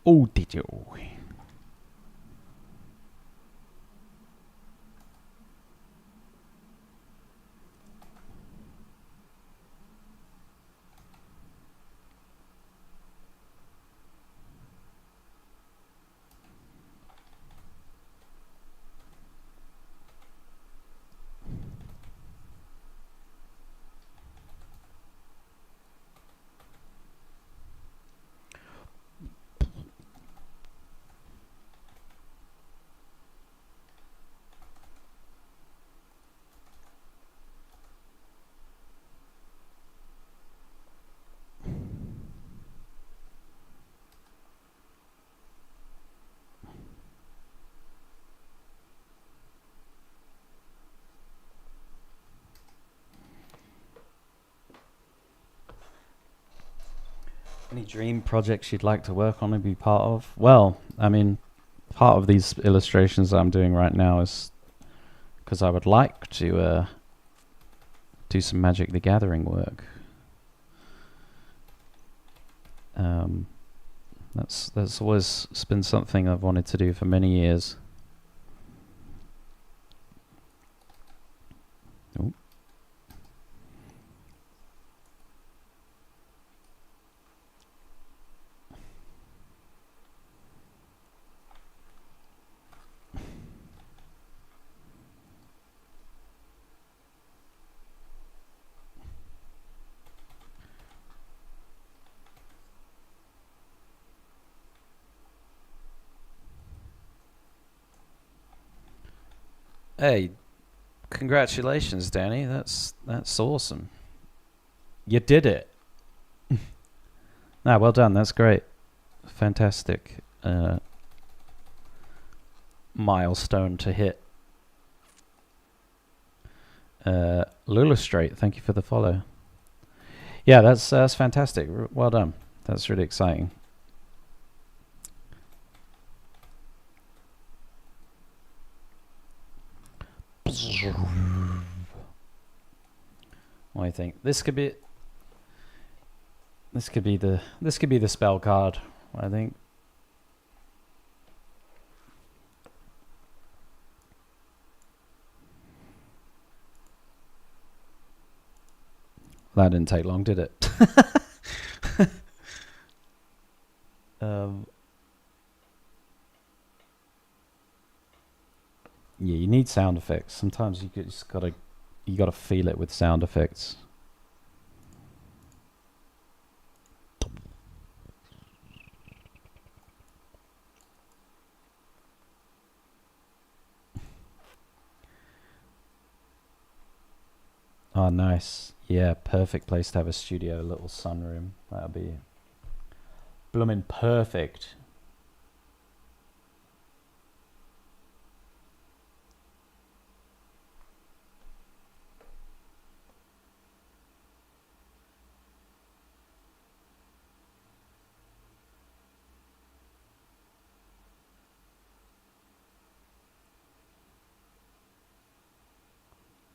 A: All digital. Any dream projects you'd like to work on and be part of? Well, I mean, part of these illustrations that I'm doing right now is because I would like to do some Magic the Gathering work. That's always been something I've wanted to do for many years. Ooh. Hey, congratulations, Danny. That's awesome. You did it. Well done. That's great. Fantastic milestone to hit. Lula Straight, thank you for the follow. Yeah, that's fantastic. Well done. That's really exciting. What do you think? This could be the spell card, I think. That didn't take long, did it? Yeah, you need sound effects. Sometimes you gotta feel it with sound effects. Oh, nice. Yeah, perfect place to have a studio, a little sunroom. That'll be bloomin' perfect.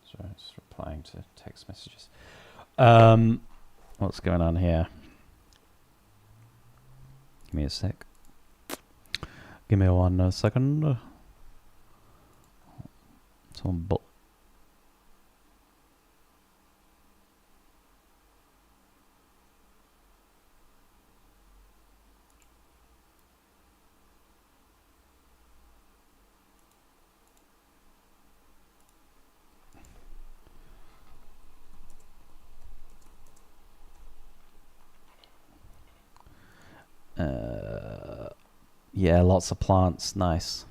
A: Sorry, just replying to text messages. What's going on here? Give me a sec. Give me 1 second. Yeah, lots of plants. Nice.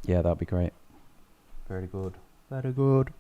A: Yeah, that'd be great. Very good. Very good.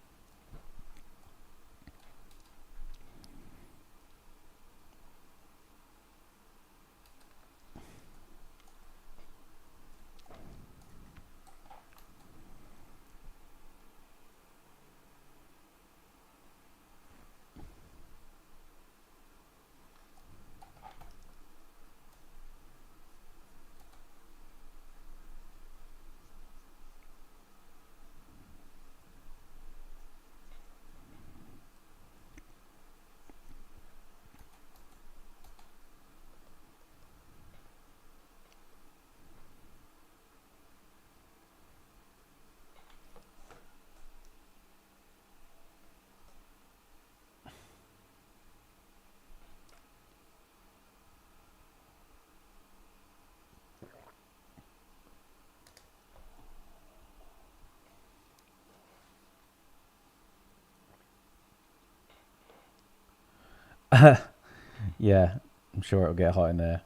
A: Yeah, I'm sure it'll get hot in there.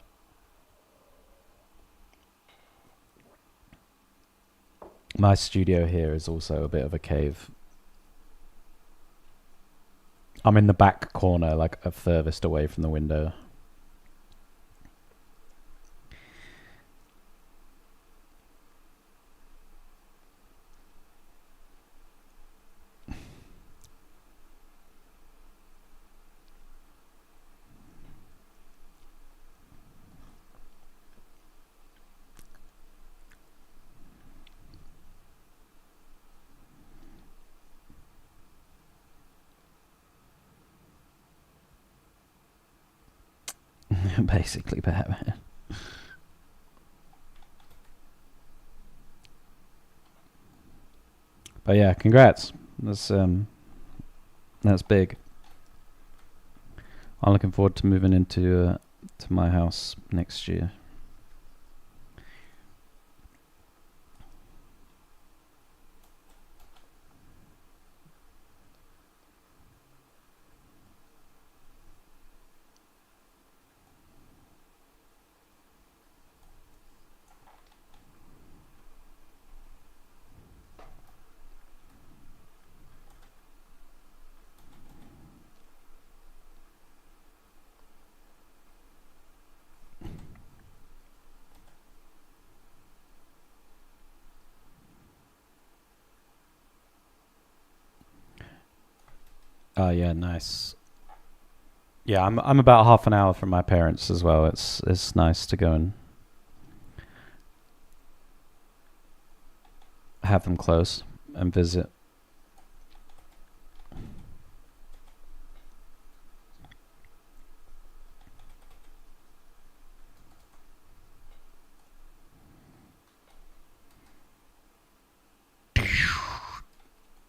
A: My studio here is also a bit of a cave. I'm in the back corner, like furthest away from the window. Basically, Batman. But yeah, congrats. That's big. I'm looking forward to moving into to my house next year. Oh yeah, nice. Yeah, I'm about half an hour from my parents as well. It's nice to go and have them close and visit.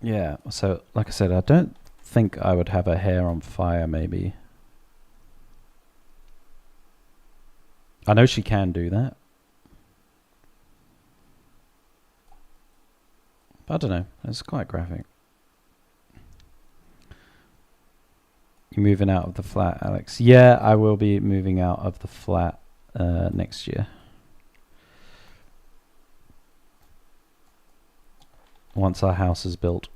A: Yeah, so like I said, I don't think I would have her hair on fire, maybe. I know she can do that. But I don't know. It's quite graphic. You're moving out of the flat, Alex. Yeah, I will be moving out of the flat next year. Once our house is built.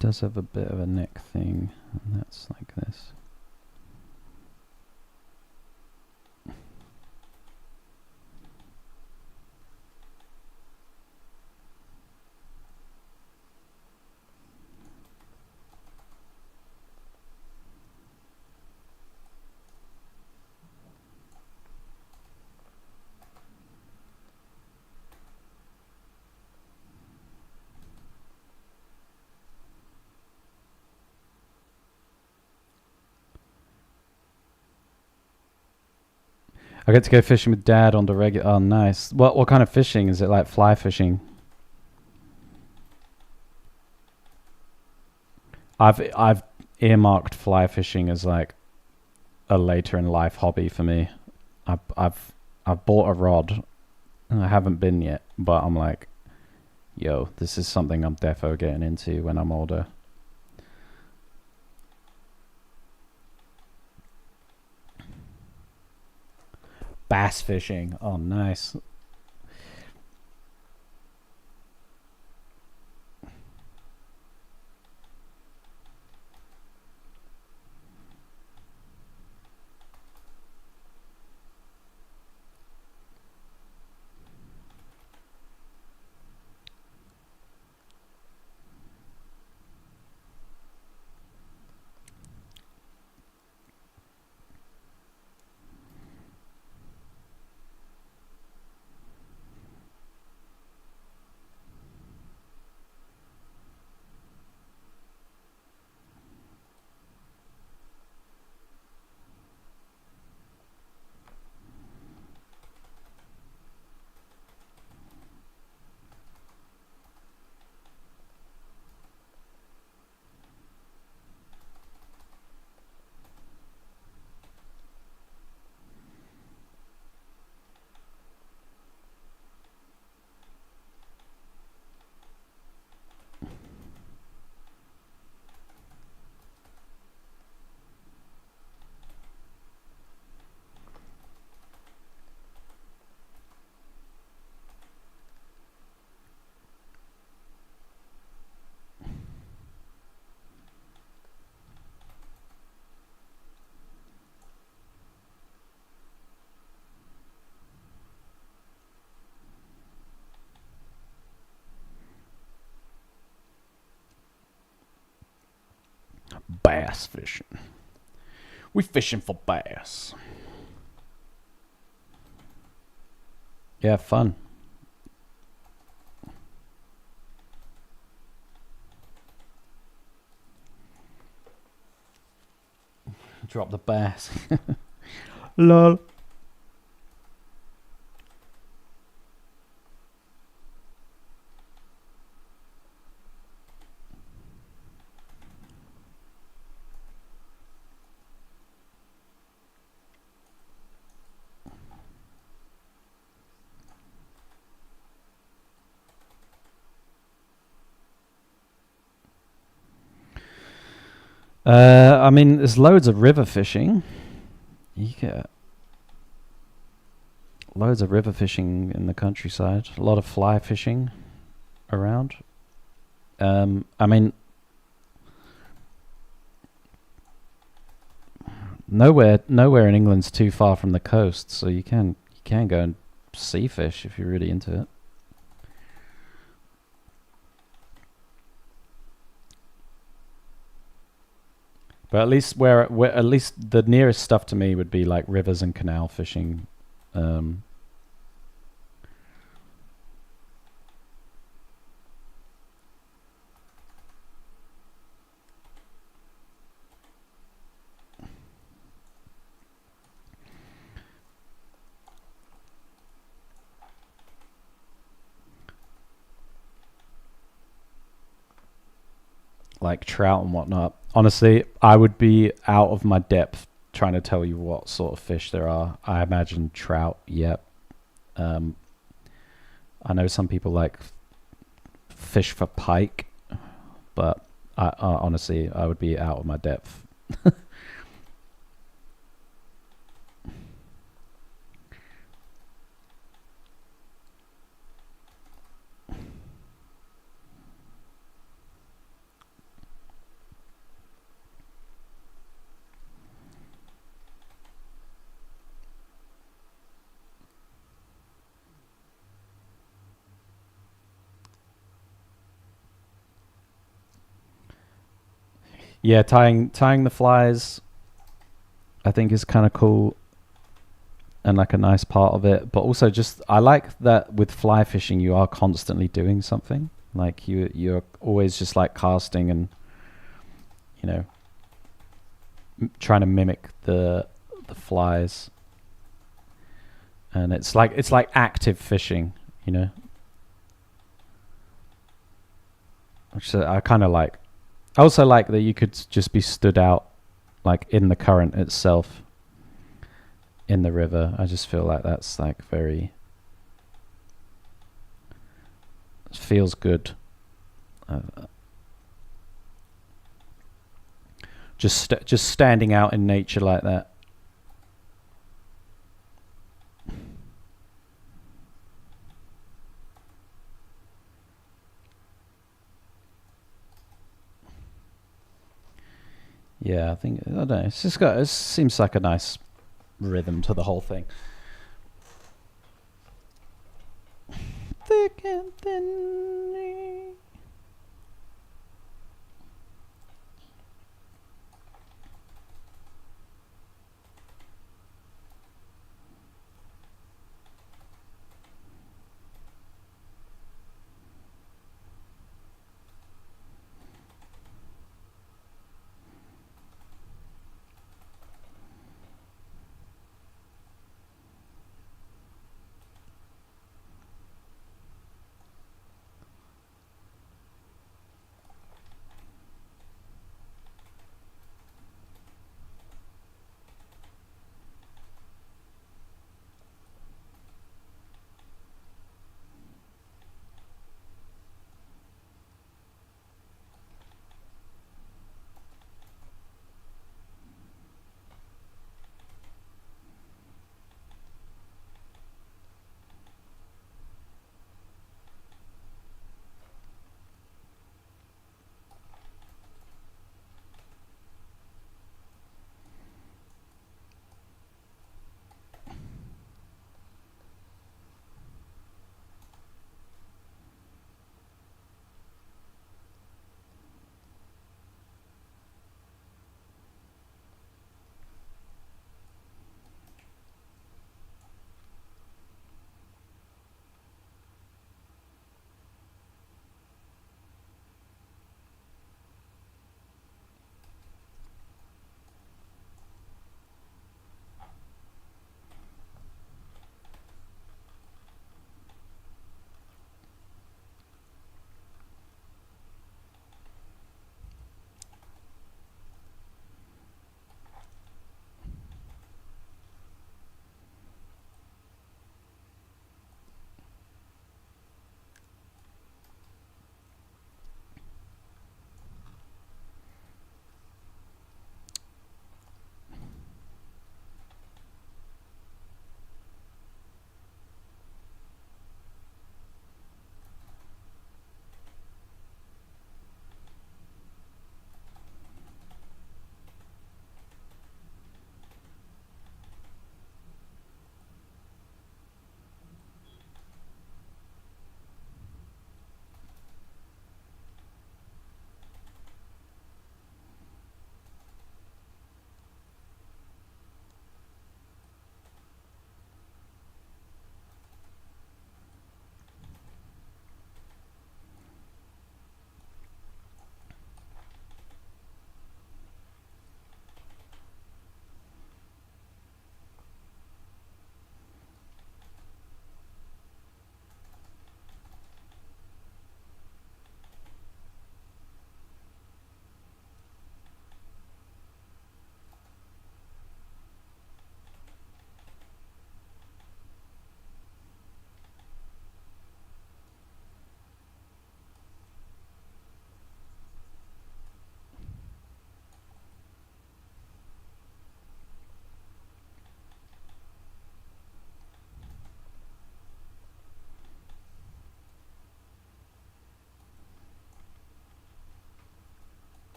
A: does have a bit of a neck thing, and that's like this. I get to go fishing with Dad on the regular. Oh, nice. What kind of fishing is it? Like fly fishing? I've earmarked fly fishing as like a later in life hobby for me. I've bought a rod. I haven't been yet, but I'm like, yo, this is something I'm defo getting into when I'm older. Bass fishing. Oh, nice. Bass fishing. We fishing for bass. Yeah, fun. Drop the bass. Lol. I mean, there's loads of river fishing. You get loads of river fishing in the countryside. A lot of fly fishing around. I mean, nowhere in England's too far from the coast, so you can go and sea fish if you're really into it. But at least where at least the nearest stuff to me would be like rivers and canal fishing. Um, like trout and whatnot. Honestly, I would be out of my depth trying to tell you what sort of fish there are. I imagine trout. Yep. Um, I know some people like fish for pike, but I honestly I would be out of my depth. Yeah, tying the flies, I think is kind of cool and like a nice part of it. But also, just I like that with fly fishing, you are constantly doing something. Like you're always just like casting and you know trying to mimic the flies, and it's like active fishing, you know, which I kind of like. I also like that you could just be stood out like in the current itself in the river. I just feel like that's like very feels good. Uh, just standing out in nature like that. Yeah, I think I don't know. It's just got. It seems like a nice rhythm to the whole thing. Thick and thin.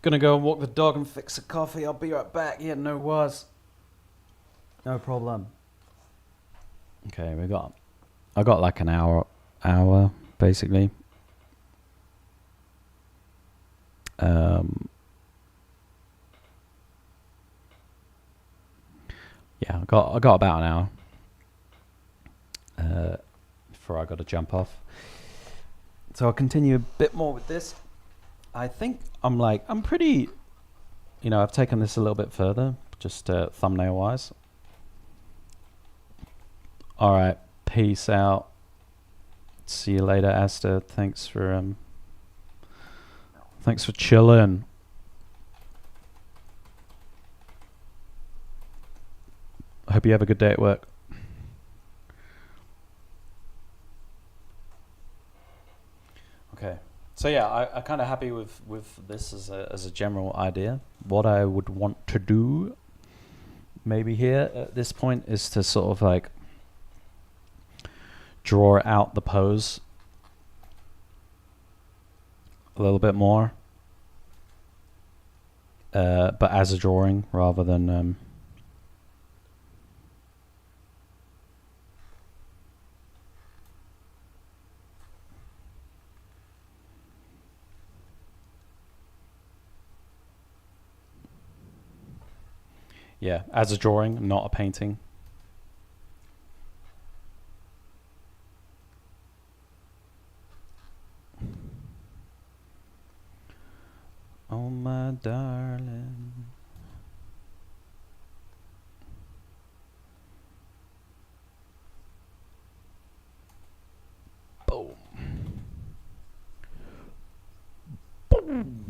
A: Gonna go and walk the dog and fix a coffee. I'll be right back. Yeah, no worries. No problem. Okay, I got like an hour basically. Yeah, I got about an hour before I got to jump off. So I'll continue a bit more with this. I think I'm pretty, I've taken this a little bit further, just thumbnail wise. All right, peace out. See you later, Asta. Thanks for chilling. I hope you have a good day at work. Okay. So yeah, I'm kind of happy with this as a general idea. What I would want to do maybe here at this point is to sort of like draw out the pose a little bit more, but as a drawing rather than yeah, as a drawing, not a painting. Oh my darling. Boom. Boom.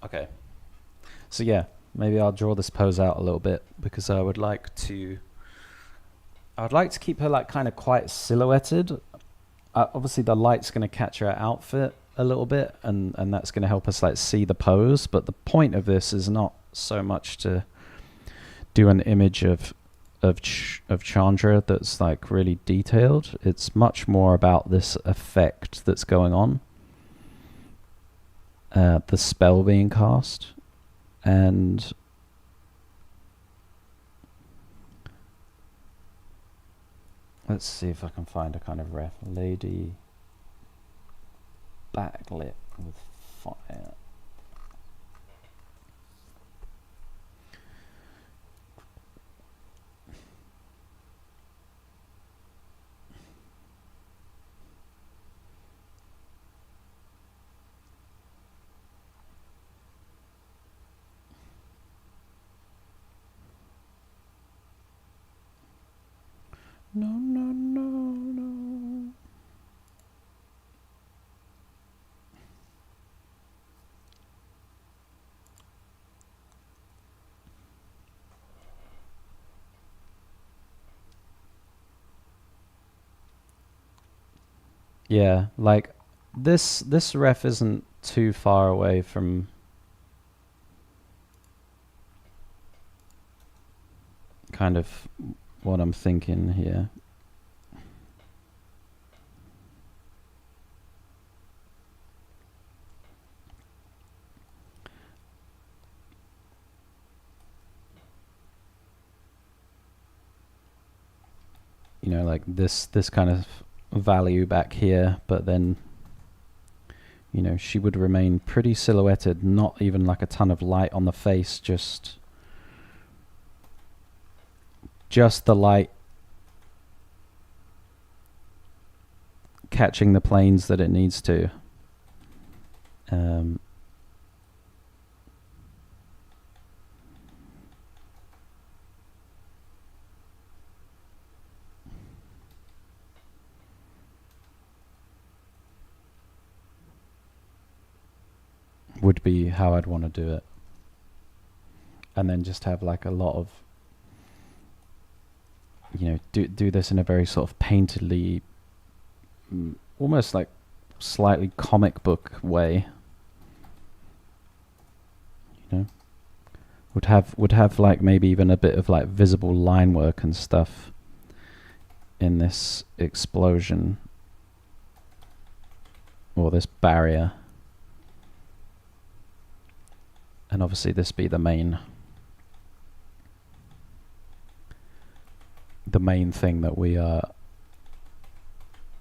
A: Okay. So yeah, maybe I'll draw this pose out a little bit because I would like to keep her like kind of quite silhouetted. Obviously the light's going to catch her outfit a little bit and that's going to help us like see the pose, but the point of this is not so much to do an image of Chandra that's like really detailed. It's much more about this effect that's going on. The spell being cast, and let's see if I can find a kind of ref. Lady backlit with fire. No, no, no, no. Yeah, like this ref isn't too far away from kind of what I'm thinking here. You know, like this kind of value back here, but then she would remain pretty silhouetted, not even like a ton of light on the face, just the light catching the planes that it needs to. Would be how I'd want to do it. And then just have like a lot of, you know, do this in a very sort of painterly, almost like slightly comic book way. You know, would have like maybe even a bit of like visible line work and stuff in this explosion or this barrier. And obviously this be the main thing that we that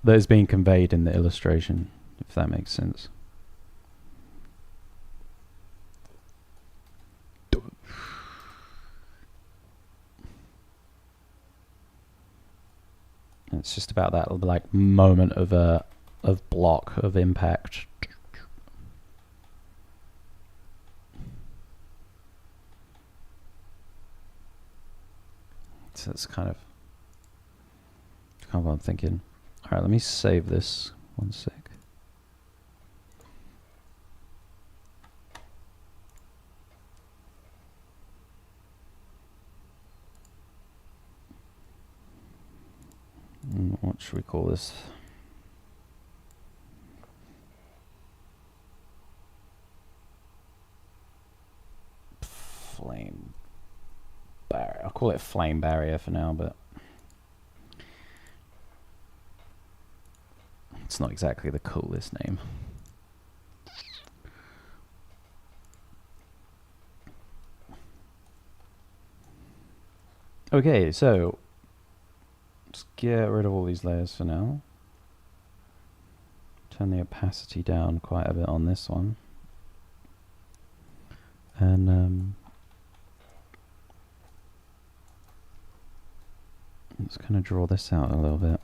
A: is being conveyed in the illustration, if that makes sense. It's just about that like moment of block of impact. So that's kind of what I'm thinking. All right, let me save this 1 sec. What should we call this? Flame barrier. I'll call it flame barrier for now, but it's not exactly the coolest name. Okay, so just get rid of all these layers for now. Turn the opacity down quite a bit on this one. And let's kind of draw this out a little bit.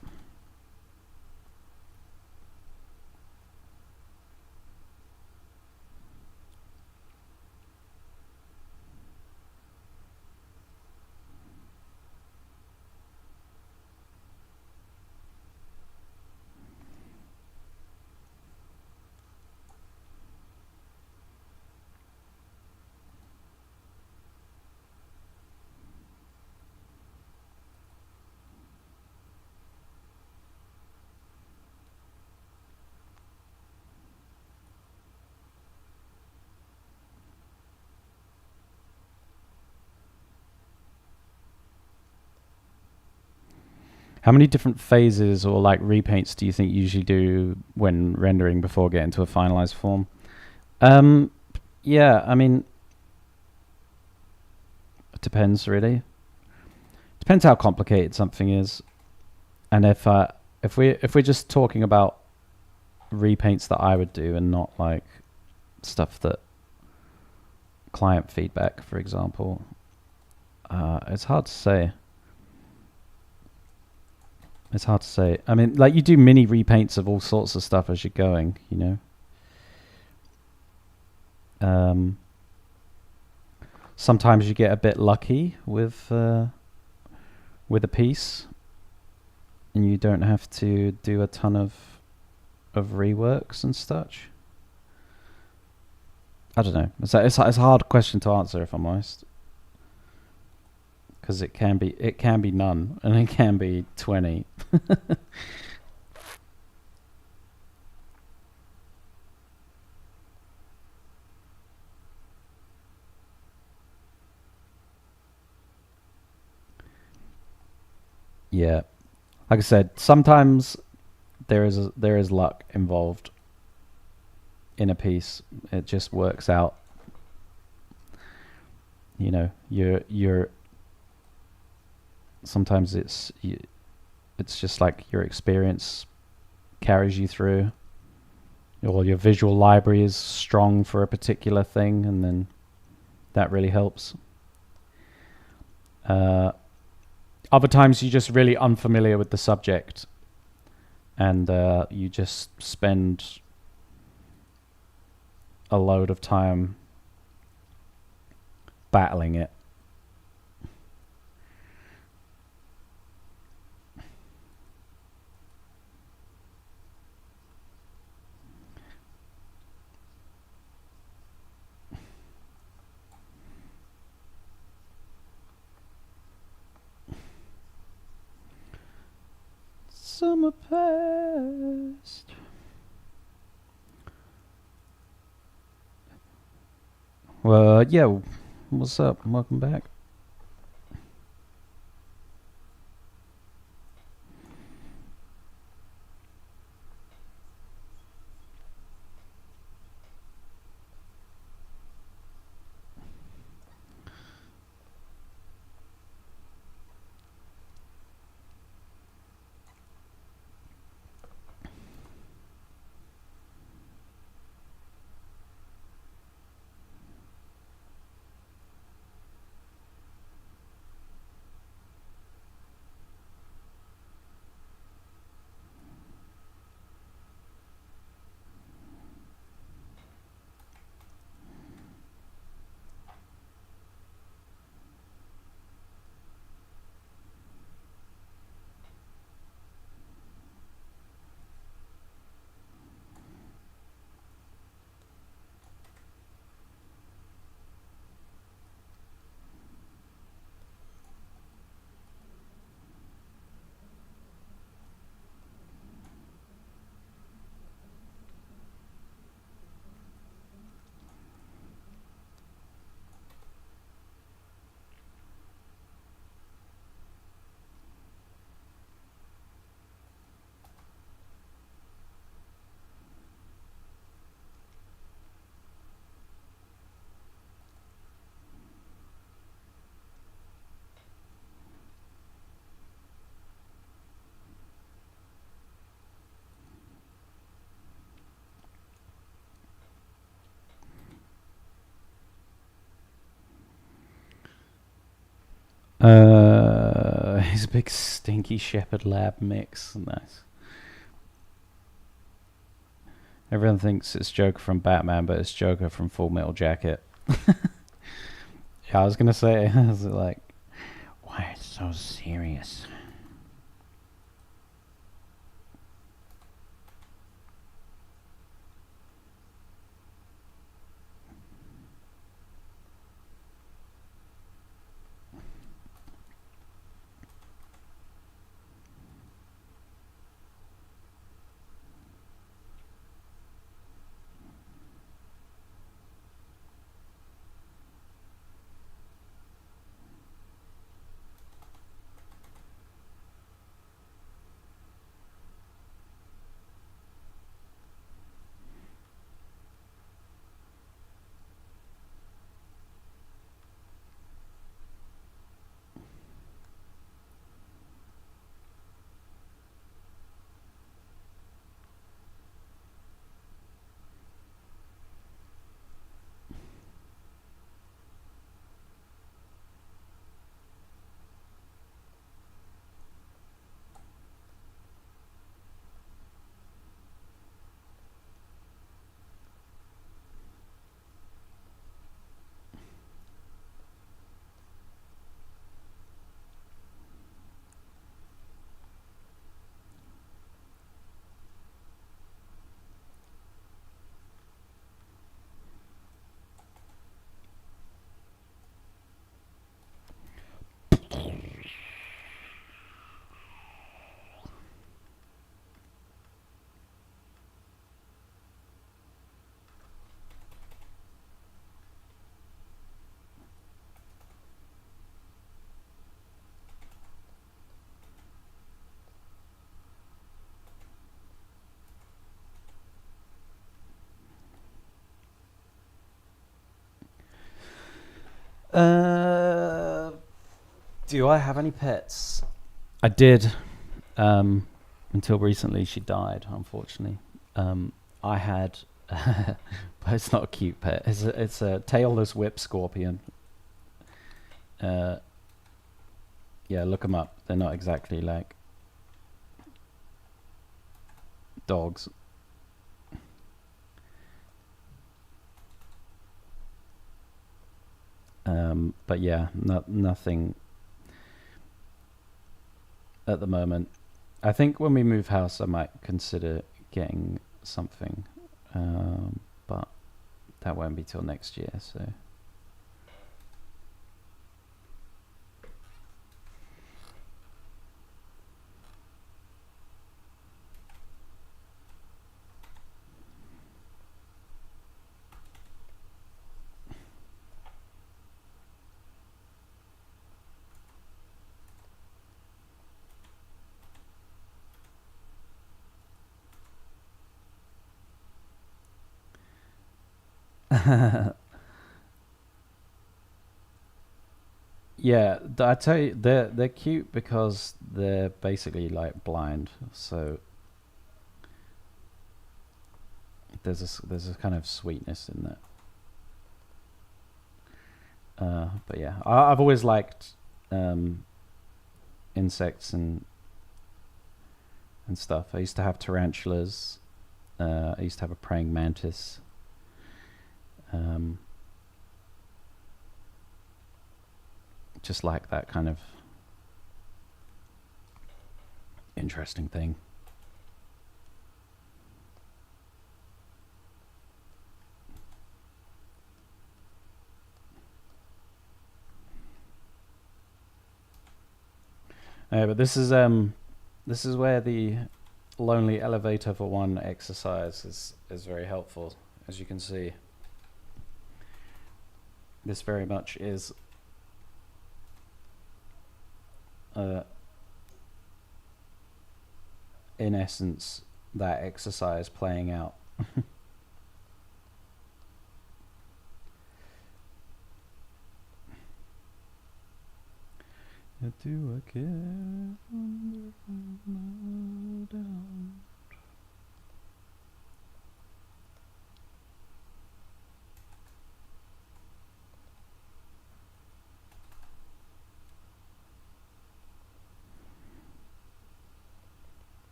A: How many different phases or like repaints do you think you usually do when rendering before getting to a finalized form? Yeah, I mean, it depends really. Depends how complicated something is, and if we're just talking about repaints that I would do and not like stuff that client feedback, for example, it's hard to say. It's hard to say. I mean, like you do mini repaints of all sorts of stuff as you're going, you know. Sometimes you get a bit lucky with a piece, and you don't have to do a ton of reworks and such. I don't know. It's a hard question to answer, if I'm honest. Because it can be none, and it can be 20. Yeah, like I said, sometimes there is luck involved in a piece. It just works out. You know, you're sometimes it's just like your experience carries you through, or your visual library is strong for a particular thing, and then that really helps. Other times you're just really unfamiliar with the subject, and you just spend a load of time battling it. Summer past. Well, yeah. What's up? Welcome back. His big stinky shepherd lab mix. Nice. Everyone thinks it's Joker from Batman, but it's Joker from Full Metal Jacket. Yeah, I was gonna say, I was like, why it's so serious? Do I have any pets? I did, until recently. She died, unfortunately. I had, but it's not a cute pet. It's a tailless whip scorpion. Uh, yeah, look them up. They're not exactly like. dogs. But yeah, nothing at the moment. I think when we move house, I might consider getting something, but that won't be till next year. So. Yeah, I tell you, they're cute because they're basically like blind. So there's a kind of sweetness in that. But yeah, I've always liked insects and stuff. I used to have tarantulas. I used to have a praying mantis. Just like that kind of interesting thing. But this is where the lonely elevator for one exercise is very helpful. As you can see, this very much is in essence that exercise playing out. Do I care? No doubt.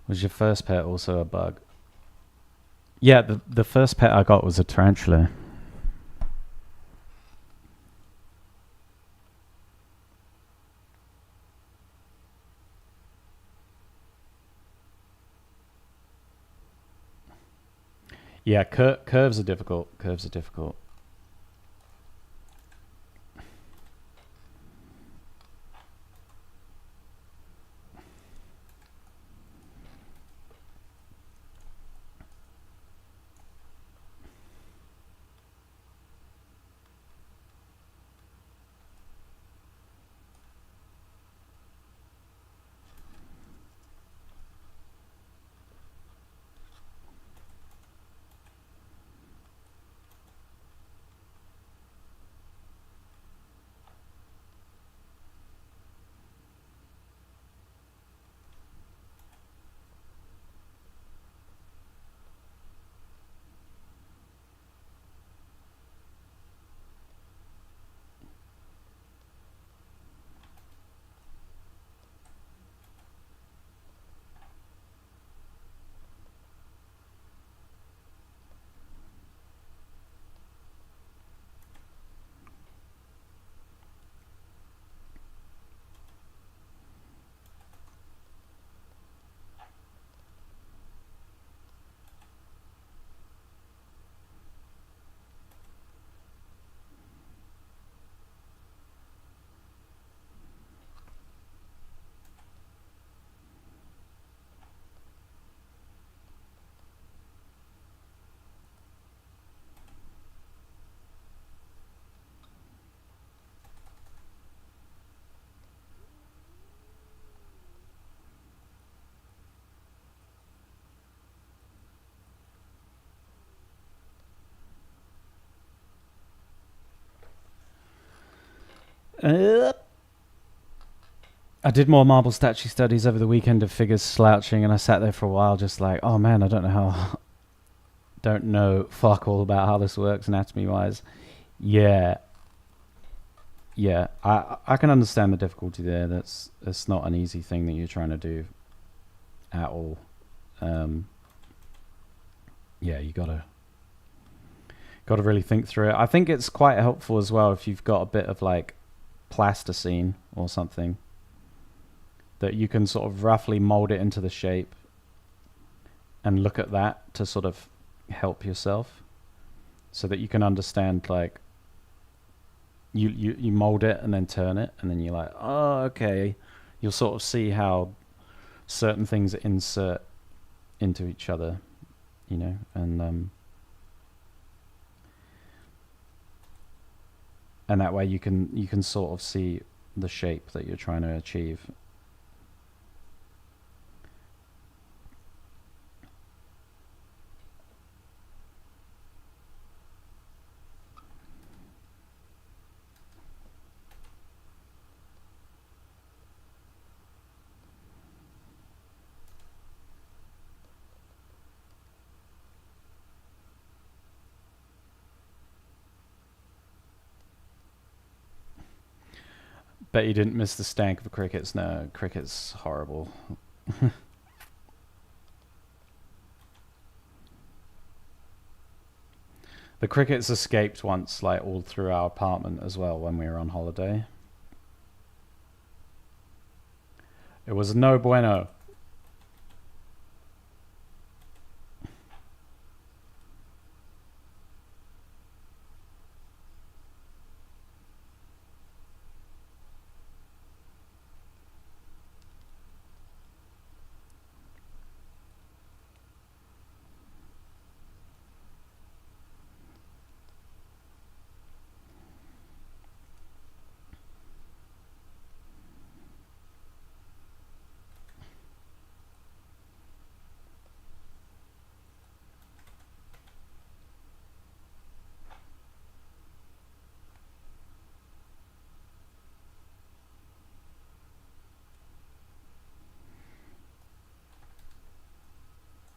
A: Was your first pet also a bug? Yeah, the first pet I got was a tarantula. Yeah, curves are difficult. Curves are difficult. I did more marble statue studies over the weekend of figures slouching, and I sat there for a while just like, oh man, I don't know fuck all about how this works anatomy wise. Yeah. Yeah, I can understand the difficulty there. It's not an easy thing that you're trying to do at all. Um, yeah, you gotta really think through it. I think it's quite helpful as well if you've got a bit of like plasticine or something that you can sort of roughly mold it into the shape and look at that to sort of help yourself so that you can understand like you mold it and then turn it and then you're like, oh, okay. You'll sort of see how certain things insert into each other, you know, and that way you can sort of see the shape that you're trying to achieve. Bet you didn't miss the stank of crickets. No, crickets horrible. The crickets escaped once, like all through our apartment as well when we were on holiday. It was no bueno.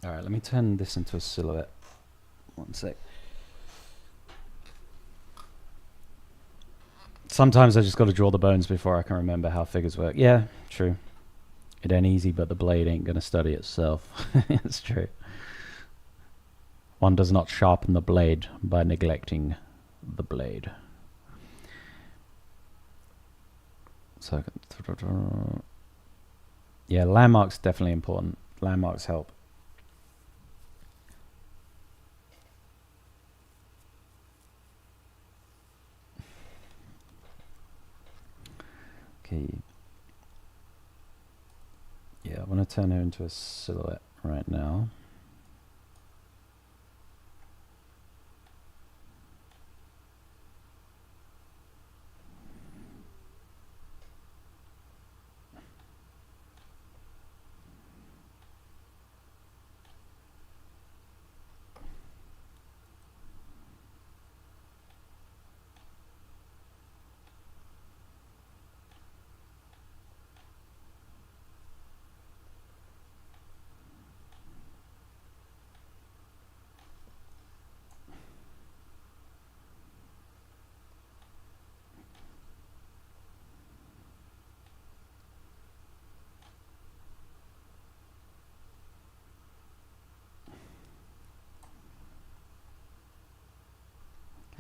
A: Alright, let me turn this into a silhouette. One sec. Sometimes I just got to draw the bones before I can remember how figures work. Yeah, true. It ain't easy, but the blade ain't gonna study itself. It's true. One does not sharpen the blade by neglecting the blade. So, yeah, landmarks definitely important. Landmarks help. Okay. Yeah, I'm gonna turn her into a silhouette right now.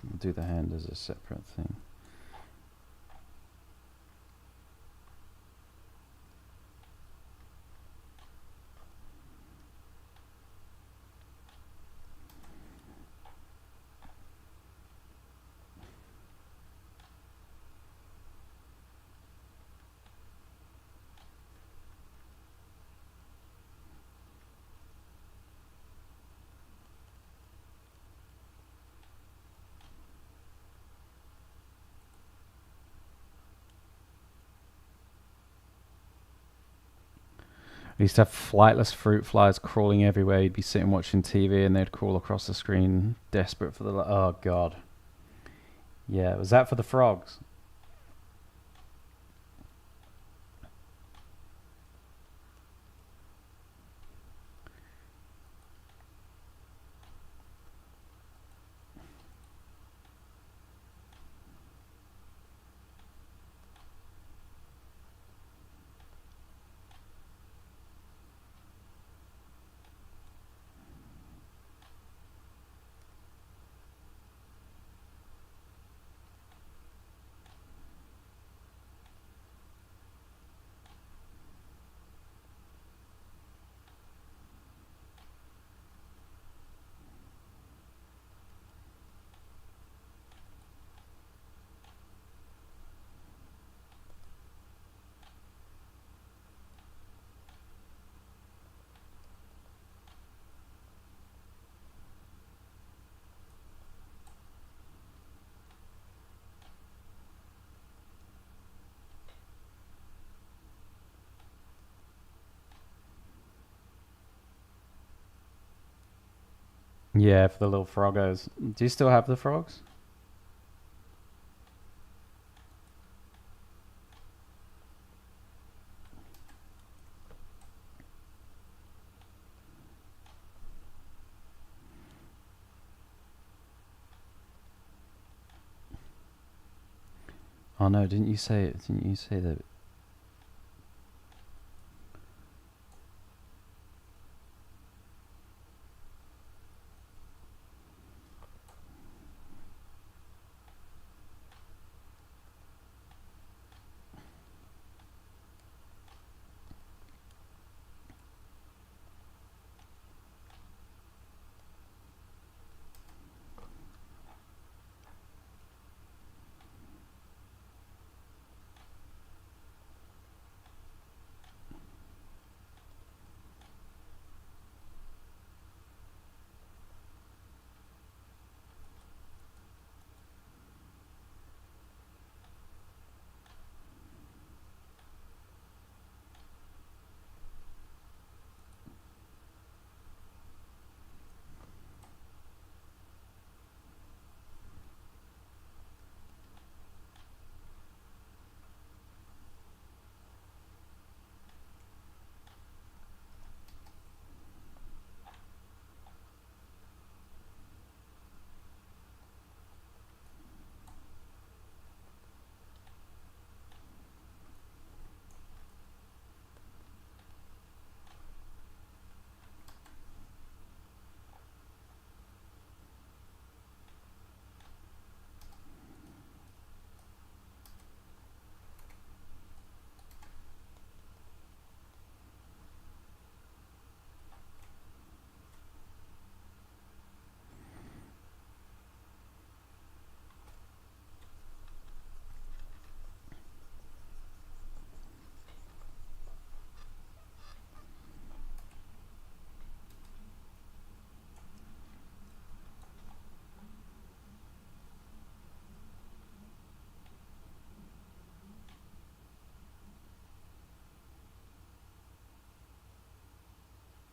A: We'll do the hand as a separate thing. I used to have flightless fruit flies crawling everywhere. You'd be sitting watching TV and they'd crawl across the screen, desperate for the... Oh, God. Yeah, was that for the frogs? Yeah, for the little froggos. Do you still have the frogs? Oh no, didn't you say it? Didn't you say that?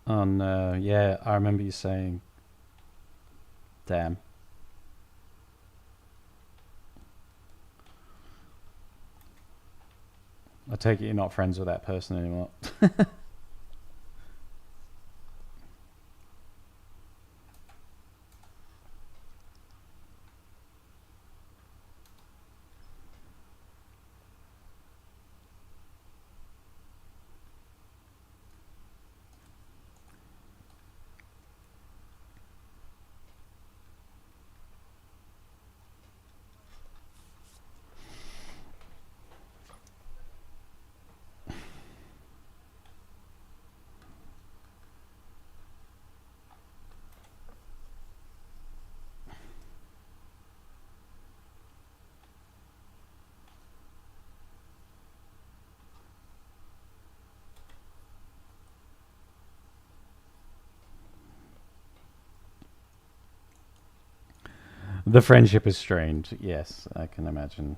A: Oh no, yeah, I remember you saying. Damn. I take it you're not friends with that person anymore. The friendship is strained. Yes, I can imagine.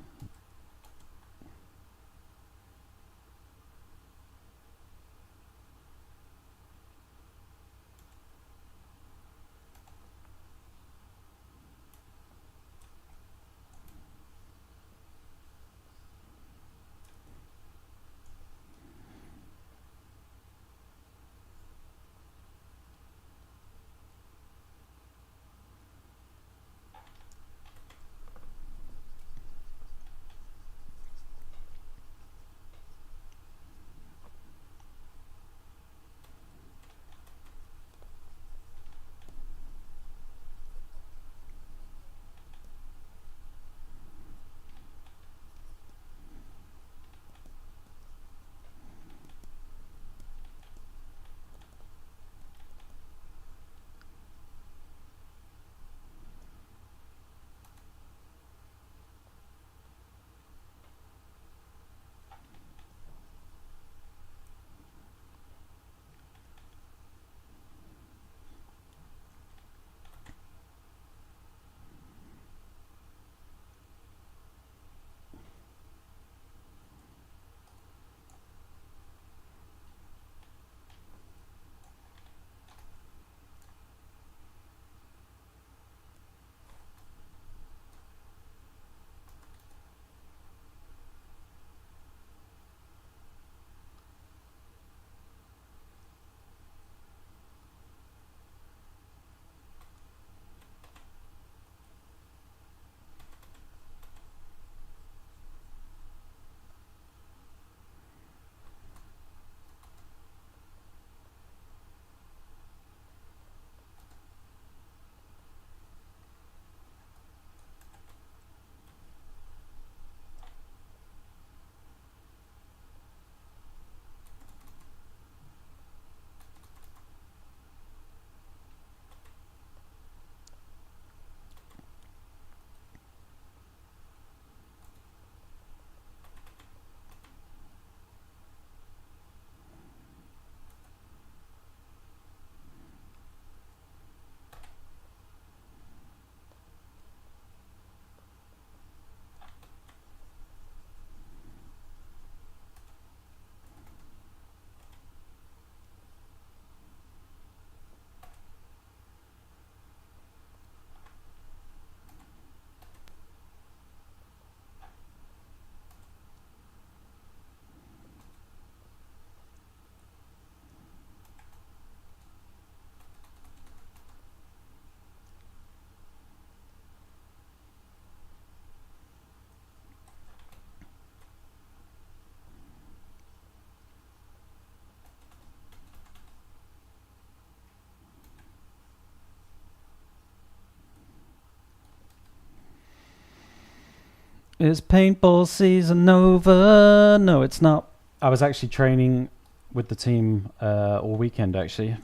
A: Is paintball season over? No, it's not. I was actually training with the team all weekend, actually.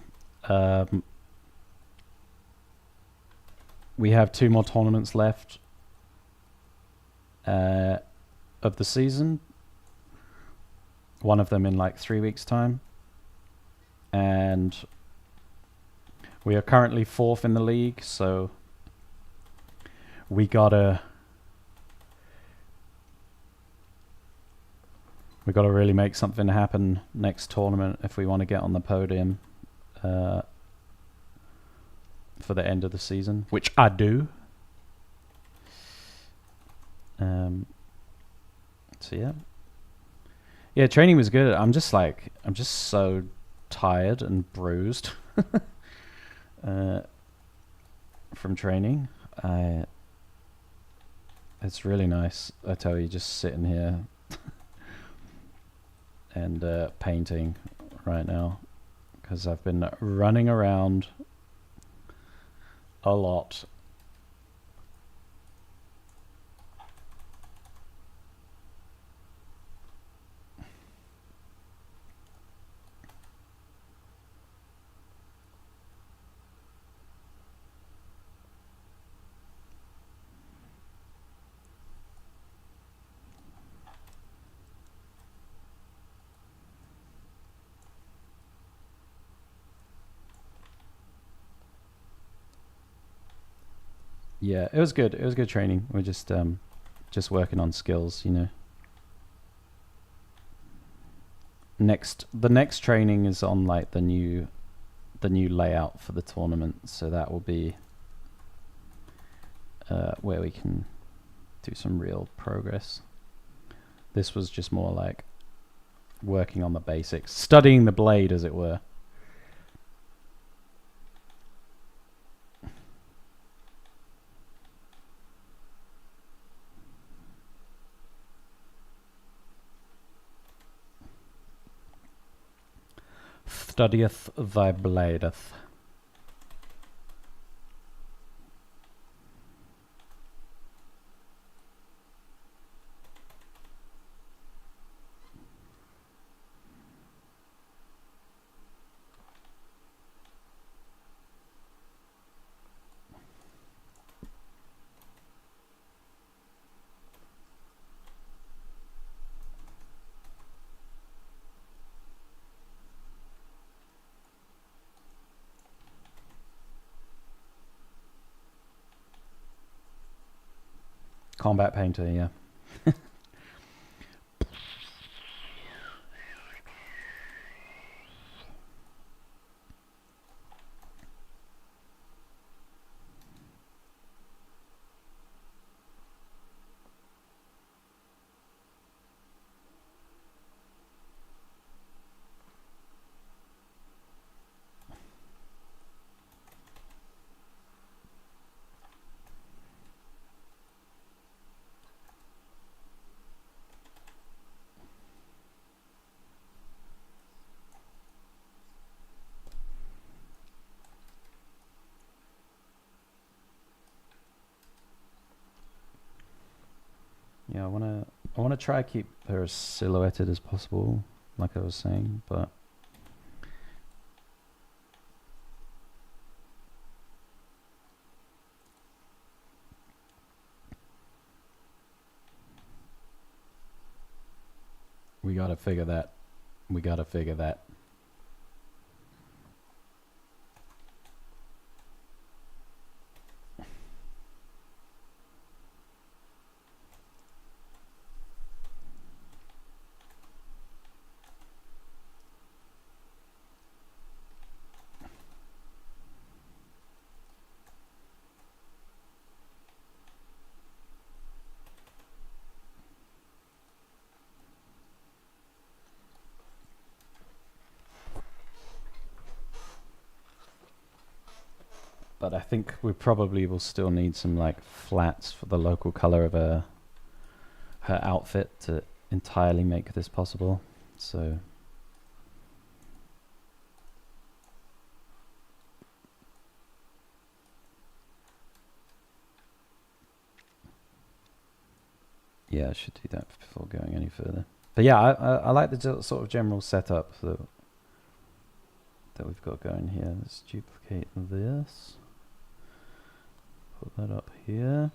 A: We have 2 more tournaments left of the season. One of them in like 3 weeks' time. And we are currently 4th in the league, so we gotta really make something happen next tournament if we want to get on the podium for the end of the season, which I do. So yeah, training was good. I'm just so tired and bruised from training. It's really nice, I tell you, just sitting here and painting right now, because I've been running around a lot. Yeah, it was good. It was good training. We're just working on skills, you know. The next training is on like the new layout for the tournament, so that will be where we can do some real progress. This was just more like working on the basics, studying the blade, as it were. Studieth thy bladeth. Combat painter, yeah. Yeah, I wanna try keep her as silhouetted as possible, like I was saying, but we gotta figure that. But I think we probably will still need some like flats for the local color of her outfit to entirely make this possible. So Yeah, I should do that before going any further. But yeah, I like the sort of general setup that we've got going here. Let's duplicate this. Put that up here.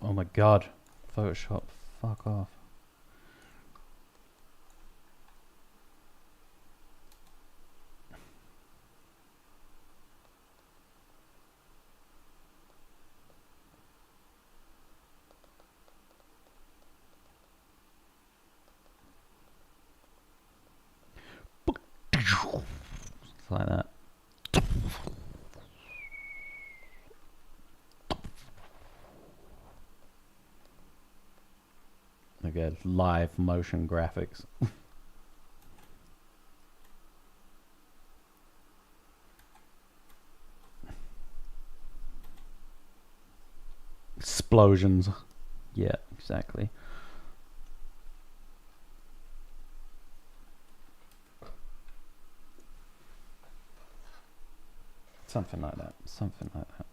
A: Oh my god. Photoshop, fuck off. Like that. Again, live motion graphics. Explosions. Yeah, exactly. Something like that. Something like that.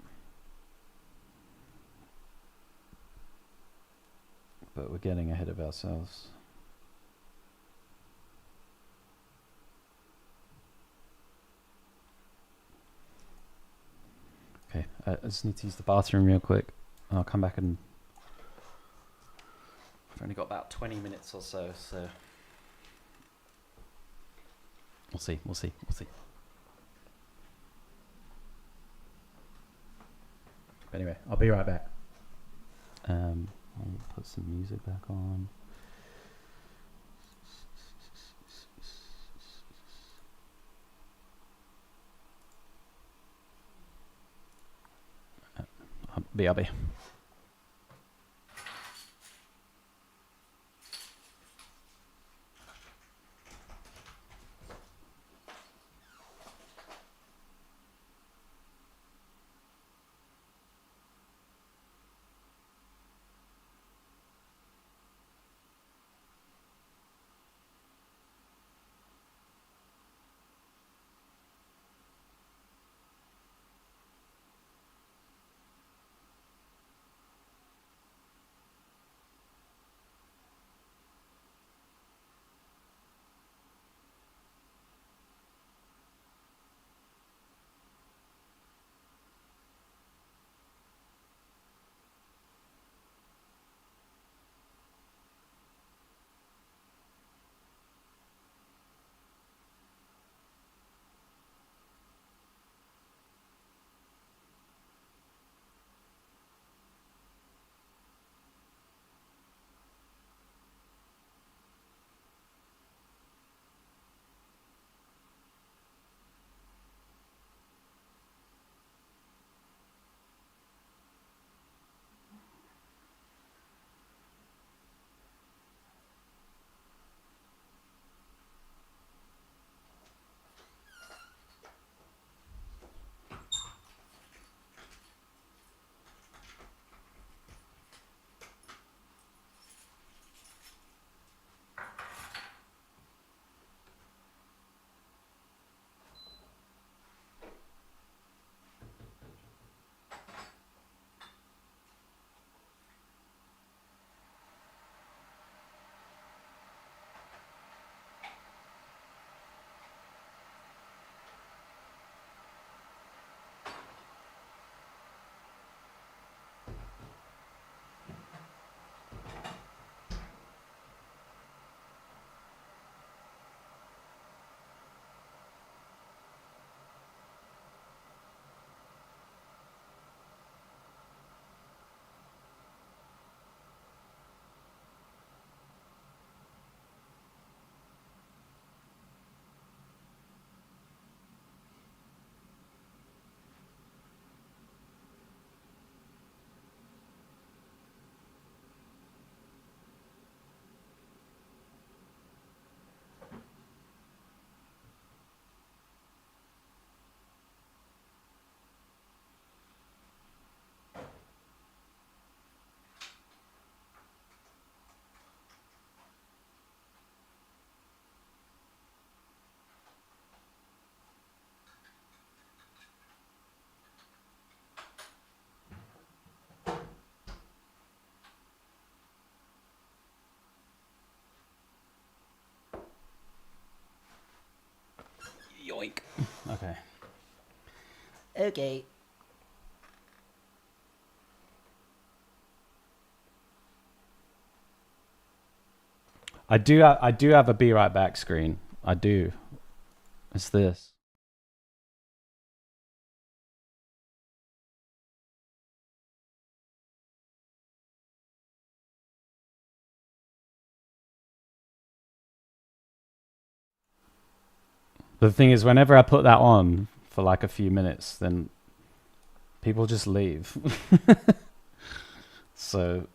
A: But we're getting ahead of ourselves. Okay, I just need to use the bathroom real quick. I'll come back and... I've only got about 20 minutes or so, so... We'll see, we'll see, we'll see. Anyway, I'll be right back. I'll put some music back on. BRB. break. Okay.
B: Okay.
A: I do have a be right back screen. I do. It's this. The thing is, whenever I put that on for like a few minutes, then people just leave. So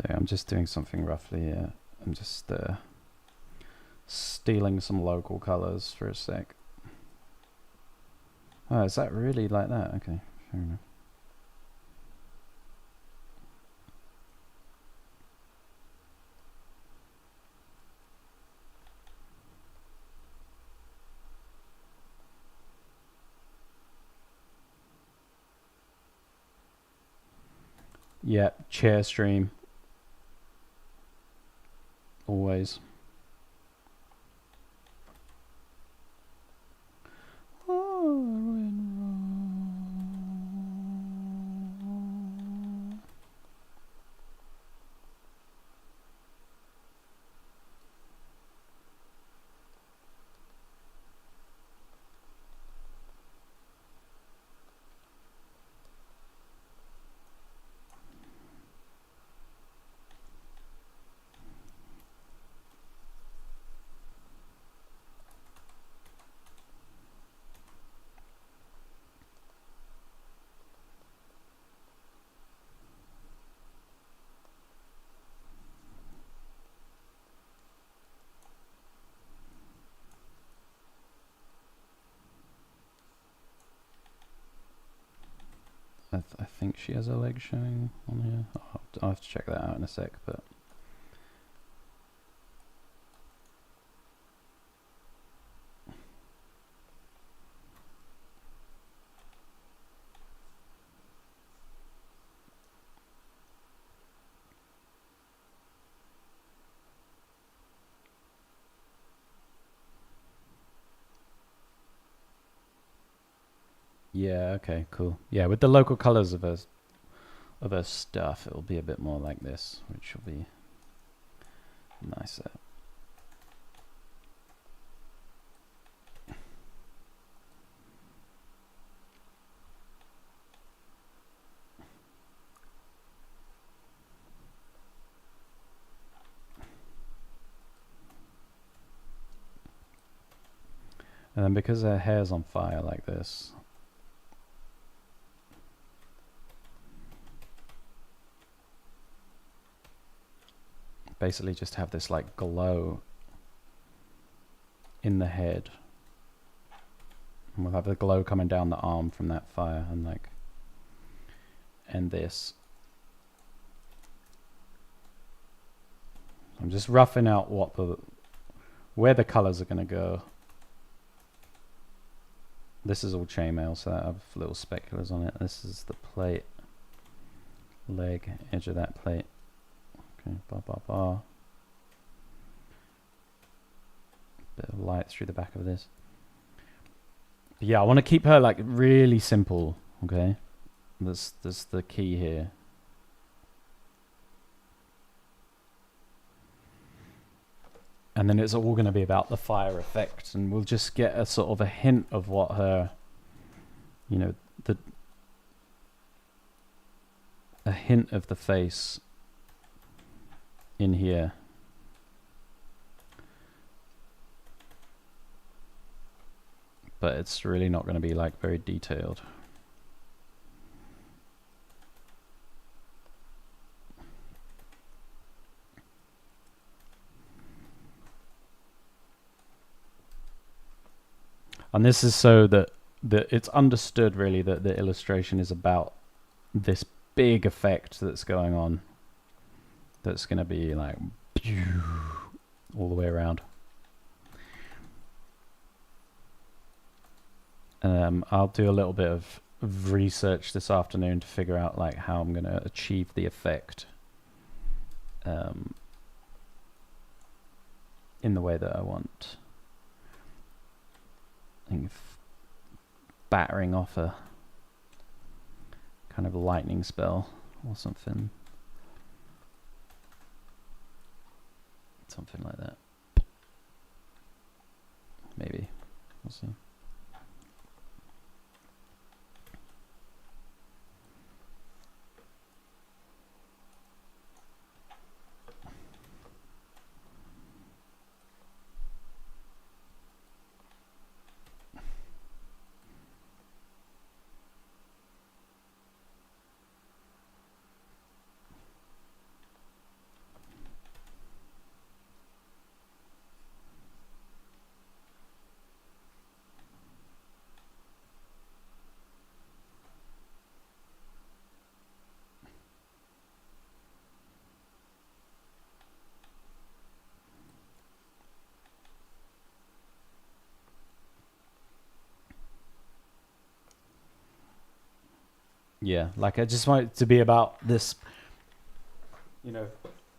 A: I'm just doing something roughly here. I'm just stealing some local colors for a sec. Oh, is that really like that? Okay, fair enough. Yeah, chair stream. Always. I think she has her leg showing on here. I'll have to check that out in a sec, but yeah, okay, cool. Yeah, with the local colors of her stuff, it'll be a bit more like this, which will be nicer. And then because her hair's on fire like this, basically just have this like glow in the head. And we'll have the glow coming down the arm from that fire and like, and this. I'm just roughing out where the colors are going to go. This is all chainmail, so I have little speculars on it. This is the plate, leg, edge of that plate. Okay, bit of light through the back of this. But yeah, I want to keep her like really simple. Okay, that's the key here. And then it's all going to be about the fire effect, and we'll just get a sort of a hint of what her, you know, a hint of the face in here. But it's really not going to be like very detailed. And this is so that it's understood really that the illustration is about this big effect that's going on. that's going to be like all the way around. I'll do a little bit of research this afternoon to figure out like how I'm going to achieve the effect in the way that I want. I think battering off a kind of lightning spell or something. Something like that. Maybe. We'll see. Yeah, like I just want it to be about this, you know,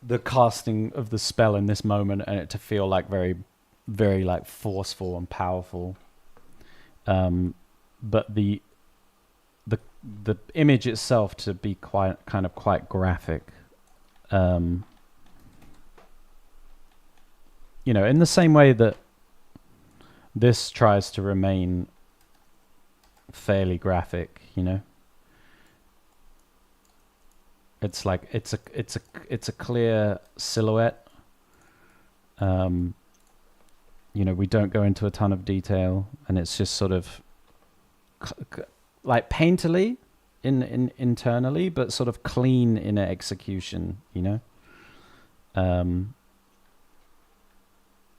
A: the casting of the spell in this moment, and it to feel like very, very like forceful and powerful. But the image itself to be quite graphic. You know, in the same way that this tries to remain fairly graphic, you know. It's like it's a clear silhouette. You know, we don't go into a ton of detail, and it's just sort of like painterly internally, but sort of clean in execution, you know. And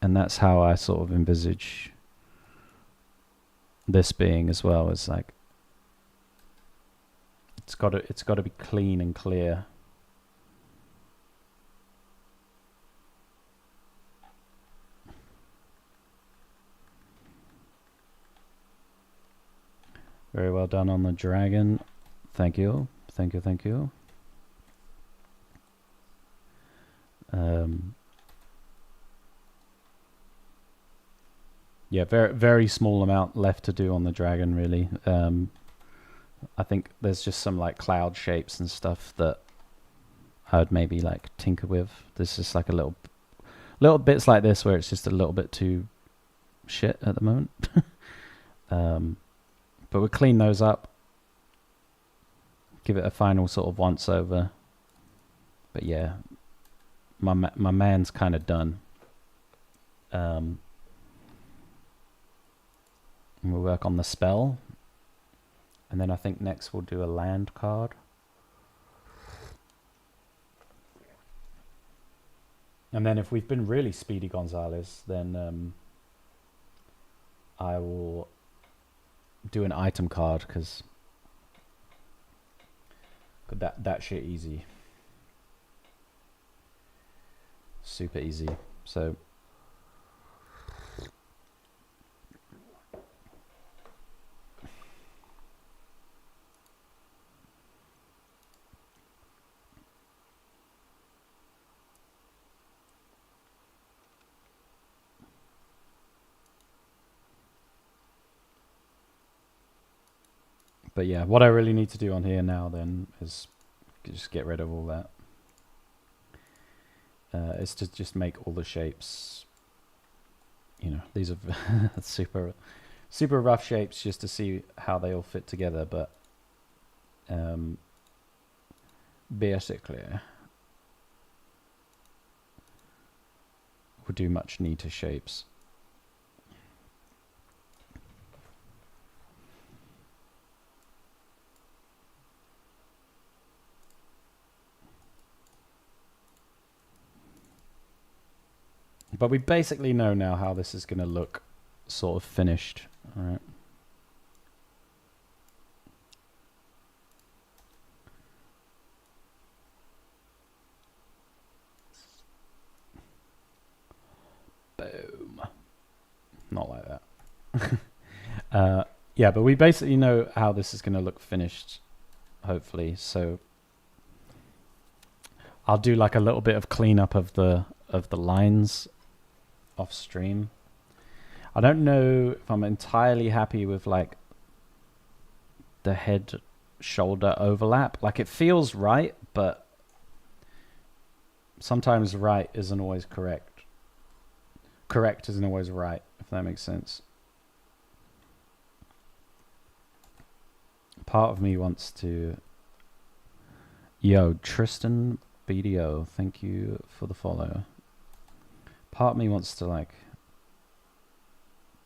A: that's how I sort of envisage this being as well. As like it's got to be clean and clear. Very well done on the dragon. Thank you. Thank you. Thank you. Yeah, very very small amount left to do on the dragon, really. I think there's just some like cloud shapes and stuff that I would maybe like tinker with. There's just like a little bits like this where it's just a little bit too shit at the moment. But we'll clean those up, give it a final sort of once over. But yeah, my man's kind of done. And we'll work on the spell. And then I think next we'll do a land card. And then if we've been really Speedy Gonzalez, then I will do an item card, because that shit easy. Super easy. So but yeah, what I really need to do on here now then is just get rid of all that. Is to just make all the shapes, you know, these are super rough shapes just to see how they all fit together, but basically we'll do much neater shapes. But we basically know now how this is going to look sort of finished. All right. not like that. Yeah, but we basically know how this is going to look finished, hopefully. So I'll do like a little bit of cleanup of the lines off stream. I don't know if I'm entirely happy with like the head shoulder overlap. Like it feels right, but sometimes right isn't always correct. Correct isn't always right, if that makes sense. Part of me wants to... Yo, Tristan BDO, thank you for the follow. Part of me wants to like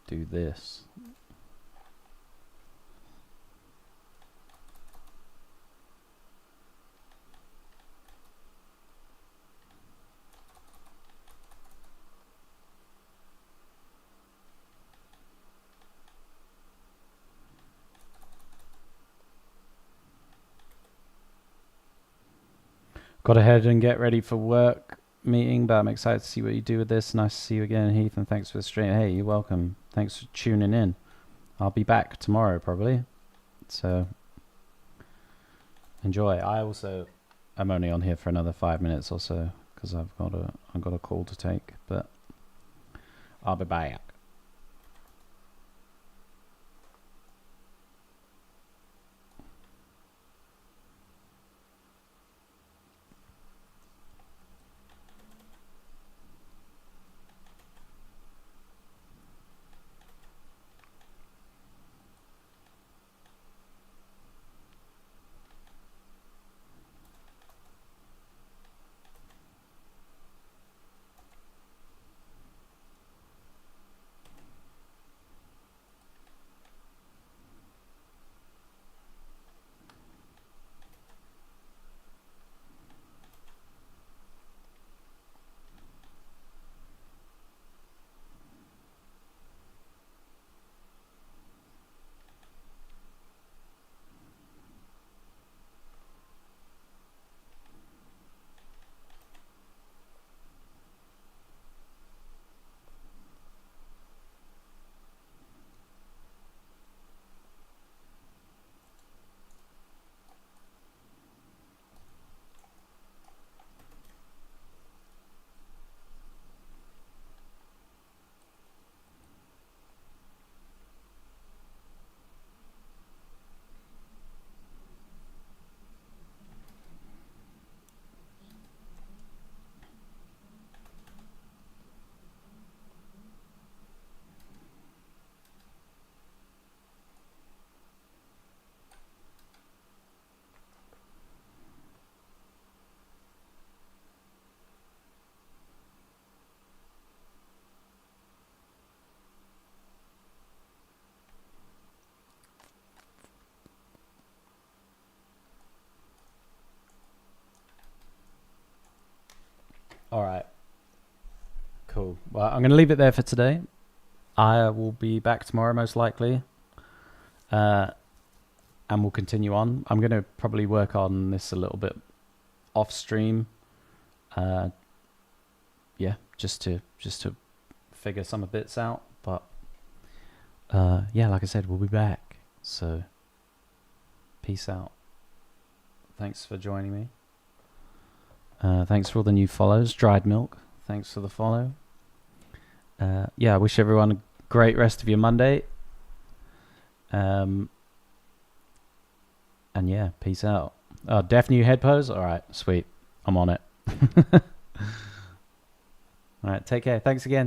A: do this. Got to head and get ready for work meeting, but I'm excited to see what you do with this. Nice to see you again, Heath, and thanks for the stream. Hey, you're welcome. Thanks for tuning in. I'll be back tomorrow probably, so enjoy. I also am only on here for another 5 minutes or so because I've got a call to take, but I'll be back. All right. Cool. Well, I'm going to leave it there for today. I will be back tomorrow most likely. And we'll continue on. I'm going to probably work on this a little bit off stream. Yeah, just to figure some of bits out, but yeah, like I said, we'll be back. So peace out. Thanks for joining me. Thanks for all the new follows. Dried Milk, thanks for the follow. Yeah, I wish everyone a great rest of your Monday. And yeah, peace out. Deaf new head pose? Alright, sweet. I'm on it. Alright, take care. Thanks again.